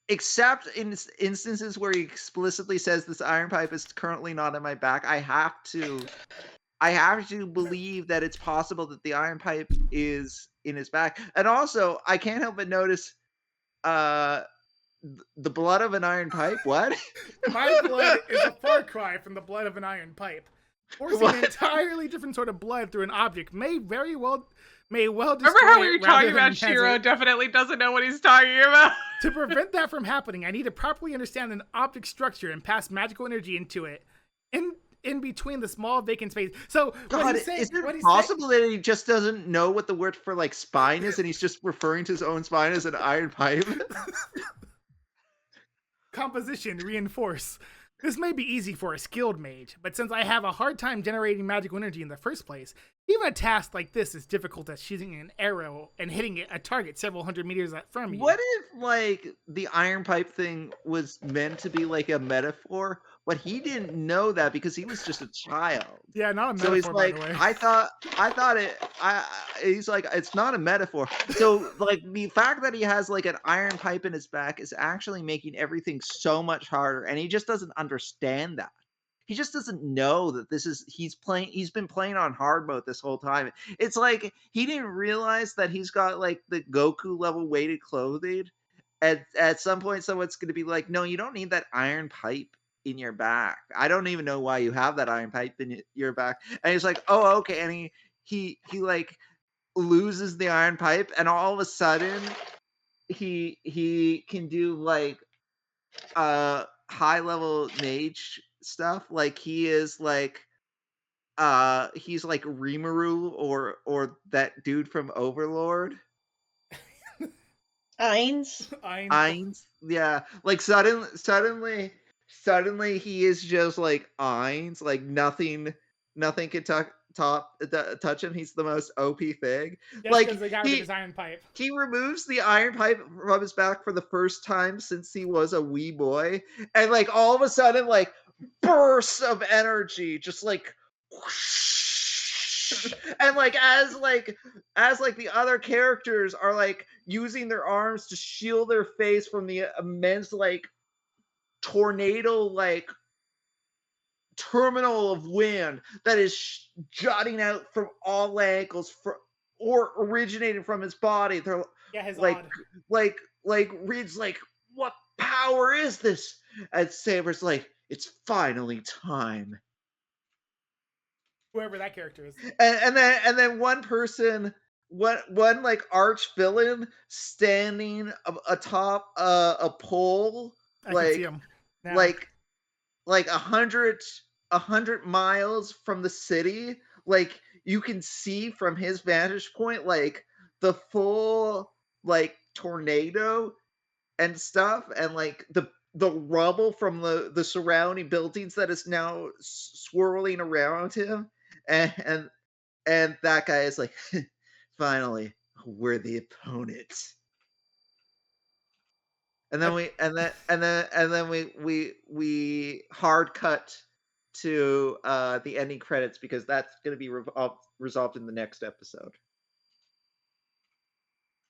except in instances where he explicitly says this iron pipe is currently not in my back, I have to believe that it's possible that the iron pipe is in his back. And also, I can't help but notice the blood of an iron pipe. What? My blood is a far cry from the blood of an iron pipe. Forcing an entirely different sort of blood through an object may well destroy Remember how we it were rather talking than about enhance Shiro it. definitely doesn't know what he's talking about. To prevent that from happening, I need to properly understand an object structure and pass magical energy into it. In between the small vacant space. So God, is it possible that he just doesn't know what the word for like spine is, and he's just referring to his own spine as an iron pipe? Composition, reinforce. This may be easy for a skilled mage, but since I have a hard time generating magical energy in the first place, even a task like this is difficult as shooting an arrow and hitting a target several hundred meters from you. What if like the iron pipe thing was meant to be like a metaphor, but he didn't know that because he was just a child? Yeah, not a metaphor, So he's like, by the way. he's like, it's not a metaphor. So like the fact that he has like an iron pipe in his back is actually making everything so much harder, and he just doesn't understand that. He just doesn't know that he's been playing on hard mode this whole time. It's like he didn't realize that he's got like the Goku level weighted clothing. At some point someone's gonna be like, no, you don't need that iron pipe in your back. I don't even know why you have that iron pipe in your back. And he's like, oh, okay. And he like loses the iron pipe, and all of a sudden he can do like high level mage stuff. Like he is like he's like Rimuru or that dude from Overlord. Ainz. Ainz. Yeah. Like suddenly he is just like Ainz, like nothing nothing can touch him. He's the most OP thing. Just Like because the guy with his iron pipe. he removes the iron pipe from his back for the first time since he was a wee boy, and like all of a sudden, like bursts of energy, just like whoosh. And like as the other characters are like using their arms to shield their face from the immense like tornado like terminal of wind that is jutting out from all angles or originating from his body. They're His like odd. like Reed's like, what power is this? And Saber's like, it's finally time. Whoever that character is. And then one person, one like arch villain standing atop a pole, I can see him. Now. like 100 miles from the city. Like you can see from his vantage point, like the full like tornado and stuff, and like the rubble from the surrounding buildings that is now swirling around him, and that guy is like, finally, we're the opponent. And then we hard cut to the ending credits because that's going to be resolved in the next episode.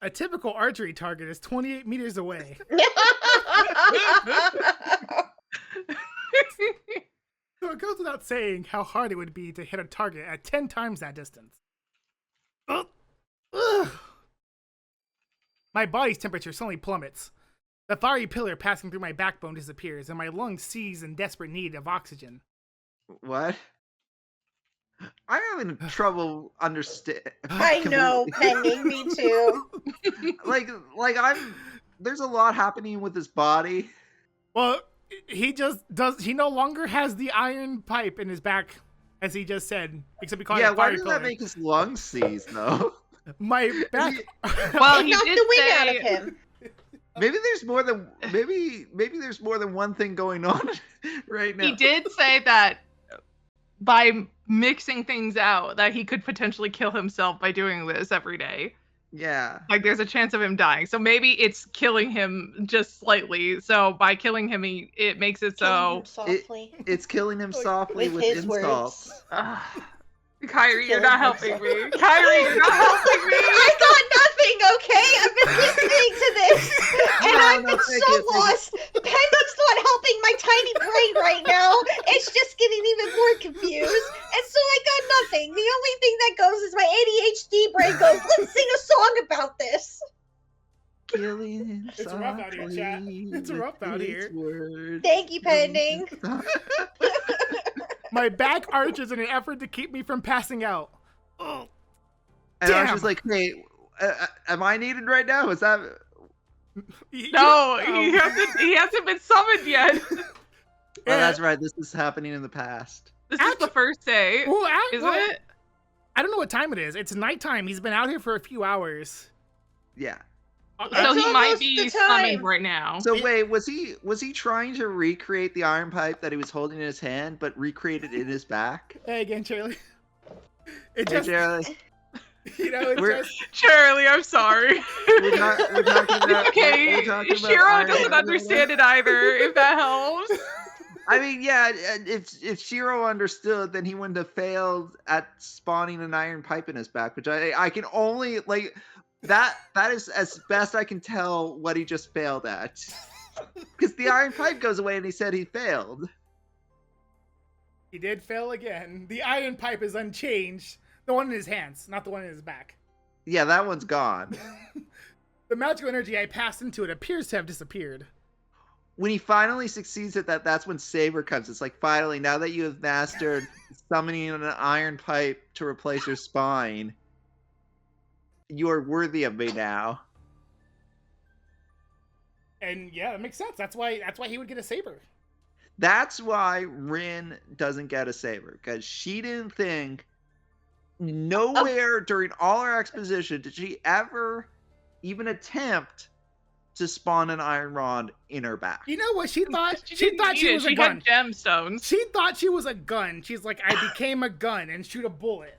A typical archery target is 28 meters away. So it goes without saying how hard it would be to hit a target at 10 times that distance. Ugh. My body's temperature suddenly plummets. The fiery pillar passing through my backbone disappears, and my lungs seize in desperate need of oxygen. What? I'm having trouble understand. I know, Pending, me too. like there's a lot happening with his body. Well, he no longer has the iron pipe in his back, as he just said, except he called it a Yeah, why fiery does pillar. that make his lungs seize though? My back. Well, It he knocked did the wind say out of him. Maybe there's more than one thing going on right now. he did say that by mixing things out, that he could potentially kill himself by doing this every day. Yeah. Like there's a chance of him dying. So maybe it's killing him just slightly. So by killing him, it makes it Killing so. him softly. It's killing him softly with his insults. words. Kyrie, you're Killing not helping himself. me. Kyrie, you're not helping me. I got nothing, okay? I've been listening to this, and I've been thank so you, thank you. lost. Pending's not helping my tiny brain right now. It's just getting even more confused, and so I got nothing. The only thing that goes is my ADHD brain goes, let's sing a song about this. Killing him It's rough out here, chat. It's softly rough out with here. words. Thank you, Pending. My back arches in an effort to keep me from passing out. Oh, And I was damn. just like, hey, am I needed right now? Is that... No, he hasn't been summoned yet. Oh, that's right. This is happening in the past. This is the first day, isn't it? I don't know what time it is. It's nighttime. He's been out here for a few hours. Yeah. So he might almost be the summoned time. right now. So wait, was he trying to recreate the iron pipe that he was holding in his hand, but recreate it in his back? Hey again, Charlie. It Hey, just, Charlie. you know, it We're- just. Charlie, I'm sorry. We're talking about. Okay, we're talking about Shiro iron doesn't pipe. understand it either, if that helps. I mean, yeah, if Shiro understood, then he wouldn't have failed at spawning an iron pipe in his back, which I can only like that is as best I can tell what he just failed at. Because the iron pipe goes away and he said he failed. He did fail again. The iron pipe is unchanged. The one in his hands, not the one in his back. Yeah, that one's gone. The magical energy I passed into it appears to have disappeared. When he finally succeeds at that, that's when Saber comes. It's like, finally, now that you have mastered summoning an iron pipe to replace your spine, you are worthy of me now. And yeah, it makes sense. That's why he would get a saber. That's why Rin doesn't get a saber, because she didn't think nowhere during all her exposition did she ever even attempt to spawn an iron rod in her back. You know what she thought? She didn't thought need she it. was a She gun. had gemstones. She thought she was a gun. She's like, I became a gun and shoot a bullet.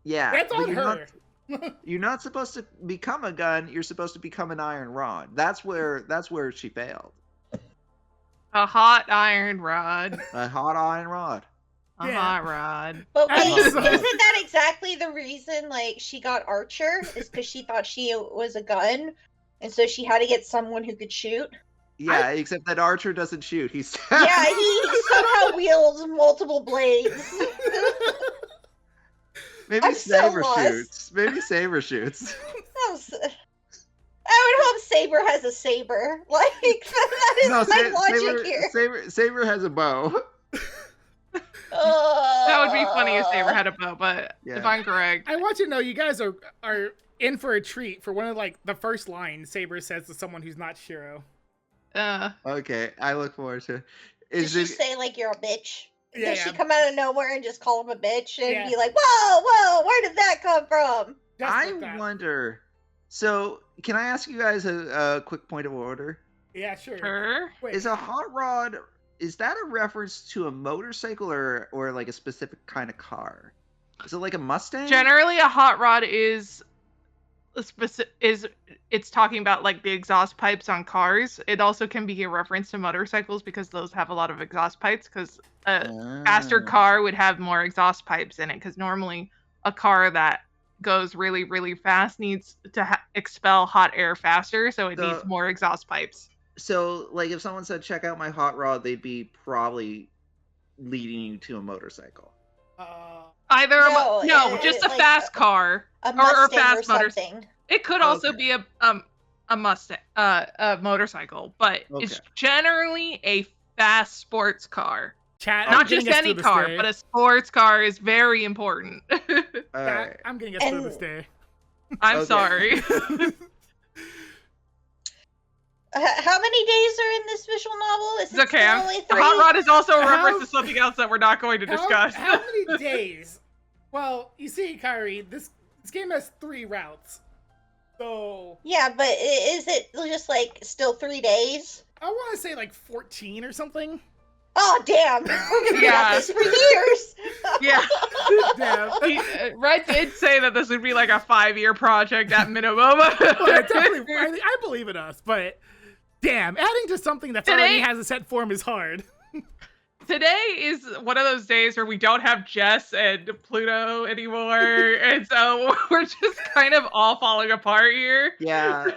Yeah, That's but on her. You're not supposed to become a gun. You're supposed to become an iron rod. That's where she failed. A hot iron rod. A hot iron rod. A Yeah. hot rod. But wait, That's isn't awesome. that exactly the reason like she got Archer? Is because she thought she was a gun, and so she had to get someone who could shoot. Yeah, except that Archer doesn't shoot. He's Yeah, he somehow wields multiple blades. maybe I'm so Saber lost. shoots. Maybe Saber shoots. I would hope Saber has a saber. Like that is my logic here. Saber has a bow. That would be funny if Saber had a bow, but Yeah. if I'm correct. I want you to know you guys are in for a treat for one of like the first lines Saber says to someone who's not Shiro. Okay, I look forward to it. Did Is she it say like you're a bitch? Yeah, Did she come out of nowhere and just call him a bitch and Yeah. be like, whoa, where did that come from? Just I like that. wonder. So, can I ask you guys a quick point of order? Yeah, sure. Sure. Wait, Is a hot rod, is that a reference to a motorcycle or like a specific kind of car? Is it like a Mustang? Generally, a hot rod is it's talking about like the exhaust pipes on cars. It also can be a reference to motorcycles because those have a lot of exhaust pipes. Because a faster Ah. car would have more exhaust pipes in it. Because normally a car that goes really, really fast needs to expel hot air faster, so it needs more exhaust pipes. So, like, if someone said, check out my hot rod, they'd be probably leading you to a motorcycle. Either just a like fast car A or Mustang or fast motorcycle. something. It could also Okay. be a Mustang, a motorcycle, but it's Okay. generally a fast sports car. Chat, Not I'm getting just us any through this car, day. but a sports car is very important. All Chat, right. I'm getting us through this day. I'm Okay. sorry. How many days are in this visual novel? Is It's it okay. still only The 3? hot rod is also a How- reference to something else that we're not going to discuss. How many days? Well, you see, Kyrie, this game has 3 routes. So Yeah, but is it just like still 3 days? I want to say like 14 or something. Oh damn! We're gonna be Yeah. at this for years. Yeah. Damn. Red did say that this would be like a 5-year project at minimum. Well, definitely, I believe in us, but damn, adding to something that's already Today- has a set form is hard. Today is one of those days where we don't have Jess and Pluto anymore, and so we're just kind of all falling apart here. Yeah.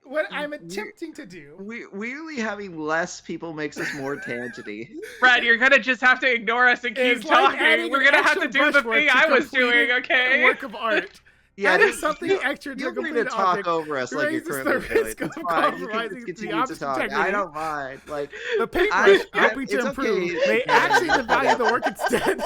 What I'm attempting to do. Weirdly having less people makes us more tangenty. Brad, you're gonna just have to ignore us and keep It's like talking. adding We're an gonna have extra to do the brushwork thing to I was complete doing, a okay? work of art. Yeah, Adding you- something you- extra to Feel free complete to an talk object over us like you're raises the currently doing. risk It's of fine. You can compromising just the continue to object's talk. I integrity. don't mind. Like, The paintbrush, hoping it's to okay. improve, may Yeah. actually devalue the work instead.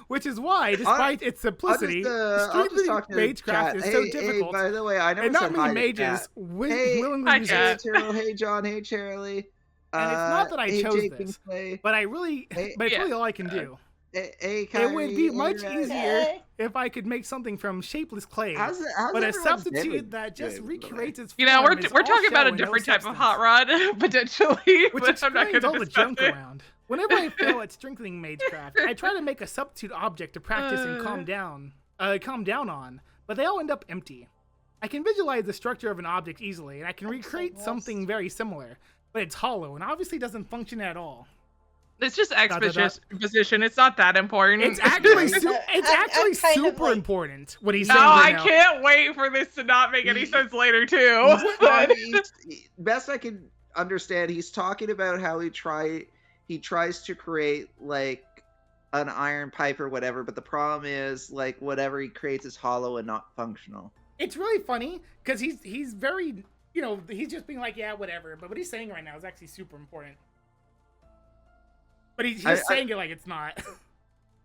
Which is why, despite its simplicity, I'll just streaming talk to magecraft chat. is Hey, so hey, difficult, by the way, I never and not said hi many to mages chat. wi- Hey, willingly hi, use Chat. it. Hey, Taro, hey, John, hey, Charlie. And it's not that I hey, chose Jake this, can play. but I really, Hey, but it's yeah. really all I can do. Hey, It would be Kyrie, much hey, easier if I could make something from shapeless clay, how's but a everyone's substitute day that just doing, by the way? recreates its You know, form we're is talking all about shell a and no different type of substance. hot rod, potentially, Which but I'm not explains gonna all the discuss junk it. around. Whenever I fail at strengthening magecraft, I try to make a substitute object to practice and calm down on, but they all end up empty. I can visualize the structure of an object easily, and I can recreate something very similar, but it's hollow and obviously doesn't function at all. It's just dot, dot. exposition. It's not that important. It's actually I'm kind of super like- important what he's No, saying I right now. can't wait for this to not make any sense later too. Well, best I can understand, he's talking about how he tries to create like an iron pipe or whatever, but the problem is like whatever he creates is hollow and not functional. It's really funny because he's very, you know, he's just being like, yeah, whatever. But what he's saying right now is actually super important. But he's saying it like it's not.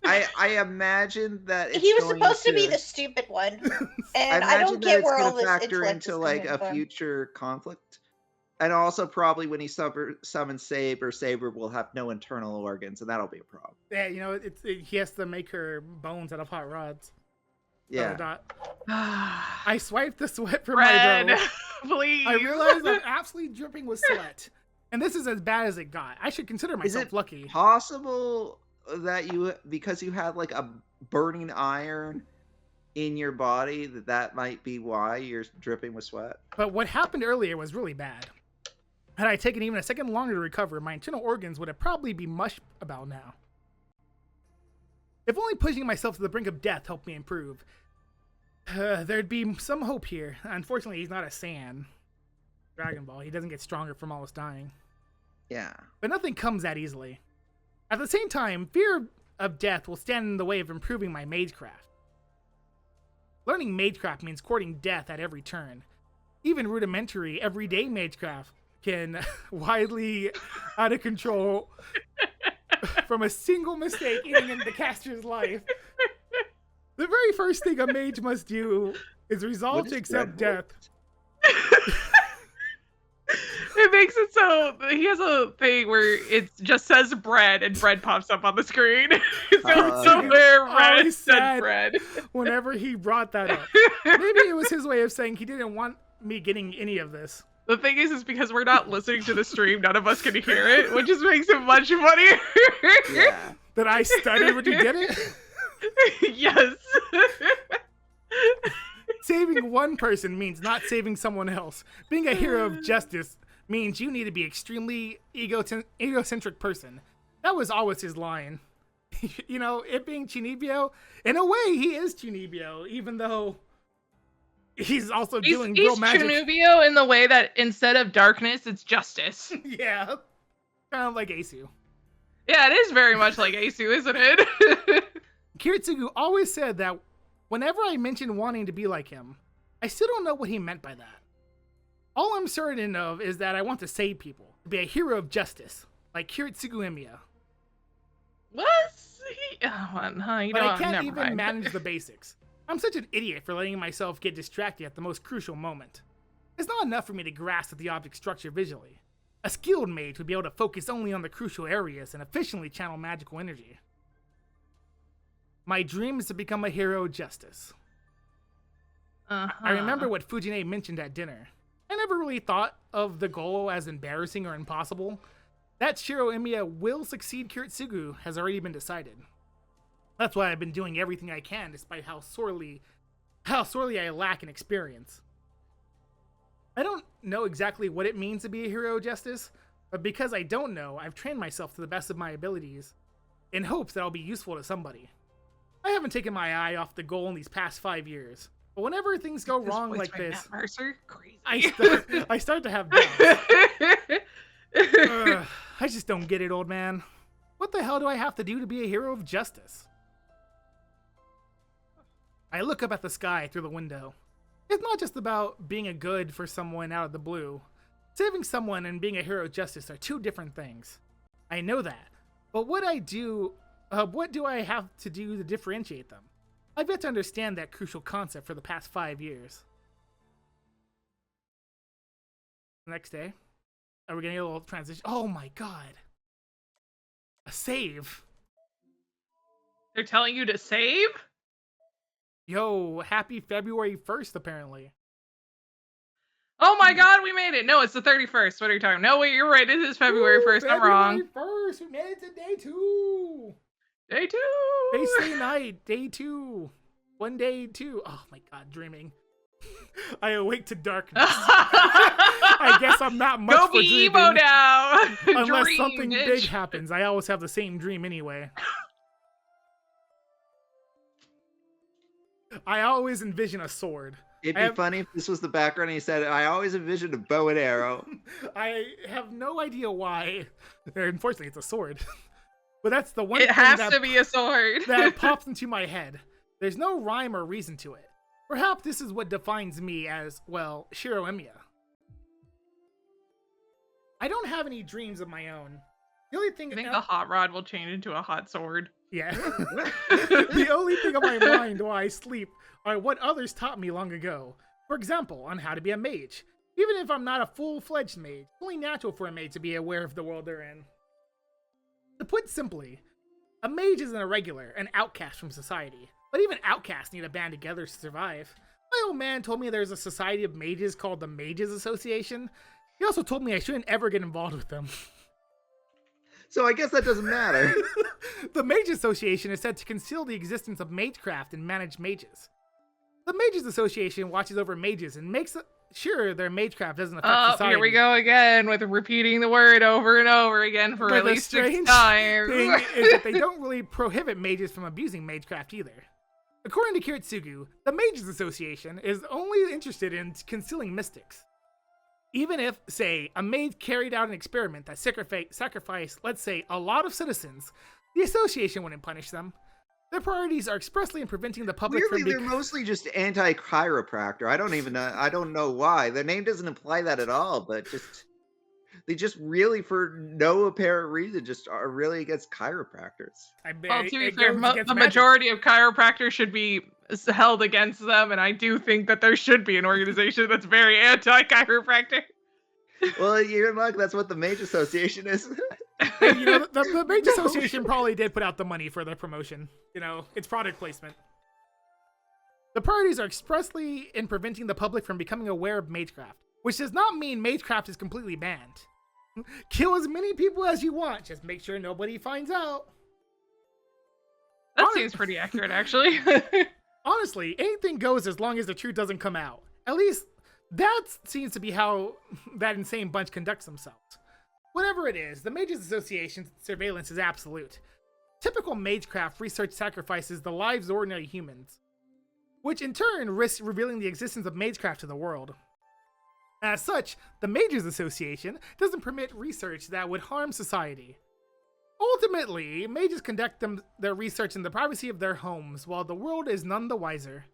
I imagine that it's He was going supposed to be the stupid one, and I imagine don't that get it's where gonna all this factor intellect into is like coming a from. future conflict. And also probably when he summons Saber will have no internal organs, and that'll be a problem. Yeah, you know, he has to make her bones out of hot rods. Yeah. I swiped the sweat from Red. my bro. Please. I realized I'm absolutely dripping with sweat. And this is as bad as it got. I should consider myself it lucky. Possible that because you had like a burning iron in your body, that might be why you're dripping with sweat? But what happened earlier was really bad. Had I taken even a second longer to recover, my internal organs would have probably be mush about now. If only pushing myself to the brink of death helped me improve. There'd be some hope here. Unfortunately, he's not a Saiyan. Dragon Ball. He doesn't get stronger from almost dying. Yeah. But nothing comes that easily. At the same time, fear of death will stand in the way of improving my magecraft. Learning magecraft means courting death at every turn. Even rudimentary, everyday magecraft can widely out of control from a single mistake eating into the caster's life. The very first thing a mage must do is resolve to accept death. It makes it so he has a thing where it just says bread and bread pops up on the screen. So somewhere red said bread. Whenever he brought that up. Maybe it was his way of saying he didn't want me getting any of this. The thing is because we're not listening to the stream, none of us can hear it, which just makes it much funnier. Yeah. That I stuttered when you did it? Yes. Saving one person means not saving someone else. Being a hero of justice means you need to be extremely egocentric person. That was always his line. You know, it being Chinibyo, in a way he is Chinibyo, even though he's also doing real magic. He's Chinibyo in the way that instead of darkness, it's justice. Yeah. Kind of like Asu. Yeah, it is very much like Asu, isn't it? Kiritsugu always said that whenever I mentioned wanting to be like him, I still don't know what he meant by that. All I'm certain of is that I want to save people, to be a hero of justice, like Kiritsugu Emiya. What? But I can't even manage the basics. I'm such an idiot for letting myself get distracted at the most crucial moment. It's not enough for me to grasp at the object structure visually. A skilled mage would be able to focus only on the crucial areas and efficiently channel magical energy. My dream is to become a hero of justice. I remember what Fujine mentioned at dinner. I never really thought of the goal as embarrassing or impossible. That Shiro Emiya will succeed Kiritsugu has already been decided. That's why I've been doing everything I can despite how sorely I lack in experience. I don't know exactly what it means to be a hero of justice, but because I don't know, I've trained myself to the best of my abilities in hopes that I'll be useful to somebody. I haven't taken my eye off the goal in these past 5 years, but whenever things go wrong like this, Mercer? Crazy. I start to have doubts. I just don't get it, old man. What the hell do I have to do to be a hero of justice? I look up at the sky through the window. It's not just about being a good for someone out of the blue. Saving someone and being a hero of justice are two different things. I know that. But what do I have to do to differentiate them? I've yet to understand that crucial concept for the past 5 years. The next day, are we getting a little transition? Oh my god. A save. They're telling you to save? Yo, happy February 1st, apparently. Oh my god, we made it. No, it's the 31st. What are you talking about? No, wait, you're right. It is February 1st. I'm wrong. February 1st. We made it to day 2. Day 2. Face Day night. Day 2. 1 day 2. Oh my god, dreaming. I awake to darkness. I guess I'm not much Go for be dreaming. emo now. Unless Dream, something bitch. big happens. I always have the same dream anyway. I always envision a sword. It'd be funny if this was the background and he said, I always envisioned a bow and arrow. I have no idea why. Unfortunately, it's a sword. But that's the one It thing has that, to be a sword. that pops into my head. There's no rhyme or reason to it. Perhaps this is what defines me as, well, Shiro Emiya. I don't have any dreams of my own. The only thing I think the hot rod will change into a hot sword. Yeah. The only thing on my mind while I sleep are what others taught me long ago. For example, on how to be a mage. Even if I'm not a full-fledged mage, it's only natural for a mage to be aware of the world they're in. To put simply, a mage is an irregular, an outcast from society. But even outcasts need a band together to survive. My old man told me there's a society of mages called the Mages Association. He also told me I shouldn't ever get involved with them. So I guess that doesn't matter. The Mage Association is said to conceal the existence of magecraft and manage mages. The Mages Association watches over mages and makes sure their magecraft doesn't affect society. Here we go again with repeating the word over and over again for at least 6 times. Thing is that they don't really prohibit mages from abusing magecraft either. According to Kiritsugu, the Mages Association is only interested in concealing mystics. Even if, say, a mage carried out an experiment that sacrificed, let's say, a lot of citizens, the association wouldn't punish them. Their priorities are expressly in preventing the public Clearly, from they're mostly just anti-chiropractor. I don't even know. I don't know why. Their name doesn't imply that at all. But they just really, for no apparent reason, just are really against chiropractors. Well, to be fair, the majority of chiropractors should be held against them, and I do think that there should be an organization that's very anti-chiropractor. Well, you're in luck. That's what the Mage Association is. You know, the Mage Association probably did put out the money for the promotion. You know, it's product placement. The priorities are expressly in preventing the public from becoming aware of magecraft, which does not mean magecraft is completely banned. Kill as many people as you want, just make sure nobody finds out. That seems pretty accurate, actually. Honestly, anything goes as long as the truth doesn't come out. At least, that seems to be how that insane bunch conducts themselves. Whatever it is, the Mages Association's surveillance is absolute. Typical magecraft research sacrifices the lives of ordinary humans, which in turn risks revealing the existence of magecraft to the world. As such, the Mages Association doesn't permit research that would harm society. Ultimately, mages conduct their research in the privacy of their homes, while the world is none the wiser.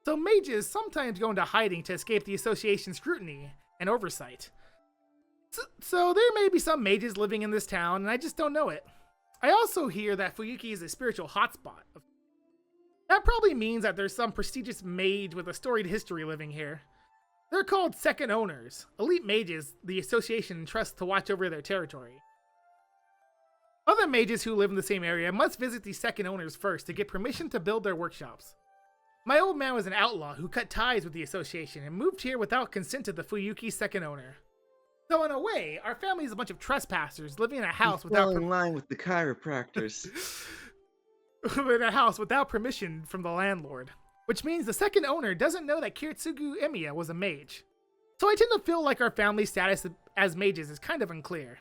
So mages sometimes go into hiding to escape the association's scrutiny and oversight. So there may be some mages living in this town, and I just don't know it. I also hear that Fuyuki is a spiritual hotspot. That probably means that there's some prestigious mage with a storied history living here. They're called second owners, elite mages the association entrusts to watch over their territory. Other mages who live in the same area must visit these second owners first to get permission to build their workshops. My old man was an outlaw who cut ties with the association and moved here without consent of the Fuyuki second owner. So in a way, our family is a bunch of trespassers living in a house without in line with the chiropractors. in a house without permission from the landlord. Which means the second owner doesn't know that Kiritsugu Emiya was a mage. So I tend to feel like our family's status as mages is kind of unclear.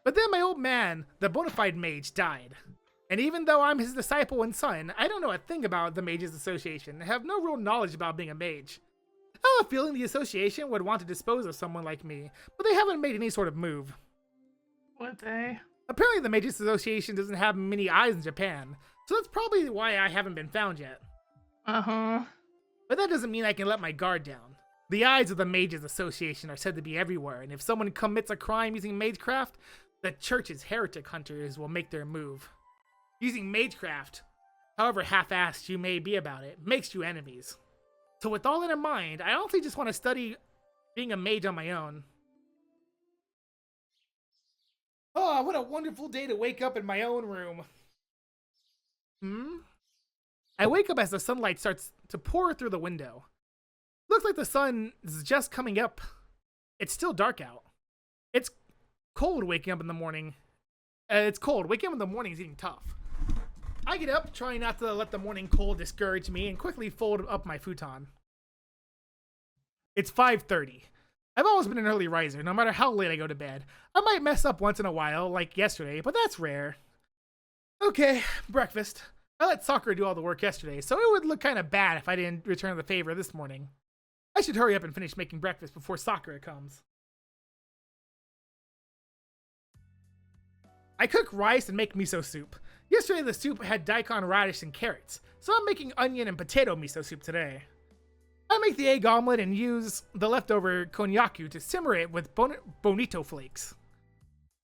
But then my old man, the bona fide mage, died. And even though I'm his disciple and son, I don't know a thing about the Mages Association and have no real knowledge about being a mage. I have a feeling the association would want to dispose of someone like me, but they haven't made any sort of move. Would they? Apparently the Mages Association doesn't have many eyes in Japan, so that's probably why I haven't been found yet. Uh-huh. But that doesn't mean I can let my guard down. The eyes of the Mages Association are said to be everywhere, and if someone commits a crime using magecraft, the church's heretic hunters will make their move. Using magecraft, however half-assed you may be about it, makes you enemies. So with all that in mind, I honestly just want to study being a mage on my own. Oh, what a wonderful day to wake up in my own room. I wake up as the sunlight starts to pour through the window. Looks like the sun is just coming up. It's still dark out. It's cold waking up in the morning. It's cold. Waking up in the morning is even tough. I get up, trying not to let the morning cold discourage me, and quickly fold up my futon. It's 5:30. I've always been an early riser, no matter how late I go to bed. I might mess up once in a while, like yesterday, but that's rare. Okay, breakfast. I let Sakura do all the work yesterday, so it would look kind of bad if I didn't return the favor this morning. I should hurry up and finish making breakfast before Sakura comes. I cook rice and make miso soup. Yesterday the soup had daikon radish and carrots, so I'm making onion and potato miso soup today. I make the egg omelet and use the leftover konnyaku to simmer it with bonito flakes.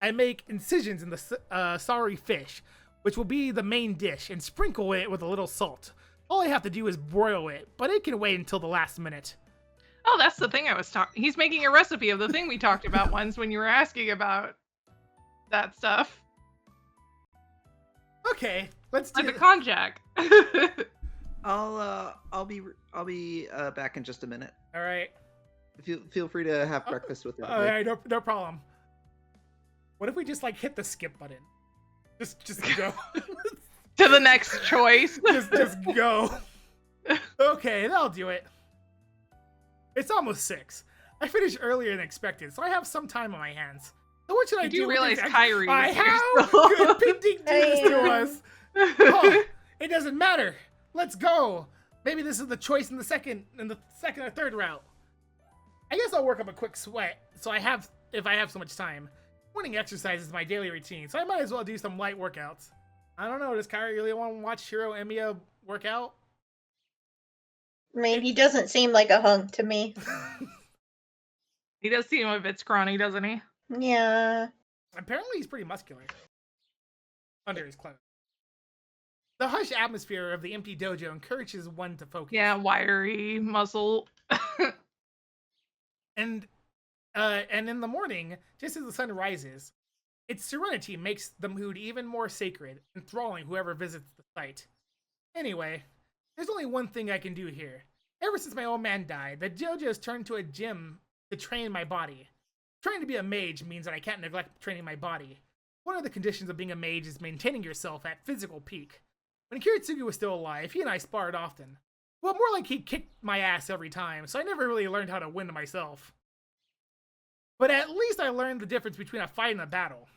I make incisions in the sari fish, which will be the main dish, and sprinkle it with a little salt. All I have to do is broil it, but it can wait until the last minute. Oh, that's the thing I was talking. He's making a recipe of the thing we talked about once when you were asking about that stuff. Okay, let's do the konjac. I'll be back in just a minute. All right. Feel free to have breakfast with All everybody. right, no problem. What if we just like hit the skip button? Just go. To the next choice. just go. Okay, that'll do it. It's almost 6. I finished earlier than expected, so I have some time on my hands. So what should I do? You do with realize these Kyrie I is here have still. good pending do this to us. Oh, it doesn't matter. Let's go. Maybe this is the choice in the second or third route. I guess I'll work up a quick sweat. So if I have so much time. Morning exercise is my daily routine, so I might as well do some light workouts. I don't know. Does Kyrie really want to watch Shiro and Emiya work out? I mean, he doesn't seem like a hunk to me. He does seem a bit scrawny, doesn't he? Yeah. Apparently, he's pretty muscular under his clothes. The hushed atmosphere of the empty dojo encourages one to focus. Yeah, wiry muscle. And in the morning, just as the sun rises, its serenity makes the mood even more sacred, enthralling whoever visits the site. Anyway, there's only one thing I can do here. Ever since my old man died, the dojo has turned to a gym to train my body. Trying to be a mage means that I can't neglect training my body. One of the conditions of being a mage is maintaining yourself at physical peak. When Kiritsugu was still alive, he and I sparred often. Well, more like he kicked my ass every time, so I never really learned how to win myself. But at least I learned the difference between a fight and a battle.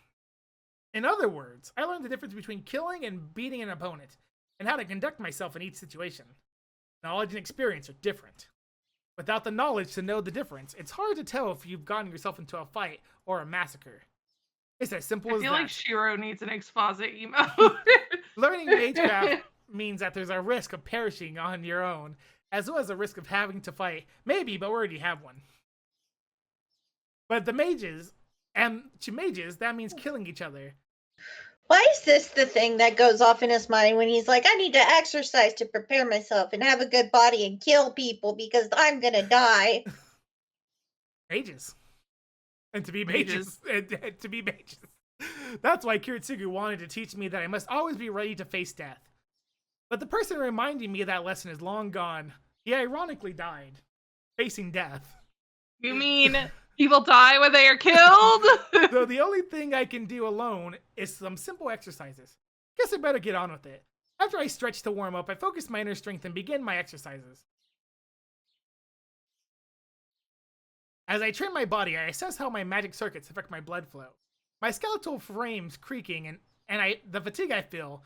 In other words, I learned the difference between killing and beating an opponent, and how to conduct myself in each situation. Knowledge and experience are different. Without the knowledge to know the difference, it's hard to tell if you've gotten yourself into a fight or a massacre. It's as simple I as feel that. like Shiro needs an exposit emo. Learning magecraft means that there's a risk of perishing on your own, as well as a risk of having to fight. Maybe, but we already have one. But the mages, and to mages, that means killing each other. Why is this the thing that goes off in his mind when he's like, I need to exercise to prepare myself and have a good body and kill people because I'm gonna die? Mages. And to be mages. And to be mages. That's why Kiritsugu wanted to teach me that I must always be ready to face death. But the person reminding me of that lesson is long gone. He ironically died, facing death. You mean people die when they are killed? So the only thing I can do alone is some simple exercises. Guess I better get on with it. After I stretch to warm up, I focus my inner strength and begin my exercises. As I train my body, I assess how my magic circuits affect my blood flow. My skeletal frame's creaking and the fatigue I feel,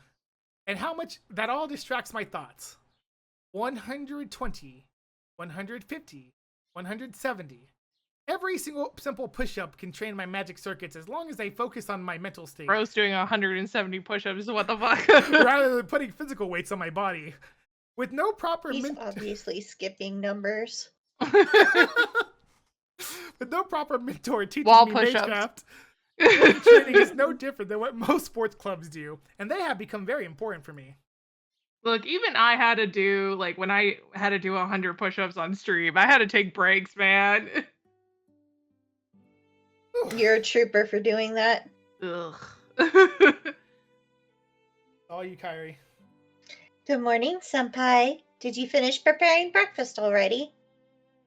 and how much that all distracts my thoughts. 120, 150, 170. Every single simple push-up can train my magic circuits as long as I focus on my mental state. Bro's doing 170 push-ups, what the fuck? Rather than putting physical weights on my body. With no proper He's obviously skipping numbers. With no proper mentor teaching Wall me push-ups. magecraft, training is no different than what most sports clubs do, and they have become very important for me. Look, even I had to do, like, when I had to do 100 push-ups on stream, I had to take breaks, man. You're a trooper for doing that. Ugh. All you, Kyrie. Good morning, senpai. Did you finish preparing breakfast already?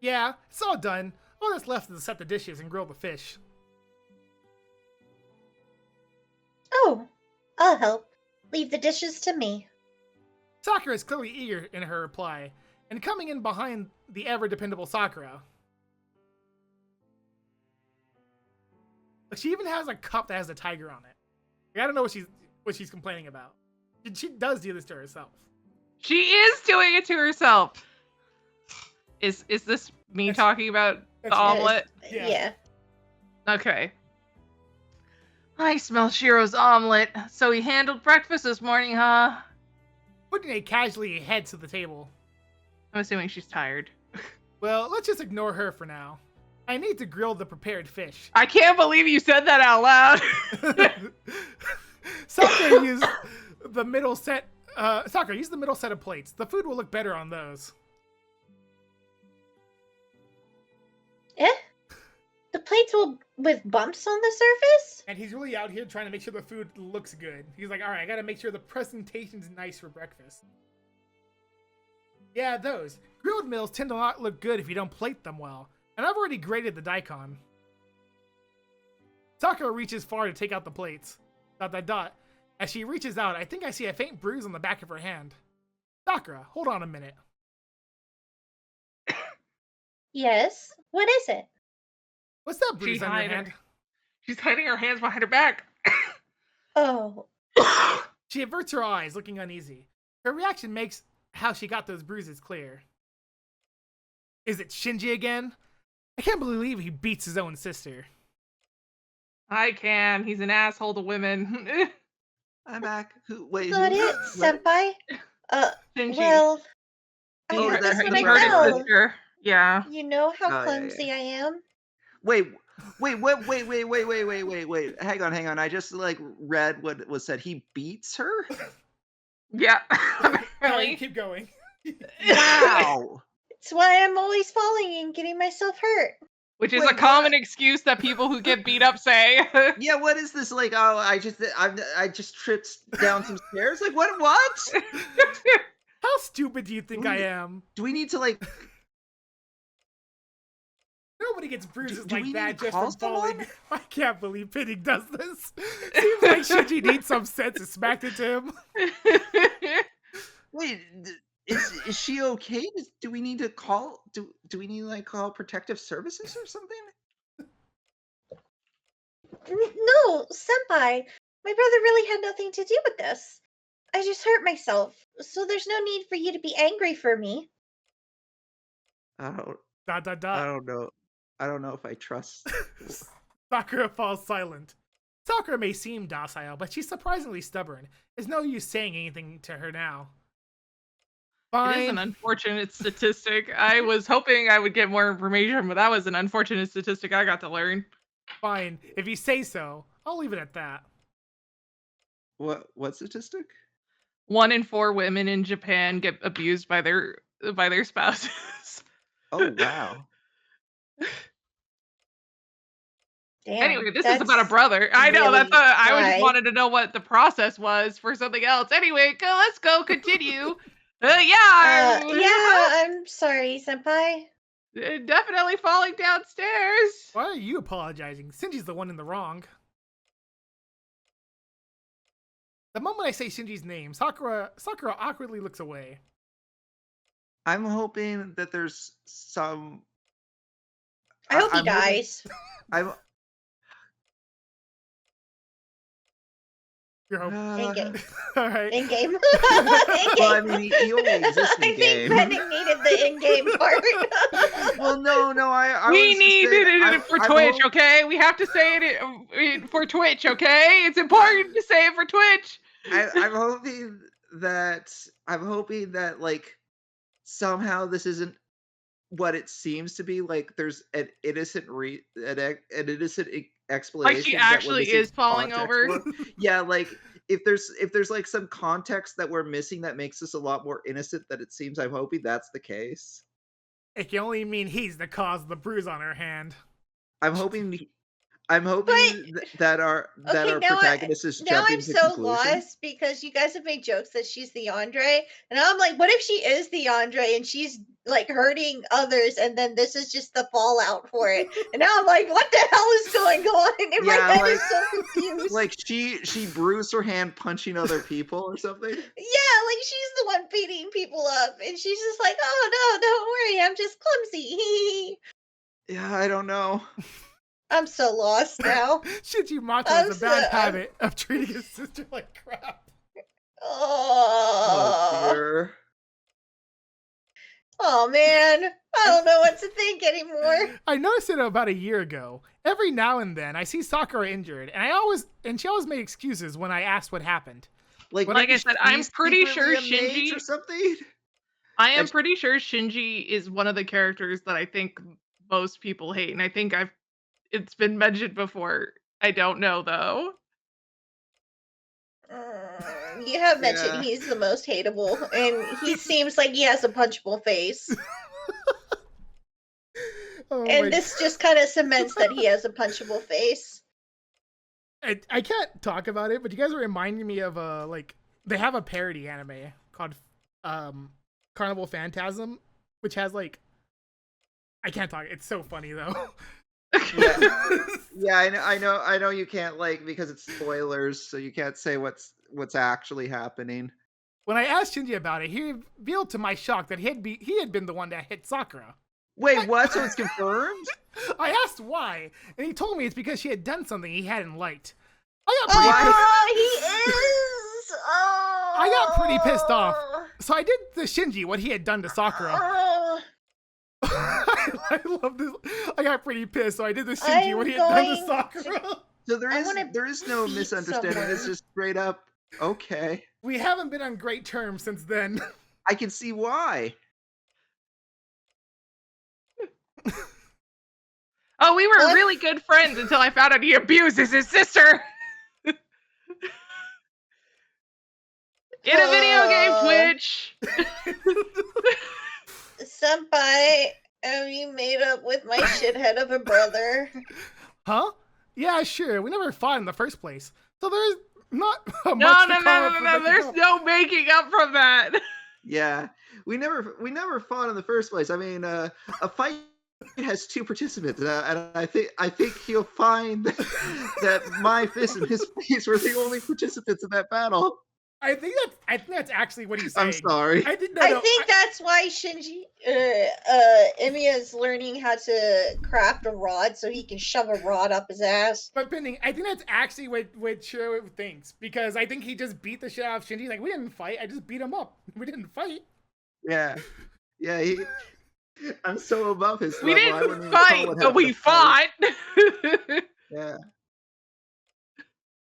Yeah, it's all done. All that's left is to set the dishes and grill the fish. Oh, I'll help. Leave the dishes to me. Sakura is clearly eager in her reply, and coming in behind the ever-dependable Sakura. She even has a cup that has a tiger on it. I don't know what she's complaining about. She does do this to herself. She is doing it to herself. Is this me That's- talking about the that's- omelet? Yeah. Yeah. Okay. I smell Shiro's omelet. So he handled breakfast this morning, huh? Putting it casually heads to the table. I'm assuming she's tired. Well, let's just ignore her for now. I need to grill the prepared fish. I can't believe you said that out loud. Sakura used the middle set. Sakura, use the middle set of plates. The food will look better on those. The plates with bumps on the surface? And he's really out here trying to make sure the food looks good. He's like, all right, I gotta make sure the presentation's nice for breakfast. Yeah, those. Grilled meals tend to not look good if you don't plate them well, and I've already graded the daikon. Sakura reaches far to take out the plates. ... As she reaches out, I think I see a faint bruise on the back of her hand. Sakura, hold on a minute. Yes? What is it? What's that bruise on your hand? She's hiding her hands behind her back. Oh. She averts her eyes, looking uneasy. Her reaction makes how she got those bruises clear. Is it Shinji again? I can't believe he beats his own sister. I can. He's an asshole to women. I'm back. Wait, Got who? it, What? senpai? Shinji. Well, I Oh, heard that this when he I hurt his fell. sister. Yeah. You know how Oh, yeah, clumsy I am? Wait. Hang on. I just read what was said. He beats her? Yeah. Alright, Really? keep going. Wow. It's why I'm always falling and getting myself hurt. Which is Wait, a common what? excuse that people who get beat up say. Yeah, what is this like? Oh, I just tripped down some stairs. Like what? How stupid do you think I am? Do we need to like? Nobody gets bruises Do like we that need to just call from falling. someone? I can't believe Pending does this. Seems like Shinji needs some sense and smacked it to him. Wait, is she okay? Do we need to call? Do we need to call protective services or something? No, senpai. My brother really had nothing to do with this. I just hurt myself, so there's no need for you to be angry for me. I don't know. I don't know if I trust. Sakura falls silent. Sakura may seem docile, but she's surprisingly stubborn. There's no use saying anything to her now. Fine. It is an unfortunate statistic. I was hoping I would get more information, but that was an unfortunate statistic I got to learn. Fine. If you say so, I'll leave it at that. What statistic? 1 in 4 women in Japan get abused by their spouses. Oh wow. Damn. Anyway, this is about a brother. I know really I just wide. wanted to know what the process was for something else. Anyway, let's go continue. Yeah, I'm sorry, senpai. Definitely falling downstairs. Why are you apologizing? Shinji's the one in the wrong. The moment I say Shinji's name, Sakura awkwardly looks away. I'm hoping that there's some. I hope he I'm hoping- dies. I'm. You're hoping. In-game. Alright. In-game. Well, I mean, he only exists in I think game. Pending needed the in-game part. Well, no. I We was just needed saying, it for I'm Twitch, hope- okay? We have to say it for Twitch, okay? It's important to say it for Twitch. I'm hoping that like somehow this isn't what it seems to be. Like there's an innocent explanation. Like she that we're actually missing is falling context over. for. Yeah, like if there's like some context that we're missing that makes this a lot more innocent than it seems. I'm hoping that's the case. It can only mean he's the cause of the bruise on her hand. I'm hoping that our Okay, now protagonist is Now jumping I'm to so conclusions. lost because you guys have made jokes that she's the Andre, and I'm like, what if she is the Andre and she's like hurting others, and then this is just the fallout for it? And now I'm like, what the hell is going on? And my Yeah, head like- is so confused. Like she bruised her hand punching other people or something. Yeah, like she's the one beating people up, and she's just like, oh no, don't worry, I'm just clumsy. Yeah, I don't know. I'm so lost now. Shinji Mato I'm has a bad so- habit of treating his sister like crap. Oh Oh, dear. oh man, I don't know what to think anymore. I noticed it about a year ago. Every now and then, I see Sakura injured, and she always made excuses when I asked what happened. Like I said, I'm he's pretty secretly sure a mage Shinji- or something. I am And- pretty sure Shinji is one of the characters that I think most people hate, and I think it's been mentioned before. I don't know though. You have mentioned Yeah. he's the most hateable, and he seems like he has a punchable face. Oh my And this just kind of cements that he has a punchable face. I can't talk about it, but you guys are reminding me of they have a parody anime called Carnival Phantasm, which has like, I can't talk. It's so funny though. Yeah, I know you can't like because it's spoilers, so you can't say what's actually happening. When I asked Shinji about it, he revealed to my shock that he had been the one that hit Sakura. Wait, what? So it's confirmed? I asked why, and he told me it's because she had done something he hadn't liked. I got pretty pissed. Oh, he is. Oh. I got pretty pissed off. So I did the Shinji what he had done to Sakura. Oh. I love this. I got pretty pissed, so I did the Shinji what he had done to Sakura. So I wanna there is no beat misunderstanding. someone. It's just straight up okay. We haven't been on great terms since then. I can see why. Oh, we were What? really good friends until I found out he abuses his sister. In a video game, Twitch. Senpai, have you made up with my shithead of a brother? Huh? Yeah, sure. We never fought in the first place, so there's not much No, to comment. There's no making up from that. Yeah, we never fought in the first place. I mean, a fight has two participants, and I think he'll find that my fist and his face were the only participants in that battle. I think that's actually what he's saying. I'm sorry. I think that's why Shinji, Emiya is learning how to craft a rod so he can shove a rod up his ass. But Pending, I think that's actually what Shiro thinks, because I think he just beat the shit out of Shinji. Like, we didn't fight. I just beat him up. We didn't fight. Yeah. I'm so above his We level. I wouldn't didn't even call fight, it but having we a fight. fought. Yeah.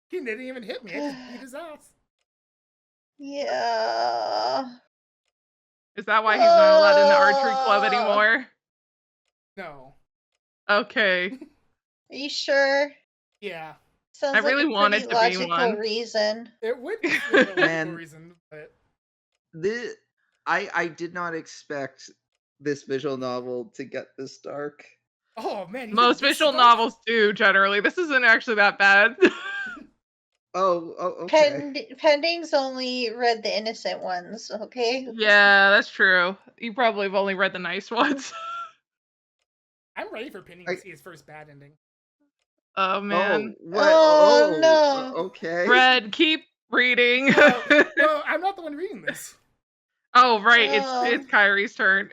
He didn't even hit me. I just beat his ass. Yeah. Is that why he's not allowed in the archery club anymore? No. Okay. Are you sure? Yeah. Sounds I really like a wanted pretty to be logical one. reason. It would be for a logical Man. reason, but I did not expect this visual novel to get this dark. oh man, you Most think this visual stuff- novels do, generally. This isn't actually that bad. Oh, okay. Pending's only read the innocent ones, okay? Yeah, that's true. You probably have only read the nice ones. I'm ready for Pending to see his first bad ending. Oh, man. Oh, what? Oh, no. Okay. Red, keep reading. No, I'm not the one reading this. Oh, right. Oh. It's Kyrie's turn.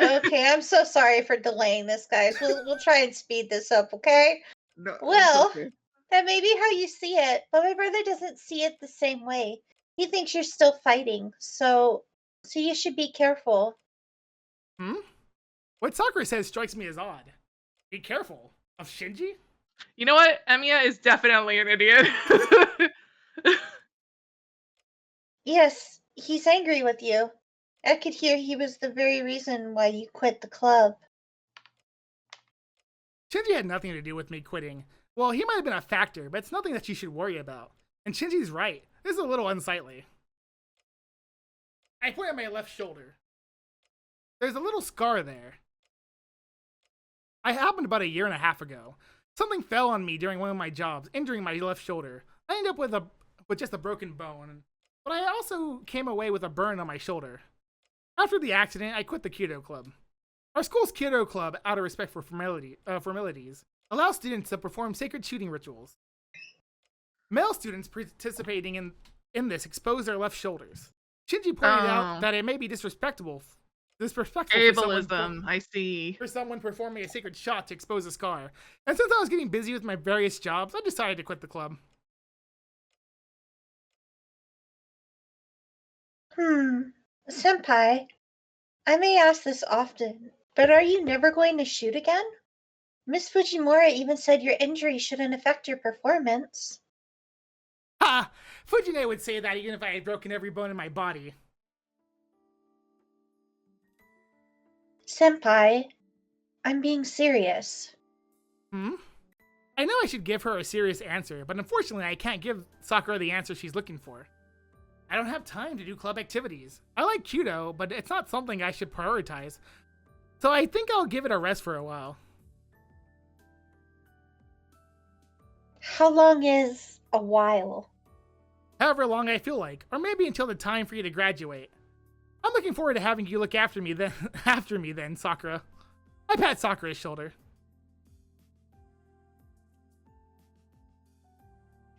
Okay, I'm so sorry for delaying this, guys. We'll try and speed this up, okay? No, it's Well, okay. that may be how you see it, but my brother doesn't see it the same way. He thinks you're still fighting, so you should be careful. What Sakura says strikes me as odd. Be careful. Of Shinji? You know what? Emiya is definitely an idiot. Yes, he's angry with you. I could hear he was the very reason why you quit the club. Shinji had nothing to do with me quitting. Well, he might have been a factor, but it's nothing that you should worry about. And Shinji's right. This is a little unsightly. I point at my left shoulder. There's a little scar there. I happened about 1.5 years ago. Something fell on me during one of my jobs, injuring my left shoulder. I ended up with just a broken bone, but I also came away with a burn on my shoulder. After the accident, I quit the Kyoto Club. Our school's Kyoto Club, out of respect for formalities, allows students to perform sacred shooting rituals. Male students participating in this expose their left shoulders. Shinji pointed out that it may be disrespectful Ableism, I see. for someone performing a sacred shot to expose a scar. And since I was getting busy with my various jobs, I decided to quit the club. Senpai, I may ask this often, but are you never going to shoot again? Miss Fujimura even said your injury shouldn't affect your performance. Ha! Fujine would say that even if I had broken every bone in my body. Senpai, I'm being serious. I know I should give her a serious answer, but unfortunately I can't give Sakura the answer she's looking for. I don't have time to do club activities. I like Kyoto, but it's not something I should prioritize. So I think I'll give it a rest for a while. How long is a while? However long I feel like, or maybe until the time for you to graduate. I'm looking forward to having you look after me then, Sakura. I pat Sakura's shoulder.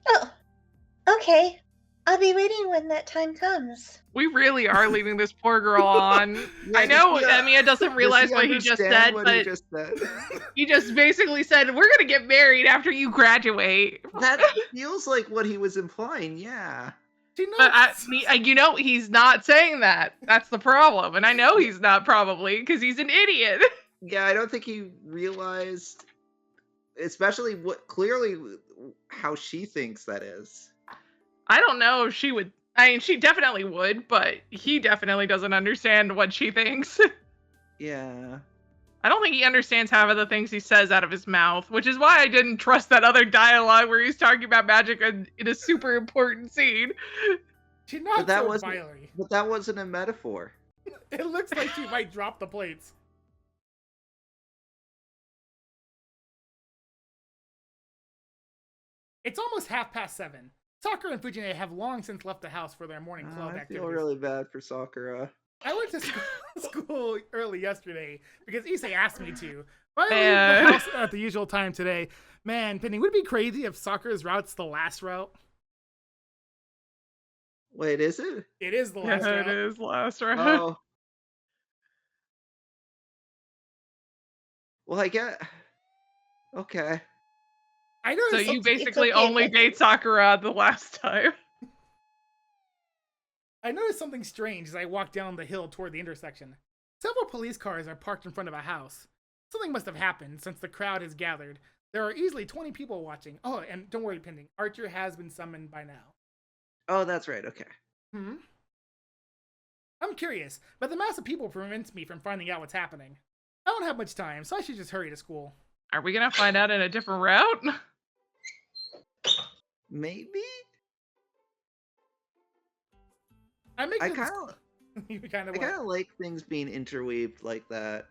Oh, okay. I'll be waiting when that time comes. We really are leaving this poor girl on. Yeah, I know yeah. Emiya doesn't realize Does what he just understand said, what but he just said? he just basically said, "We're gonna get married after you graduate." That feels like what he was implying. Yeah. She knows. But you know, he's not saying that. That's the problem, and I know he's not probably because he's an idiot. Yeah, I don't think he realized, especially clearly how she thinks that is. I don't know if she would. I mean, she definitely would, but he definitely doesn't understand what she thinks. Yeah. I don't think he understands half of the things he says out of his mouth, which is why I didn't trust that other dialogue where he's talking about magic in a super important scene. She's not But that so wasn't. fiery. But that wasn't a metaphor. It looks like she might drop the plates. It's almost 7:30. Sakura and Fujine have long since left the house for their morning club I activities. feel really bad for Sakura. I went to school early yesterday because Issei asked me to. But I leave the house at the usual time today. Man, Pending, would it be crazy if Sakura's route's the last route? Wait, is it? It is the last route. It is last round. Oh. Well, I get. Okay. I know. So you basically only date Sakura the last time. I noticed something strange as I walked down the hill toward the intersection. Several police cars are parked in front of a house. Something must have happened since the crowd has gathered. There are easily 20 people watching. Oh, and don't worry, Pending. Archer has been summoned by now. Oh, that's right. Okay. I'm curious, but the mass of people prevents me from finding out what's happening. I don't have much time, so I should just hurry to school. Are we gonna find out in a different route? Maybe. I kind of like things being interweaved like that.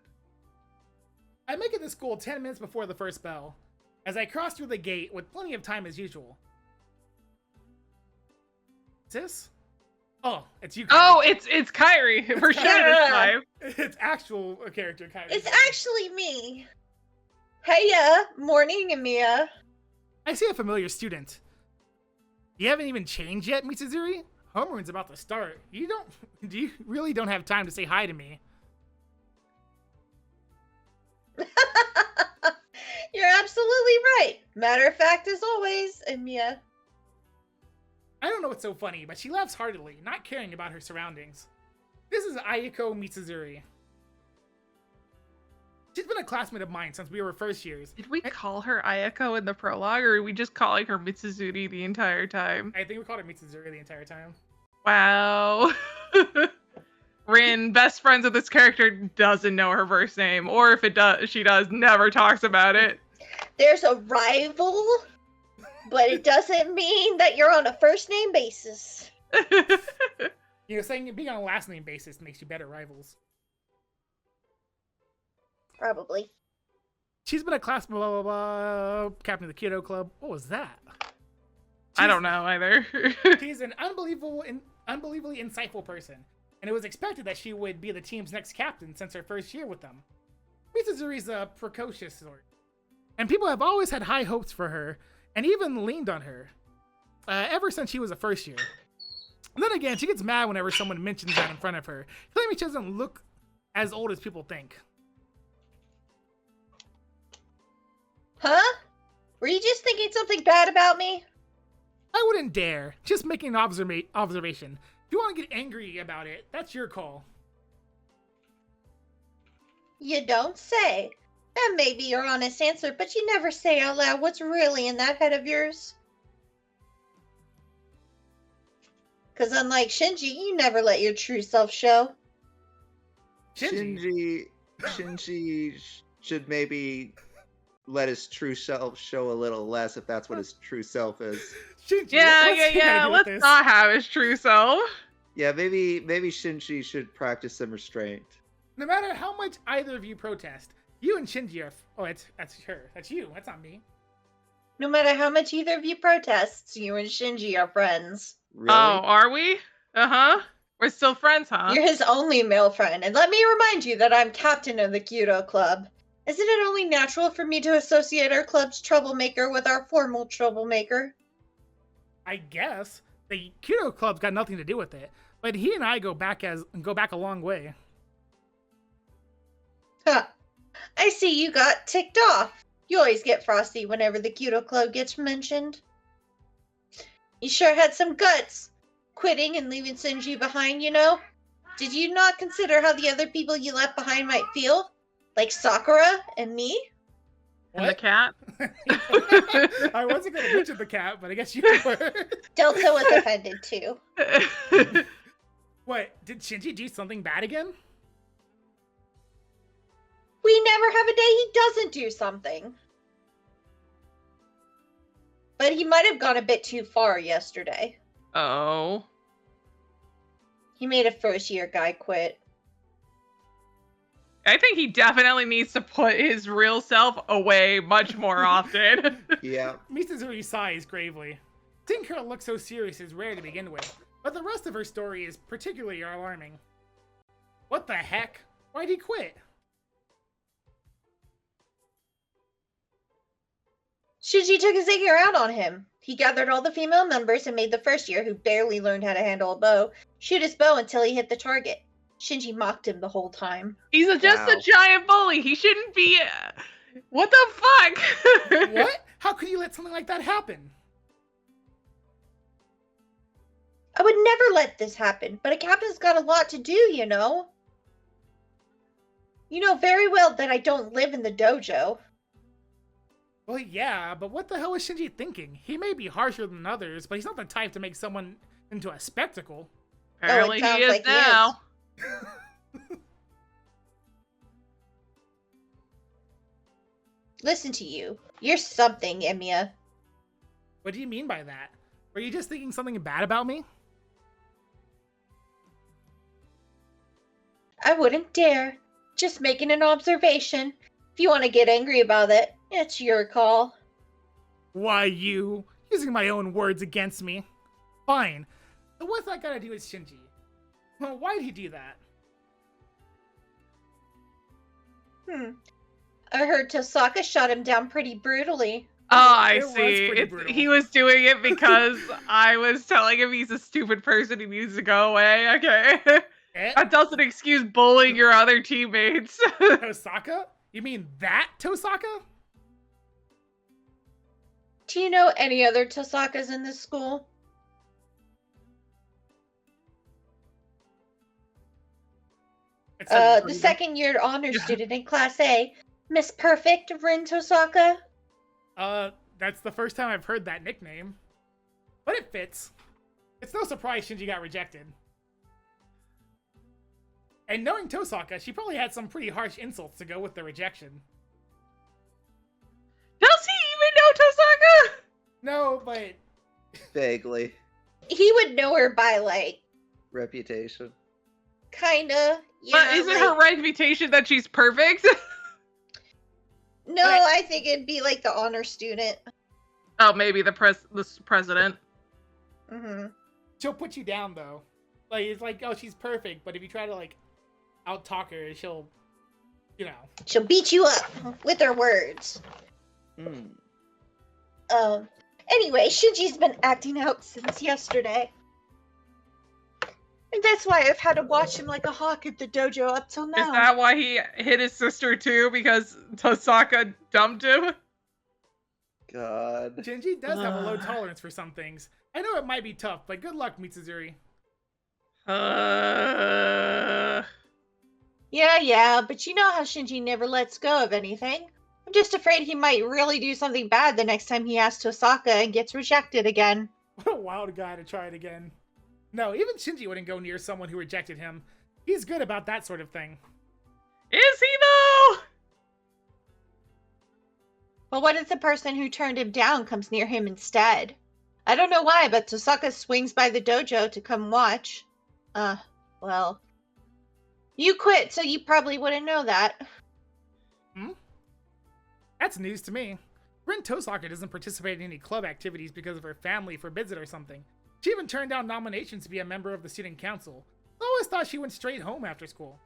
I make it to school 10 minutes before the first bell, as I cross through the gate with plenty of time as usual. Sis? Oh, it's you, Kyrie. Oh, it's Kyrie for sure this time. It's actual character Kyrie. It's actually me. Heya, morning, Emiya. I see a familiar student. You haven't even changed yet, Mitsuzuri? Homeroom's about to start. You really don't have time to say hi to me. You're absolutely right. Matter of fact, as always, Emiya. I don't know what's so funny, but she laughs heartily, not caring about her surroundings. This is Ayako Mitsuzuri. She's been a classmate of mine since we were first years. Did we call her Ayako in the prologue, or are we just calling her Mitsuzuri the entire time? I think we called her Mitsuzuri the entire time. Wow. Rin, best friends with this character, doesn't know her first name, or if it does, she does, never talks about it. There's a rival, but it doesn't mean that you're on a first name basis. You know, saying being on a last name basis makes you better rivals. Probably. She's been a class blah blah blah captain of the Kyoto Club. What was that? I don't know either. She's an unbelievably insightful person, and it was expected that she would be the team's next captain since her first year with them. Mitsuzuri's a precocious sort, and people have always had high hopes for her, and even leaned on her, ever since she was a first year. And then again, she gets mad whenever someone mentions that in front of her, claiming she doesn't look as old as people think. Huh? Were you just thinking something bad about me? I wouldn't dare. Just making an observation. If you want to get angry about it, that's your call. You don't say. That may be your honest answer, but you never say out loud what's really in that head of yours. Because unlike Shinji, you never let your true self show. Shinji should maybe let his true self show a little less if that's what his true self is. Shinji, Yeah. Let's not have his true self. Yeah, maybe Shinji should practice some restraint. No matter how much either of you protest, you and Shinji are... Oh, that's her. That's you. That's not me. No matter how much either of you protests, you and Shinji are friends. Really? Oh, are we? Uh-huh. We're still friends, huh? You're his only male friend, and let me remind you that I'm captain of the Kyudo Club. Isn't it only natural for me to associate our club's troublemaker with our formal troublemaker? I guess the Kyudo Club's got nothing to do with it, but he and I go back a long way. Huh. I see you got ticked off. You always get frosty whenever the Kyudo Club gets mentioned. You sure had some guts, quitting and leaving Shinji behind, you know? Did you not consider how the other people you left behind might feel? Like Sakura and me? And the cat? I wasn't going to mention the cat, but I guess you were. Delta was offended too. What, did Shinji do something bad again? We never have a day he doesn't do something. But he might have gone a bit too far yesterday. Oh. He made a first-year guy quit. I think he definitely needs to put his real self away much more often. Yeah. Misazuri sighs gravely. Seeing her look so serious is rare to begin with, but the rest of her story is particularly alarming. What the heck? Why'd he quit? Shinji took his anger out on him. He gathered all the female members and made the first year, who barely learned how to handle a bow, shoot his bow until he hit the target. Shinji mocked him the whole time. He's just Wow. a giant bully. He shouldn't be... What the fuck? What? How could you let something like that happen? I would never let this happen, but a captain's got a lot to do, you know? You know very well that I don't live in the dojo. Well, yeah, but what the hell is Shinji thinking? He may be harsher than others, but he's not the type to make someone into a spectacle. Apparently sounds he is like he is. now. Listen to you. You're something, Emiya. What do you mean by that? Were you just thinking something bad about me? I wouldn't dare. Just making an observation. If you want to get angry about it, it's your call. Why, you? Using my own words against me. Fine. So what's that got to do with Shinji? Well, why'd he do that? I heard Tosaka shot him down pretty brutally. Oh, I It was see. pretty brutal. He was doing it because I was telling him he's a stupid person. He needs to go away. Okay. Eh? That doesn't excuse bullying your other teammates. Tosaka? You mean that Tosaka? Do you know any other Tosakas in this school? The second year honor student in Class A, Miss Perfect Rin Tosaka. That's the first time I've heard that nickname. But it fits. It's no surprise Shinji got rejected. And knowing Tosaka, she probably had some pretty harsh insults to go with the rejection. Does he even know Tosaka? No, but Vaguely. He would know her by, like, Reputation. kinda. But Yeah, isn't like- her reputation that she's perfect? No, But- I think it'd be like the honor student. Oh, maybe the president. Mm-hmm. she'll put you down, though. Like, it's like, oh, she's perfect, but if you try to, like, out-talk her, she'll, you know. She'll beat you up with her words. Hmm. Anyway, Shinji's been acting out since yesterday. And that's why I've had to watch him like a hawk at the dojo up till now. Is that why he hit his sister too? Because Tosaka dumped him? God. Shinji does have a low tolerance for some things. I know it might be tough, but good luck, Mitsuzuri. Yeah, but you know how Shinji never lets go of anything. I'm just afraid he might really do something bad the next time he asks Tosaka and gets rejected again. What a wild guy to try it again. No, even Shinji wouldn't go near someone who rejected him. He's good about that sort of thing. Is he though? But what if the person who turned him down comes near him instead? I don't know why, but Tosaka swings by the dojo to come watch. Well. You quit, so you probably wouldn't know that. That's news to me. Rin Tosaka doesn't participate in any club activities because of her family forbids it or something. She even turned down nominations to be a member of the student council. always thought she went straight home after school.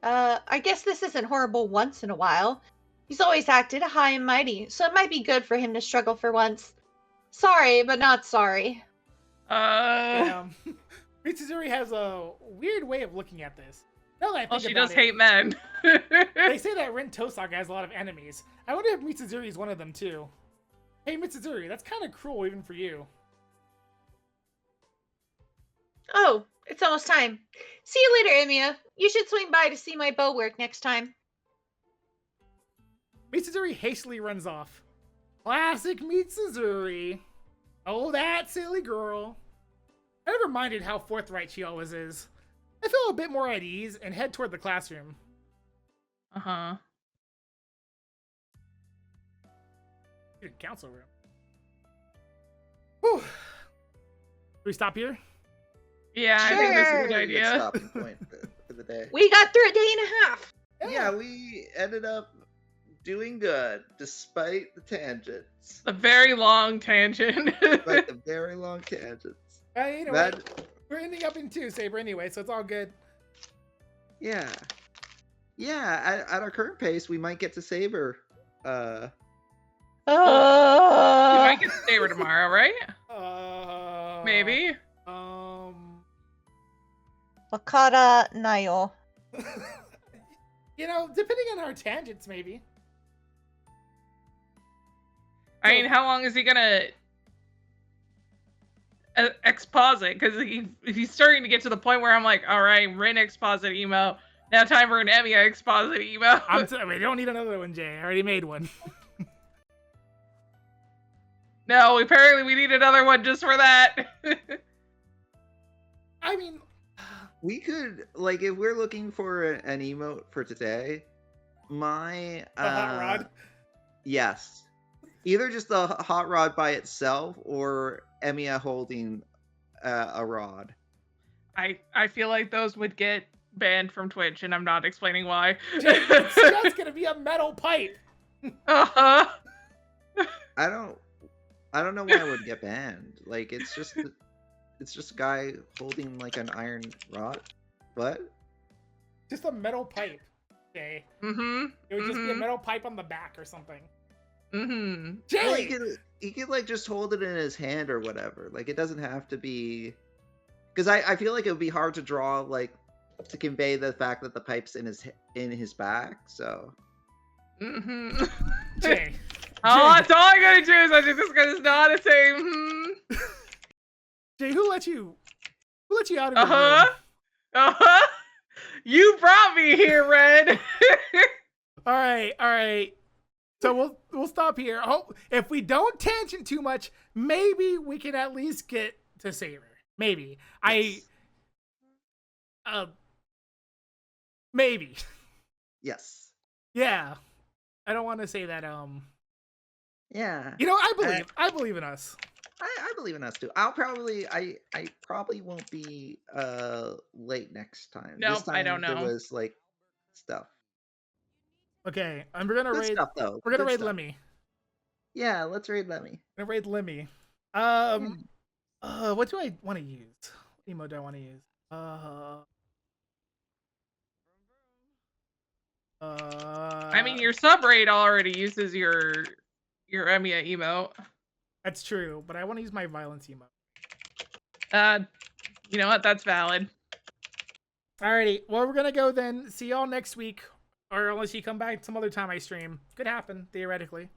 I guess this isn't horrible once in a while. He's always acted high and mighty, so it might be good for him to struggle for once. Sorry, but not sorry. Yeah. Mitsuzuri has a weird way of looking at this. Now that I think Well, she about does it, hate men. they say that Rin Tosaka has a lot of enemies. I wonder if Mitsuzuri is one of them too. Hey Mitsuzuri, that's kind of cruel even for you. Oh, it's almost time. See you later, Emiya. You should swing by to see my bow work next time. Mitsuzuri hastily runs off. Classic Mitsuzuri. Oh, that silly girl. I never minded how forthright she always is. I feel a bit more at ease and head toward the classroom. Uh-huh. Council room. Whew. Do we stop here? Yeah, I think this is a good Good idea. stopping point for the day. We got through a day and a half. Yeah, we ended up doing good despite the tangents. A very long tangent. Despite the very long tangents. You know what? We're ending up in 2, Saber, anyway, so it's all good. Yeah. Yeah, at our current pace, we might get to Saber. You might get to Saber tomorrow, right? Maybe. Wakara Nayo. You know, depending on our tangents, maybe. I mean, how long is he gonna exposit? Because he's starting to get to the point where I'm like, all right, Rin exposit emo. Now time for an Emiya exposit emo. We don't need another one, Jay. I already made one. No, apparently we need another one just for that. I mean, We could, like, if we're looking for an emote for today, my the hot rod. Yes. Either just the hot rod by itself or Emiya holding a rod. I feel like those would get banned from Twitch, and I'm not explaining why. Jay, it's just gonna be a metal pipe. Uh-huh. I don't know why it would get banned. Like, it's just a guy holding like an iron rod. What? Just a metal pipe, Jay. Mm-hmm. It would just be a metal pipe on the back or something. Mm-hmm. Jay! Well, he could like just hold it in his hand or whatever. Like, it doesn't have to be. Because I feel like it would be hard to draw, like, to convey the fact that the pipe's in his back. So. Mm-hmm. Jay. Oh, that's all I'm gonna do is I just gonna nod and say, mm-hmm. Jay, who let you out of your room? Uh-huh. Uh-huh. You brought me here, Red. All right. So we'll stop here. Oh, if we don't tangent too much, maybe we can at least get to Saber. Maybe. Yes. Maybe. Yes. Yeah. I don't want to say that. Yeah. You know, I believe in us. I believe in us too. I probably won't be late next time. No, This time I don't know. There was like stuff. Okay, and we're gonna Good raid. stuff though. We're gonna Good raid stuff. Lemmy. Yeah, let's raid Lemmy. We're gonna raid Lemmy. What do I want to use? What emo do I want to use? I mean, your sub raid already uses your Emiya emote. That's true, but I want to use my violence emote. You know what? That's valid. Alrighty, well, we're gonna go then. See y'all next week, or unless you come back some other time I stream. Could happen, theoretically.